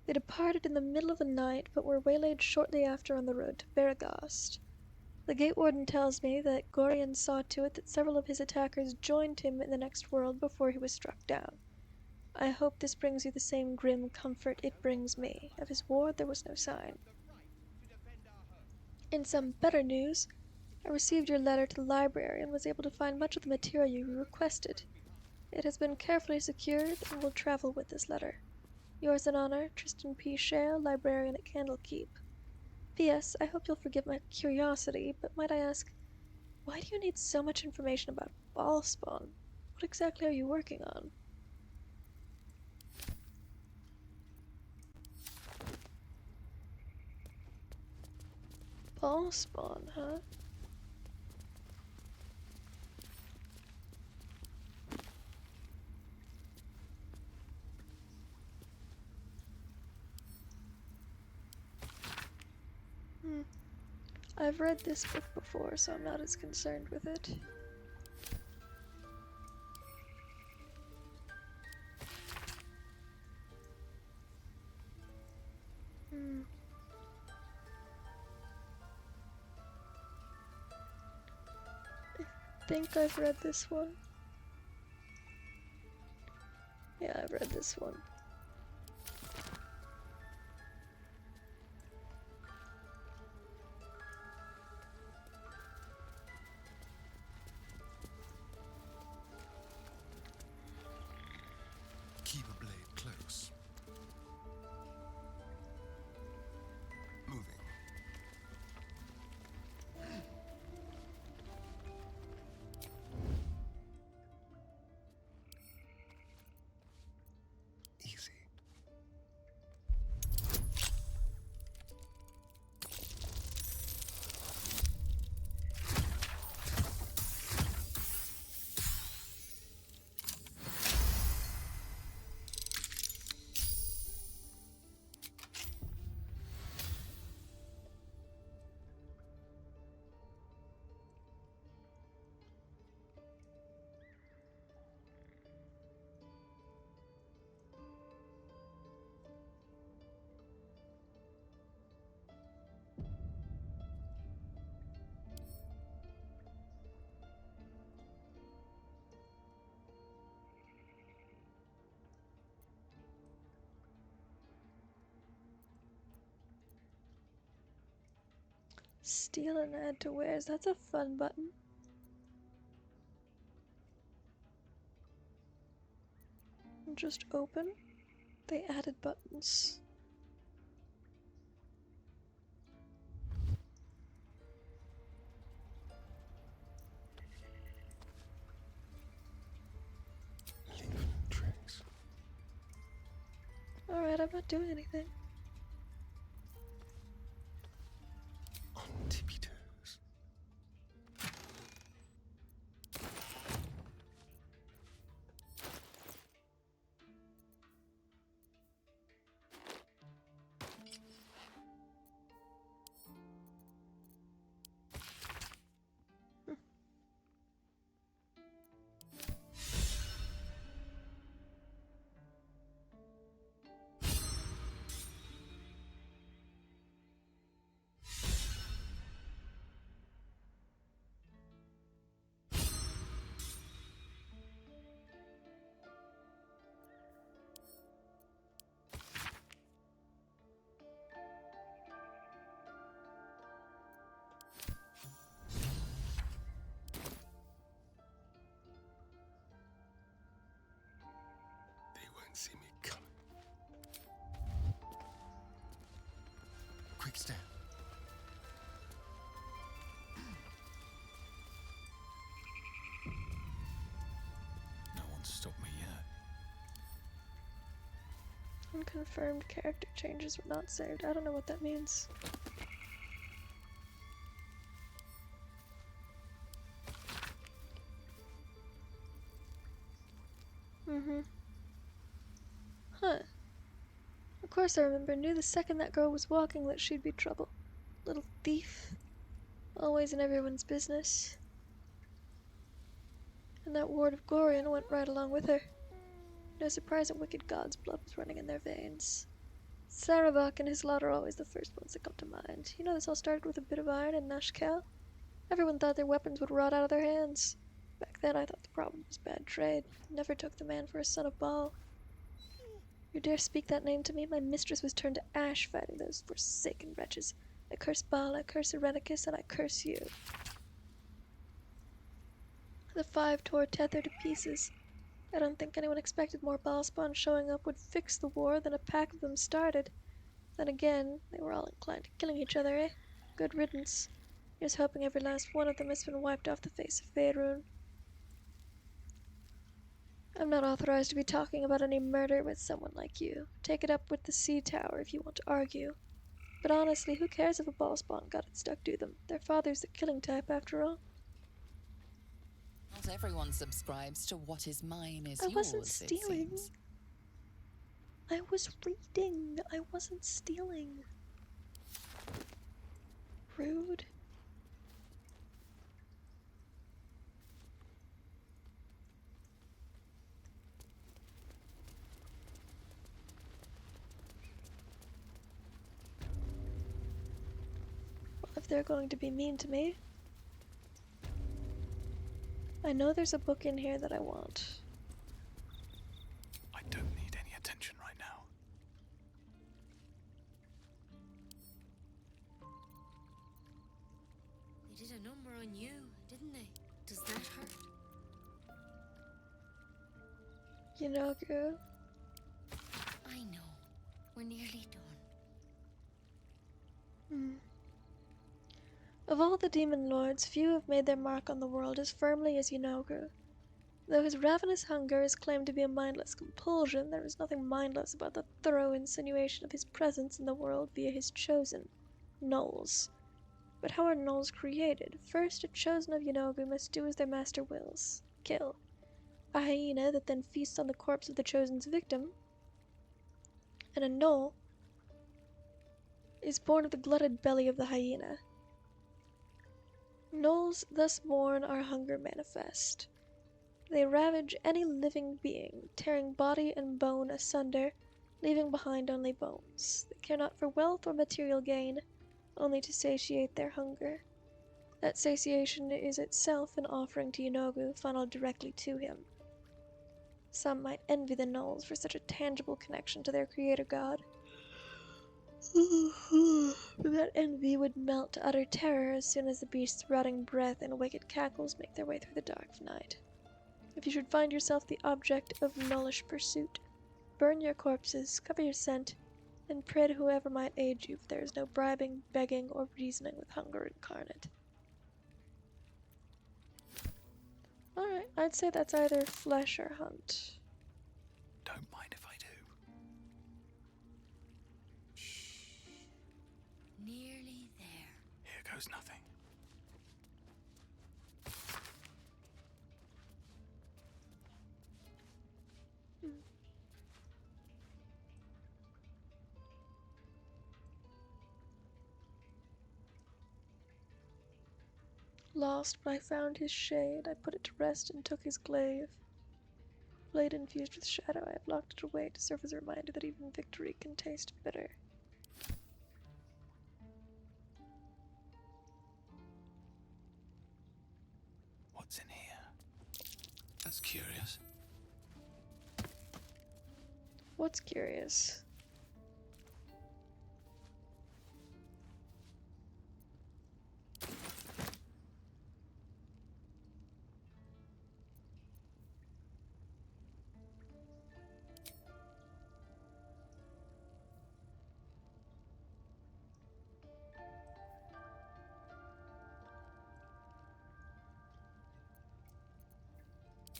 They departed in the middle of the night, but were waylaid shortly after on the road to Beregost. The gate warden tells me that Gorion saw to it that several of his attackers joined him in the next world before he was struck down. I hope this brings you the same grim comfort it brings me. Of his ward there was no sign. In some better news, I received your letter to the library and was able to find much of the material you requested. It has been carefully secured and will travel with this letter. Yours in honor, Tristan P. Shale, librarian at Candlekeep. P.S. I hope you'll forgive my curiosity, but might I ask, why do you need so much information about Ballspawn? What exactly are you working on? Ballspawn, huh? I've read this book before, so I'm not as concerned with it. I think I've read this one. Yeah, I've read this one.
Keep a blade close. Moving. Easy.
Steal and add to wares. That's a fun button. And just open. They added buttons. Alright, I'm not doing anything.
On tippy toes.
quick step. No one's stopped me yet.
Unconfirmed character changes were not saved. I don't know what that means. Huh. Of course I remember. Knew the second that girl was walking that she'd be trouble. Little thief. Always in everyone's business. And that ward of Gorion went right along with her. No surprise a wicked god's blood was running in their veins. Sarevok and his lot are always the first ones that come to mind. You know, this all started with a bit of iron and Nashkel. Everyone thought their weapons would rot out of their hands. Back then I thought the problem was bad trade. Never took the man for a son of Baal. You dare speak that name to me? My mistress was turned to ash fighting those forsaken wretches. I curse Baal, I curse Irenicus, and I curse you. The 5 tore Tether to pieces. I don't think anyone expected more Baalspawn showing up would fix the war than a pack of them started. Then again, they were all inclined to killing each other, eh? Good riddance. Here's hoping every last one of them has been wiped off the face of Faerun. I'm not authorized to be talking about any murder with someone like you. Take it up with the Sea Tower if you want to argue. But honestly, who cares if a Baalspawn got it stuck to them? Their father's the killing type, after all.
Not everyone subscribes to what is mine is
I
yours,
wasn't
it
stealing.
seems.
I was reading. I wasn't stealing. Rude. Well, if they're going to be mean to me, I know there's a book in here that I want.
I don't need any attention right now.
They did a number on you, didn't they? Does that hurt?
You know, girl.
I know. We're nearly done.
Of all the demon lords, few have made their mark on the world as firmly as Yenogu. Though his ravenous hunger is claimed to be a mindless compulsion, there is nothing mindless about the thorough insinuation of his presence in the world via his chosen, gnolls. But how are gnolls created? First, a chosen of Yenogu must do as their master wills. Kill. A hyena that then feasts on the corpse of the chosen's victim. And a gnoll is born of the glutted belly of the hyena. Gnolls thus born are hunger manifest. They ravage any living being, tearing body and bone asunder, leaving behind only bones. They care not for wealth or material gain, only to satiate their hunger. That satiation is itself an offering to Yenogu, funneled directly to him. Some might envy the gnolls for such a tangible connection to their creator god. But that envy would melt to utter terror as soon as the beast's rotting breath and wicked cackles make their way through the dark of night. If you should find yourself the object of gnollish pursuit, burn your corpses, cover your scent, and pray to whoever might aid you, for there is no bribing, begging, or reasoning with hunger incarnate. Alright, I'd say that's either flesh or hunt.
Don't mind if I do.
Nearly there.
Here goes nothing.
Lost, but I found his shade. I put it to rest and took his glaive. Blade infused with shadow, I have locked it away to serve as a reminder that even victory can taste bitter.
What's in here? That's curious.
What's curious?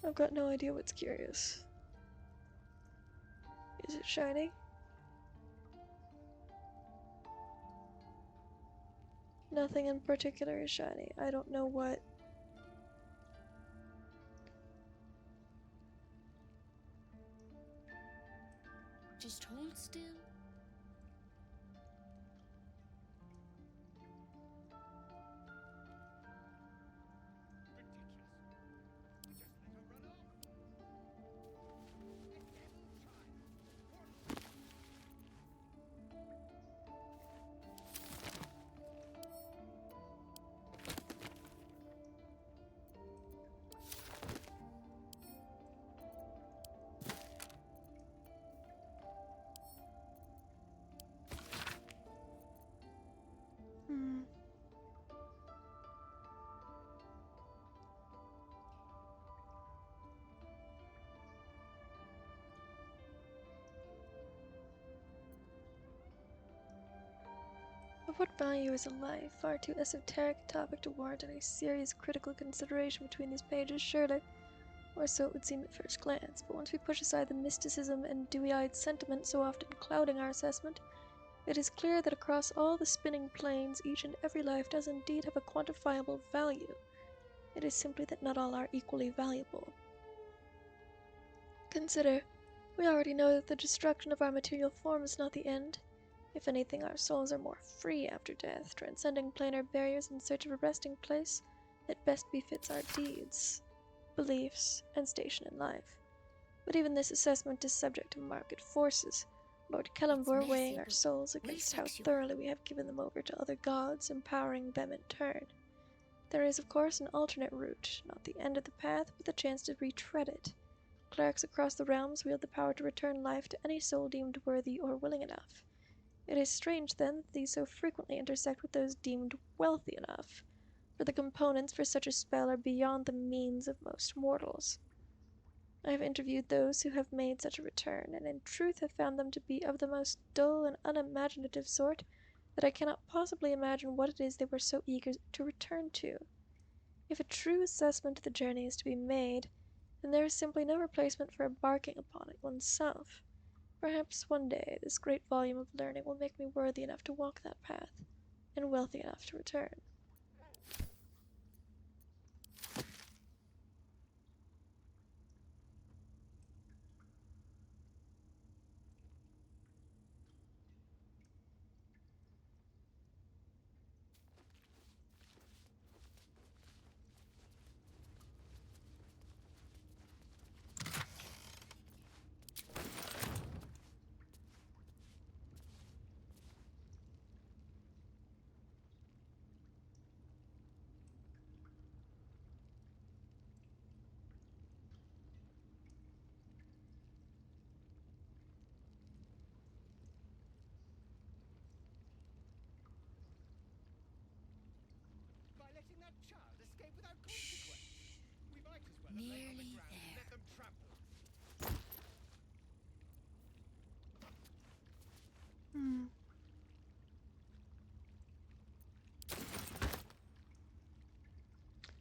I've got no idea what's curious. Is it shiny? Nothing in particular is shiny. I don't know what.
Just hold still.
Of what value is a life? Far too esoteric a topic to warrant any serious critical consideration between these pages, surely. Or so it would seem at first glance, but once we push aside the mysticism and dewy-eyed sentiment so often clouding our assessment, it is clear that across all the spinning planes, each and every life does indeed have a quantifiable value. It is simply that not all are equally valuable. Consider, we already know that the destruction of our material form is not the end. If anything, our souls are more free after death, transcending planar barriers in search of a resting place that best befits our deeds, beliefs, and station in life. But even this assessment is subject to market forces, Lord Kellamvor weighing our souls against how thoroughly we have given them over to other gods, empowering them in turn. There is, of course, an alternate route, not the end of the path, but the chance to retread it. Clerics across the realms wield the power to return life to any soul deemed worthy or willing enough. It is strange, then, that these so frequently intersect with those deemed wealthy enough, for the components for such a spell are beyond the means of most mortals. I have interviewed those who have made such a return, and in truth have found them to be of the most dull and unimaginative sort, that I cannot possibly imagine what it is they were so eager to return to. If a true assessment of the journey is to be made, then there is simply no replacement for embarking upon it oneself. Perhaps one day this great volume of learning will make me worthy enough to walk that path, and wealthy enough to return.
By letting that child escape without consequence. We might as well have laid on the ground and let them trample.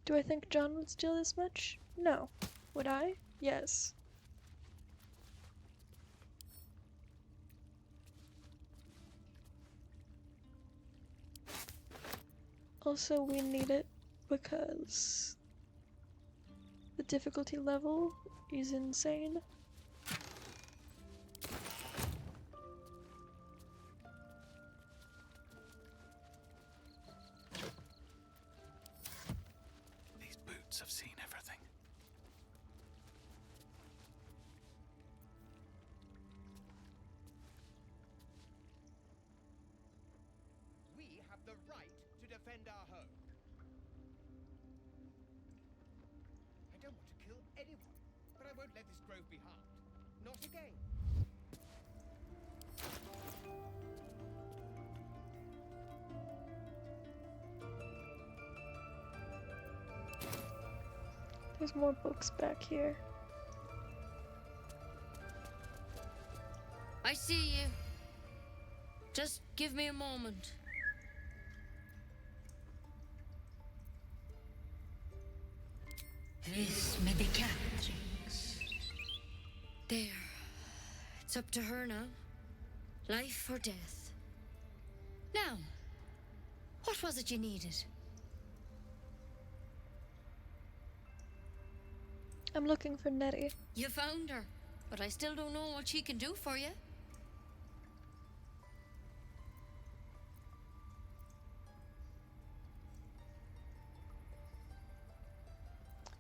Do I think John would steal this much? No. Would I? Yes. Also, we need it because the difficulty level is insane.
These boots have seen everything.
We have the right to defend our home. I don't want to kill anyone, but I won't let this grove be harmed. Not again.
There's more books back here.
I see you. Just give me a moment. Vis medicatrix. There. It's up to her now. Life or death. Now, what was it you needed?
I'm looking for Nettie.
You found her, but I still don't know what she can do for you.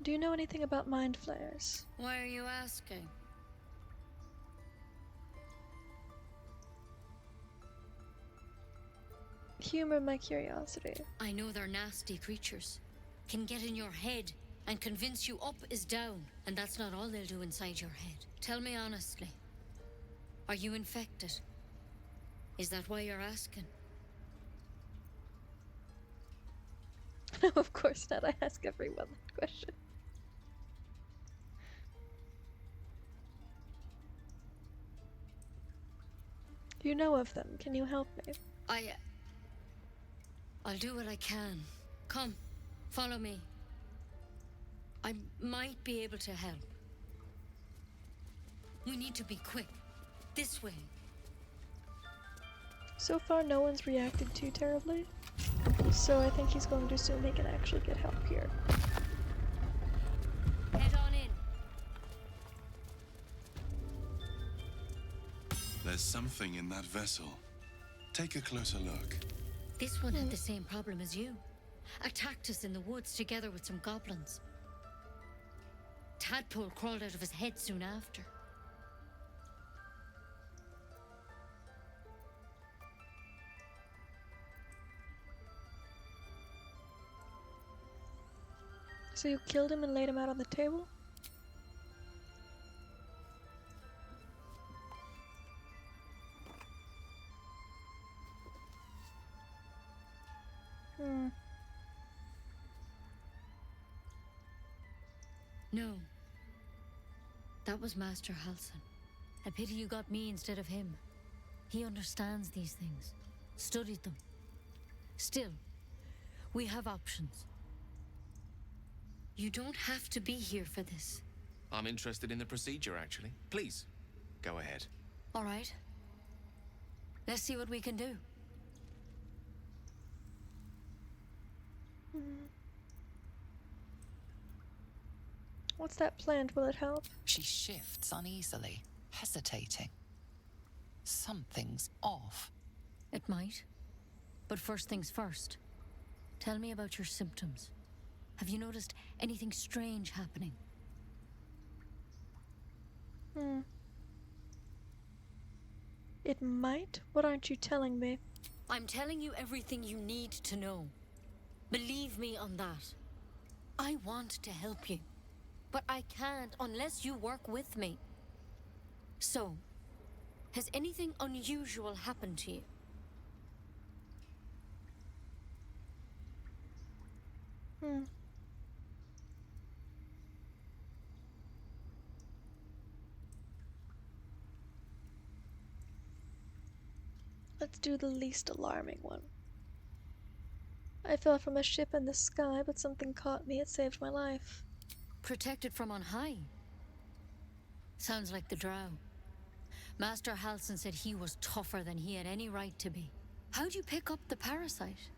Do you know anything about mind flayers?
Why are you asking?
Humor my curiosity.
I know they're nasty creatures. Can get in your head and convince you up is down. And that's not all they'll do inside your head. Tell me honestly. Are you infected? Is that why you're asking?
No, of course not. I ask everyone that question. You know of them. Can you help me?
I'll do what I can. Come, follow me. I might be able to help. We need to be quick. This way.
So far, no one's reacted too terribly. So I think he's going to assume he can actually get help here.
Head on in.
There's something in that vessel. Take a closer look.
This one had the same problem as you. Attacked us in the woods together with some goblins. Tadpole crawled out of his head soon after.
So you killed him and laid him out on the table?
No. That was Master Halsin. A pity you got me instead of him. He understands these things. Studied them. Still, we have options. You don't have to be here for this.
I'm interested in the procedure, actually. Please, go ahead.
All right. Let's see what we can do.
What's that plant? Will it help?
She shifts uneasily, hesitating. Something's off.
It might. But first things first. Tell me about your symptoms. Have you noticed anything strange happening?
It might? What aren't you telling me?
I'm telling you everything you need to know. Believe me on that. I want to help you, but I can't unless you work with me. So, has anything unusual happened to you?
Let's do the least alarming one. I fell from a ship in the sky, but something caught me. It saved my life.
Protected from on high? Sounds like the drow. Master Halsin said he was tougher than he had any right to be. How'd you pick up the parasite?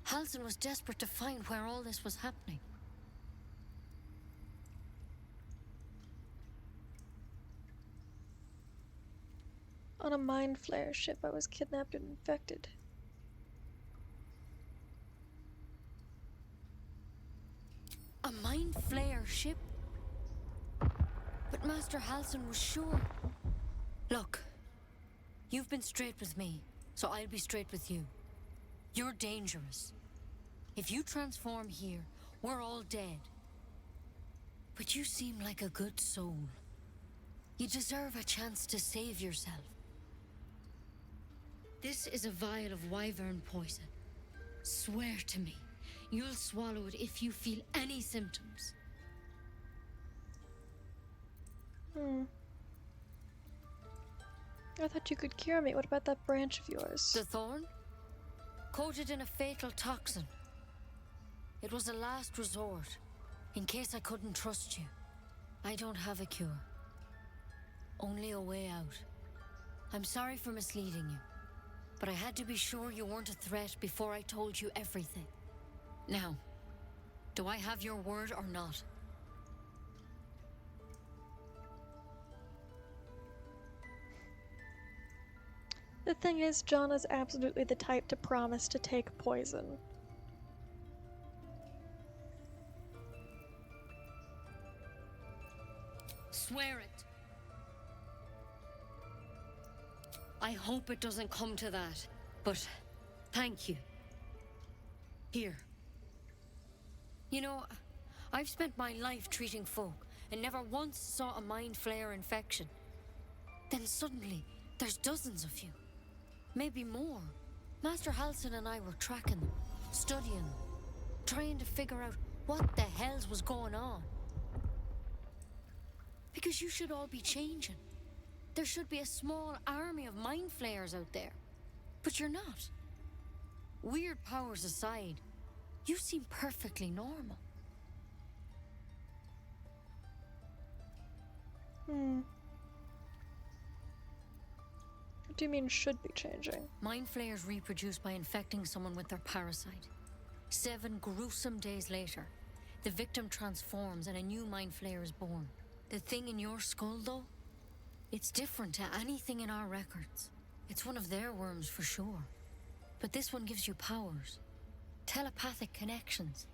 Halsin was desperate to find where all this was happening.
On a mind flayer ship, I was kidnapped and infected.
A mind flayer ship? But Master Halsin was sure. Look, you've been straight with me, so I'll be straight with you. You're dangerous. If you transform here, we're all dead. But you seem like a good soul. You deserve a chance to save yourself. This is a vial of wyvern poison. Swear to me, you'll swallow it if you feel any symptoms.
I thought you could cure me. What about that branch of yours?
The thorn? Coated in a fatal toxin. It was a last resort. In case I couldn't trust you, I don't have a cure. Only a way out. I'm sorry for misleading you, but I had to be sure you weren't a threat before I told you everything. Now, do I have your word or not?
The thing is, John is absolutely the type to promise to take poison.
Swear it. I hope it doesn't come to that, but thank you. Here. You know, I've spent my life treating folk and never once saw a mind flayer infection. Then suddenly, there's dozens of you. Maybe more. Master Halsin and I were tracking them, studying them, trying to figure out what the hells was going on. Because you should all be changing. There should be a small army of mind flayers out there. But you're not. Weird powers aside, you seem perfectly normal.
What do you mean should be changing?
Mind flayers reproduce by infecting someone with their parasite. 7 gruesome days later, the victim transforms and a new mind flayer is born. The thing in your skull, though, it's different to anything in our records. It's one of their worms for sure. But this one gives you powers. Telepathic connections.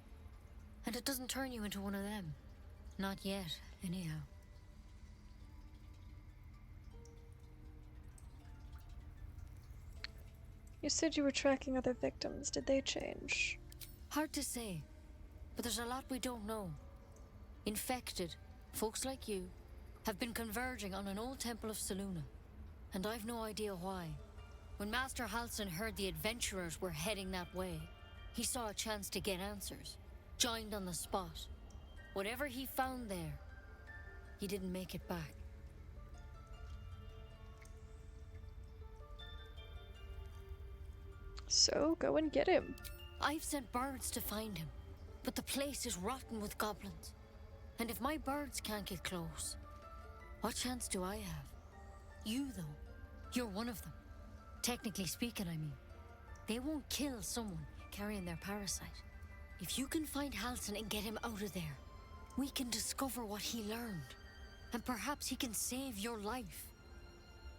And it doesn't turn you into one of them. Not yet, anyhow.
You said you were tracking other victims. Did they change?
Hard to say, but there's a lot we don't know. Infected, folks like you, have been converging on an old temple of Selûne, and I've no idea why. When Master Halsin heard the adventurers were heading that way, he saw a chance to get answers, joined on the spot. Whatever he found there, he didn't make it back.
So, go and get him.
I've sent birds to find him, but the place is rotten with goblins. And if my birds can't get close, what chance do I have? You, though, you're one of them. Technically speaking, I mean. They won't kill someone carrying their parasite. If you can find Halsin and get him out of there, we can discover what he learned. And perhaps he can save your life.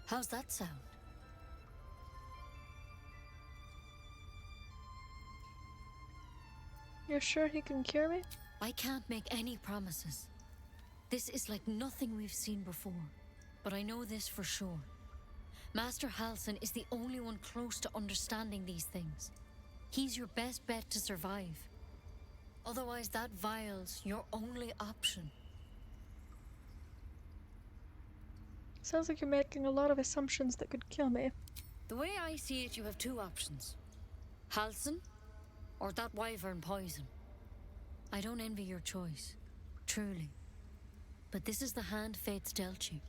How's that sound?
You're sure he can cure me?
I can't make any promises. This is like nothing we've seen before. But I know this for sure. Master Halsin is the only one close to understanding these things. He's your best bet to survive. Otherwise, that vial's your only option.
Sounds like you're making a lot of assumptions that could kill me.
The way I see it, you have 2 options. Halsin, or that wyvern poison. I don't envy your choice, truly. But this is the hand fate's dealt you.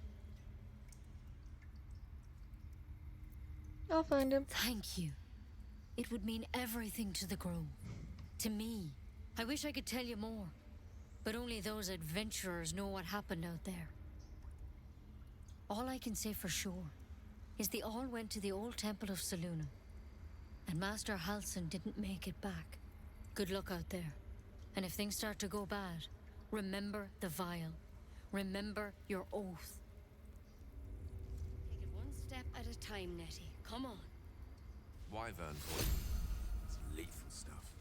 I'll find him.
Thank you. It would mean everything to the Grove. To me. I wish I could tell you more. But only those adventurers know what happened out there. All I can say for sure is they all went to the old temple of Selûne. And Master Halsin didn't make it back. Good luck out there. And if things start to go bad, remember the vial. Remember your oath. Take it one step at a time, Nettie. Come on.
Wyvern poison. It's lethal stuff.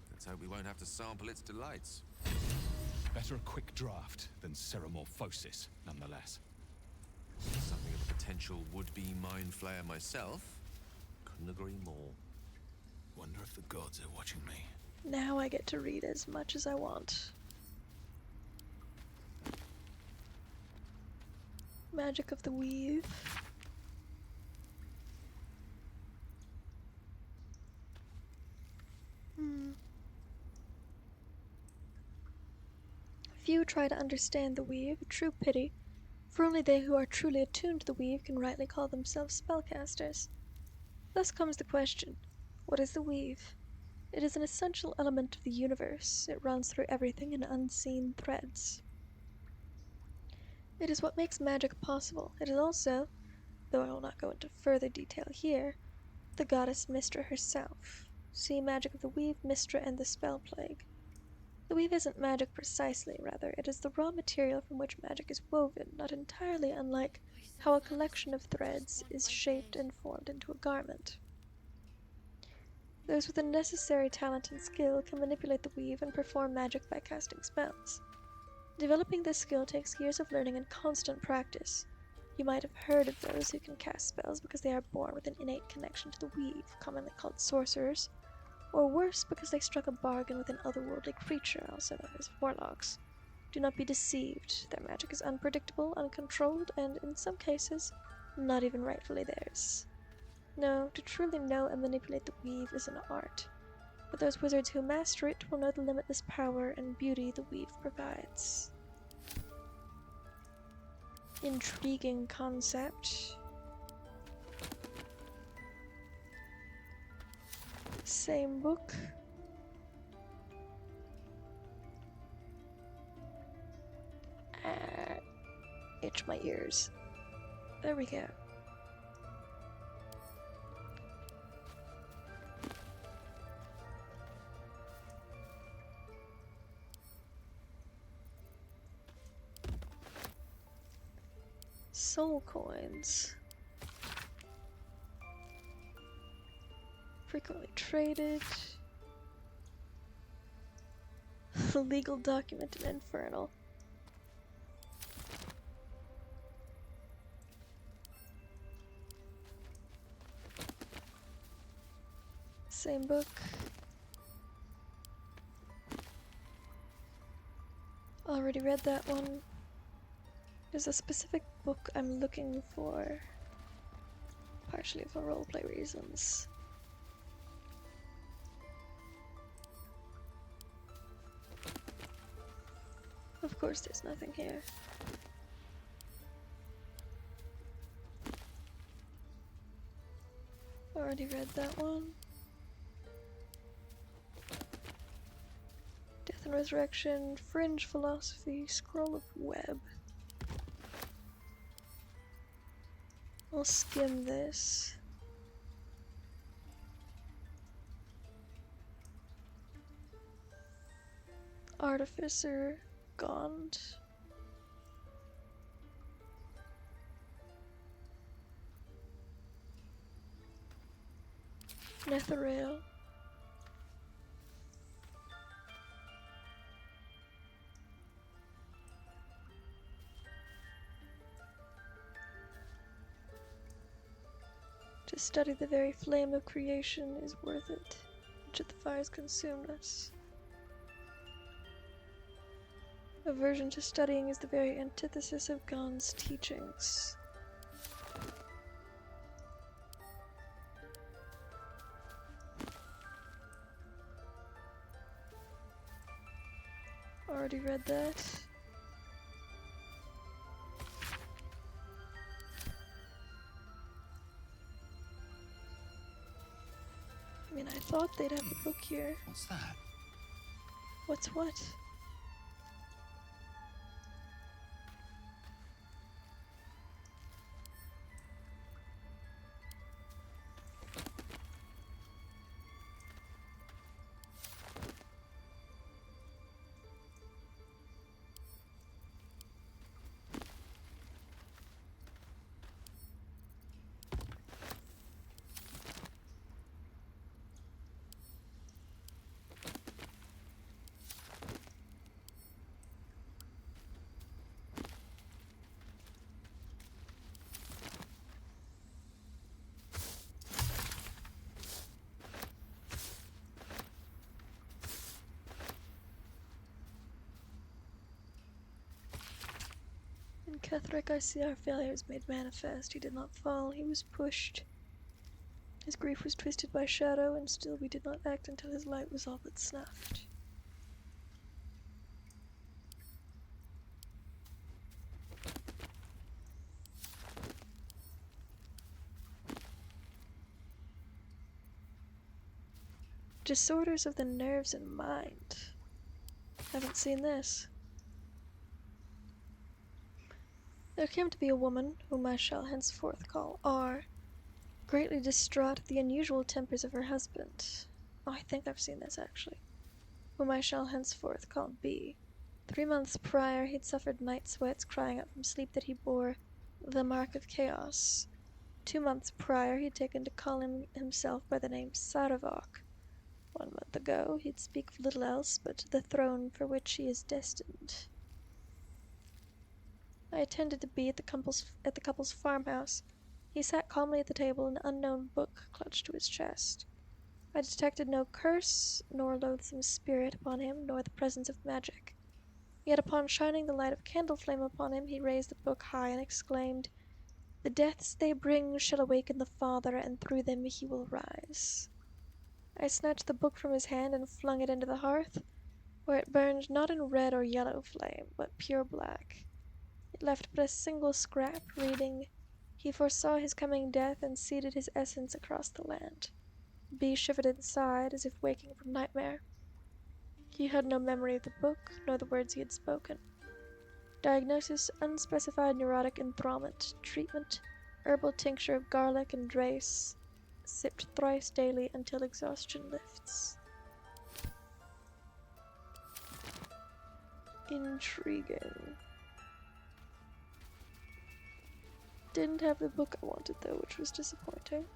Let's hope we won't have to sample its delights.
Better a quick draft than ceramorphosis, nonetheless.
Something of a potential would-be mind flayer myself. Couldn't agree more.
Wonder if the gods are watching me.
Now I get to read as much as I want. Magic of the Weave. Few try to understand the Weave, true pity, for only they who are truly attuned to the Weave can rightly call themselves spellcasters. Thus comes the question, what is the Weave? It is an essential element of the universe. It runs through everything in unseen threads. It is what makes magic possible. It is also, though I will not go into further detail here, the goddess Mystra herself. See Magic of the Weave, Mystra, and the Spell Plague. The weave isn't magic precisely, rather, it is the raw material from which magic is woven, not entirely unlike how a collection of threads is shaped and formed into a garment. Those with the necessary talent and skill can manipulate the weave and perform magic by casting spells. Developing this skill takes years of learning and constant practice. You might have heard of those who can cast spells because they are born with an innate connection to the weave, commonly called sorcerers, or worse, because they struck a bargain with an otherworldly creature, also known as warlocks. Do not be deceived. Their magic is unpredictable, uncontrolled, and, in some cases, not even rightfully theirs. No, to truly know and manipulate the weave is an art, but those wizards who master it will know the limitless power and beauty the weave provides. Intriguing concept. Same book. Itch my ears. There we go. Soul coins. Frequently traded. Legal document in Infernal. Same book. Already read that one. There's a specific book I'm looking for, partially for roleplay reasons. Of course, there's nothing here. Already read that one. Death and Resurrection, Fringe Philosophy, Scroll of Web. I'll skim this. Artificer, Gond. Netherrail. To study the very flame of creation is worth it, which of the fires consumed us. Aversion to studying is the very antithesis of Gond's teachings. Already read that. I mean, I thought they'd have the book here.
What's that?
What's what? In Thrak, I see our failures made manifest. He did not fall, he was pushed. His grief was twisted by shadow, and still we did not act until his light was all but snuffed. Disorders of the nerves and mind. Haven't seen this. There came to be a woman, whom I shall henceforth call R, greatly distraught at the unusual tempers of her husband. Oh, I think I've seen this, actually. Whom I shall henceforth call B. 3 months prior, he'd suffered night sweats, crying out from sleep that he bore the mark of chaos. 2 months prior, he'd taken to calling himself by the name Saravok. 1 month ago, he'd speak of little else but the throne for which he is destined. I attended to B at the couple's farmhouse. He sat calmly at the table, an unknown book clutched to his chest. I detected no curse, nor loathsome spirit upon him, nor the presence of magic. Yet upon shining the light of candle flame upon him, he raised the book high and exclaimed, "The deaths they bring shall awaken the Father, and through them he will rise." I snatched the book from his hand and flung it into the hearth, where it burned not in red or yellow flame, but pure black. It left but a single scrap, reading, "He foresaw his coming death and seeded his essence across the land." B shivered inside, as if waking from nightmare. He had no memory of the book, nor the words he had spoken. Diagnosis: unspecified neurotic enthrallment. Treatment: herbal tincture of garlic and drace, sipped thrice daily until exhaustion lifts. Intriguing. Didn't have the book I wanted though, which was disappointing.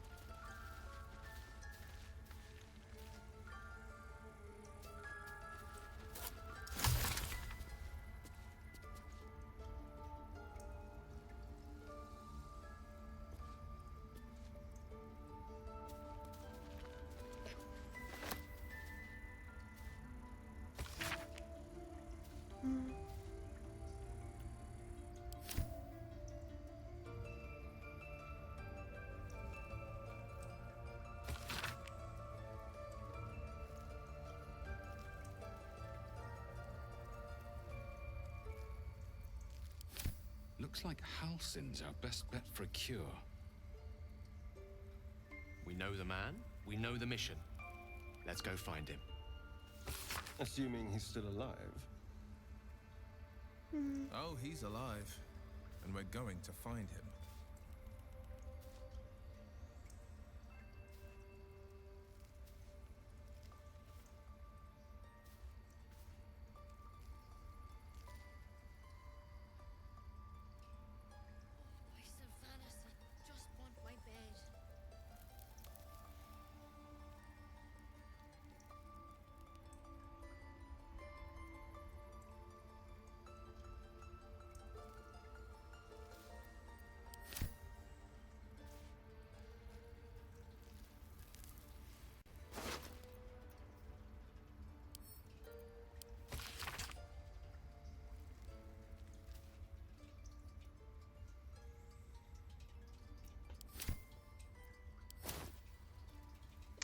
Looks like Halsin's our best bet for a cure.
We know the man, we know the mission. Let's go find him.
Assuming he's still alive.
Oh, he's alive. And we're going to find him.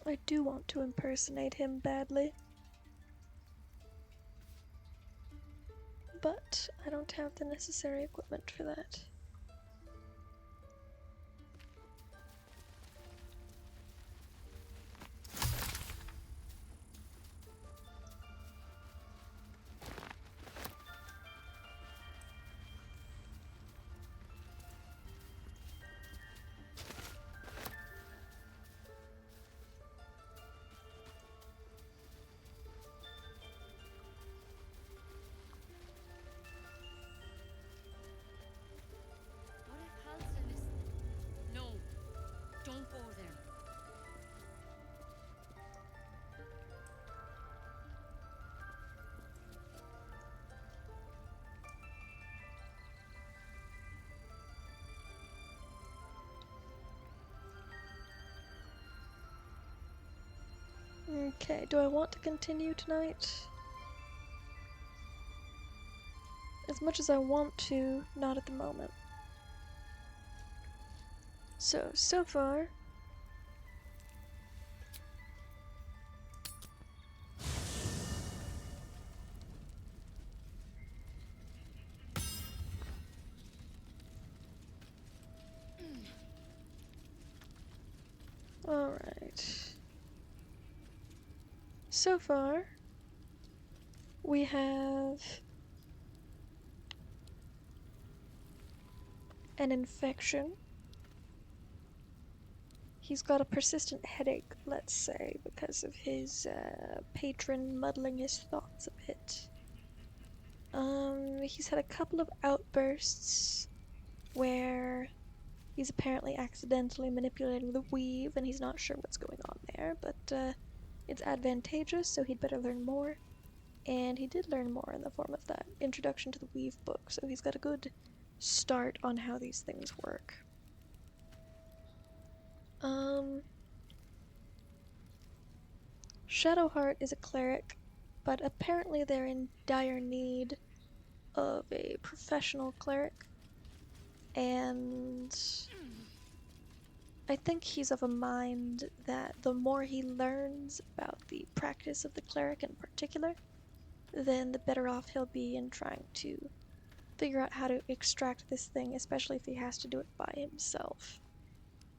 I do want to impersonate him badly. But I don't have the necessary equipment for that.
Don't go there.
Okay, do I want to continue tonight? As much as I want to, not at the moment. So far... Alright. So far, we have an infection. He's got a persistent headache, let's say, because of his patron muddling his thoughts a bit. He's had a couple of outbursts where he's apparently accidentally manipulating the weave and he's not sure what's going on there, but it's advantageous, so he'd better learn more. And he did learn more in the form of that Introduction to the Weave book, so he's got a good start on how these things work. Shadowheart is a cleric, but apparently they're in dire need of a professional cleric, and I think he's of a mind that the more he learns about the practice of the cleric in particular, then the better off he'll be in trying to figure out how to extract this thing, especially if he has to do it by himself.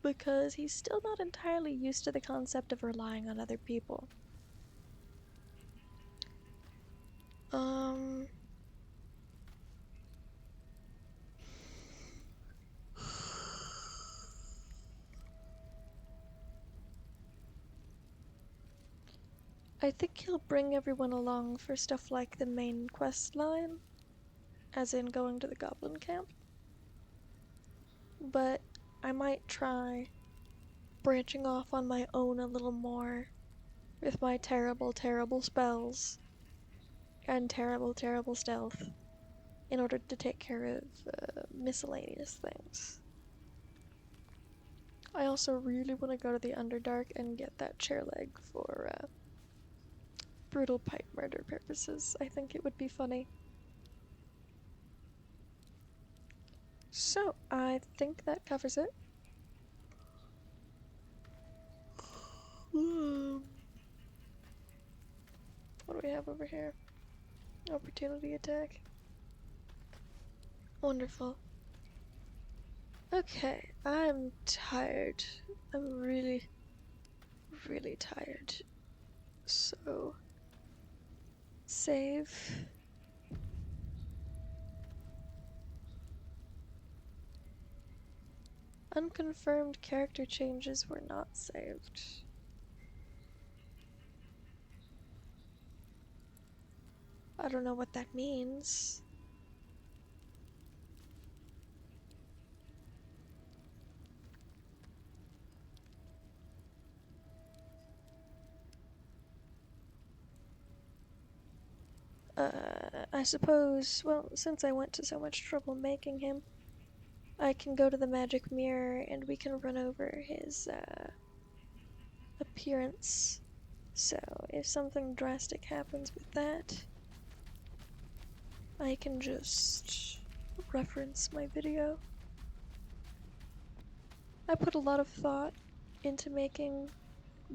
Because he's still not entirely used to the concept of relying on other people. I think he'll bring everyone along for stuff like the main quest line, as in going to the goblin camp. But I might try branching off on my own a little more with my terrible, terrible spells and terrible, terrible stealth in order to take care of miscellaneous things. I also really want to go to the Underdark and get that chair leg for brutal pipe murder purposes. I think it would be funny. So, I think that covers it. What do we have over here? Opportunity attack. Wonderful. Okay, I'm tired. I'm really, really tired. So, save. Unconfirmed character changes were not saved. I don't know what that means. I suppose, well, since I went to so much trouble making him, I can go to the magic mirror and we can run over his appearance. So, if something drastic happens with that, I can just reference my video. I put a lot of thought into making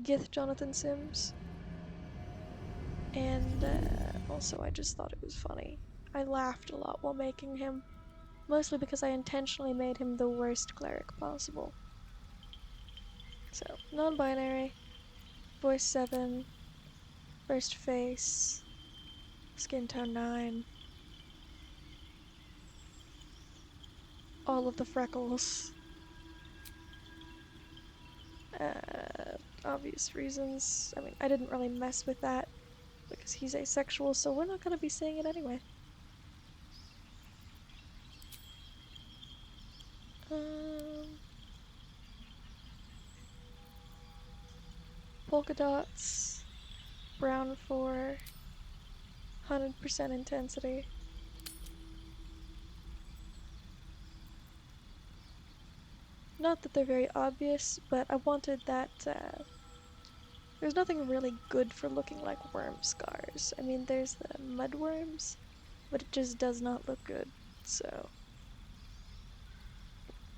Gith Jonathan Sims, and also I just thought it was funny. I laughed a lot while making him, mostly because I intentionally made him the worst cleric possible. So, non-binary, voice 7, first face, skin tone 9, all of the freckles. Obvious reasons. I mean, I didn't really mess with that because he's asexual, so we're not gonna be seeing it anyway. Polka dots, brown 4, 100% intensity. Not that they're very obvious, but I wanted that, there's nothing really good for looking like worm scars. I mean, there's the mud worms, but it just does not look good, so.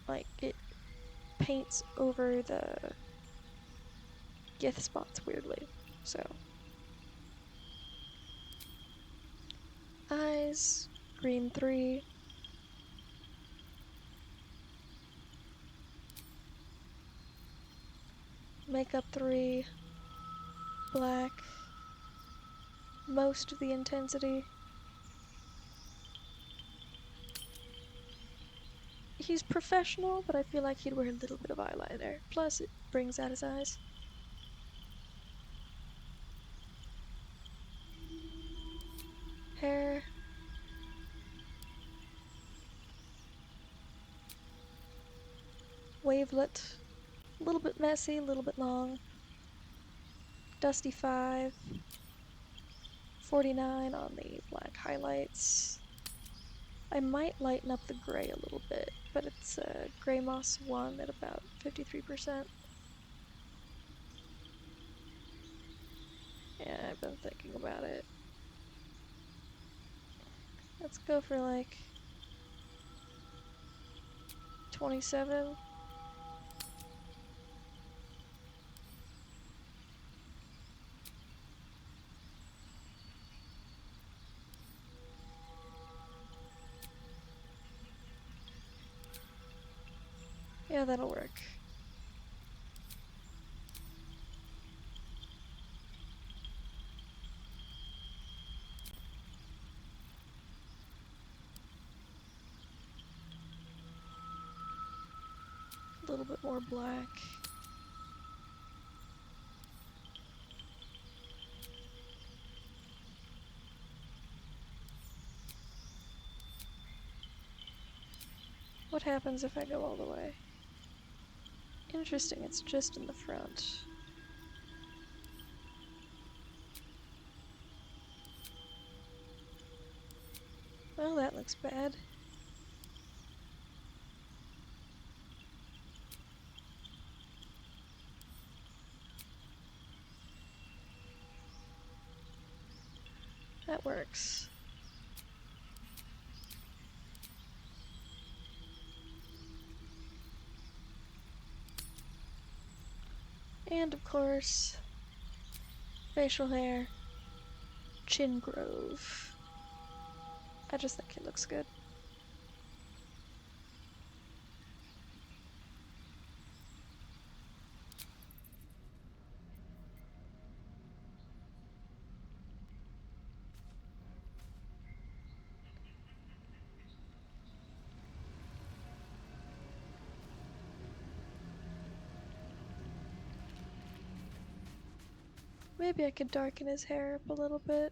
Like, it paints over the Gith spots weirdly, so. Eyes, green 3. Makeup 3, black, most of the intensity. He's professional, but I feel like he'd wear a little bit of eyeliner. Plus, it brings out his eyes. Hair. Wavelet. A little bit messy, a little bit long. Dusty 5. 49 on the black highlights. I might lighten up the gray a little bit, but it's Gray Moss 1 at about 53%. Yeah, I've been thinking about it. Let's go for like 27. Yeah, that'll work. A little bit more black. What happens if I go all the way? Interesting, it's just in the front. Well, that looks bad. That works. And of course, facial hair, chin grove. I just think it looks good. Maybe I could darken his hair up a little bit.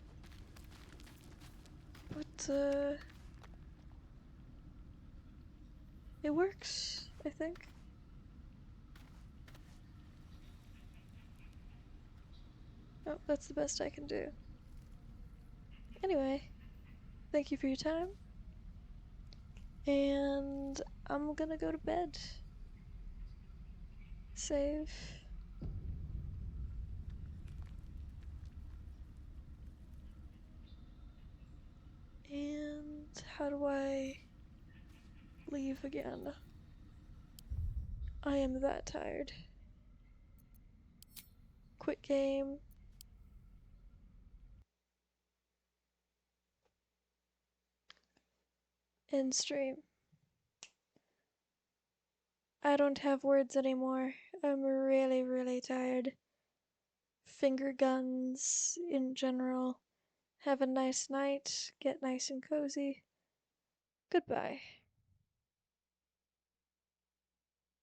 But, it works, I think. Oh, that's the best I can do. Anyway, thank you for your time. And I'm gonna go to bed. Save. And how do I leave again? I am that tired. Quit game. End stream. I don't have words anymore. I'm really, really tired. Finger guns in general. Have a nice night. Get nice and cozy. Goodbye.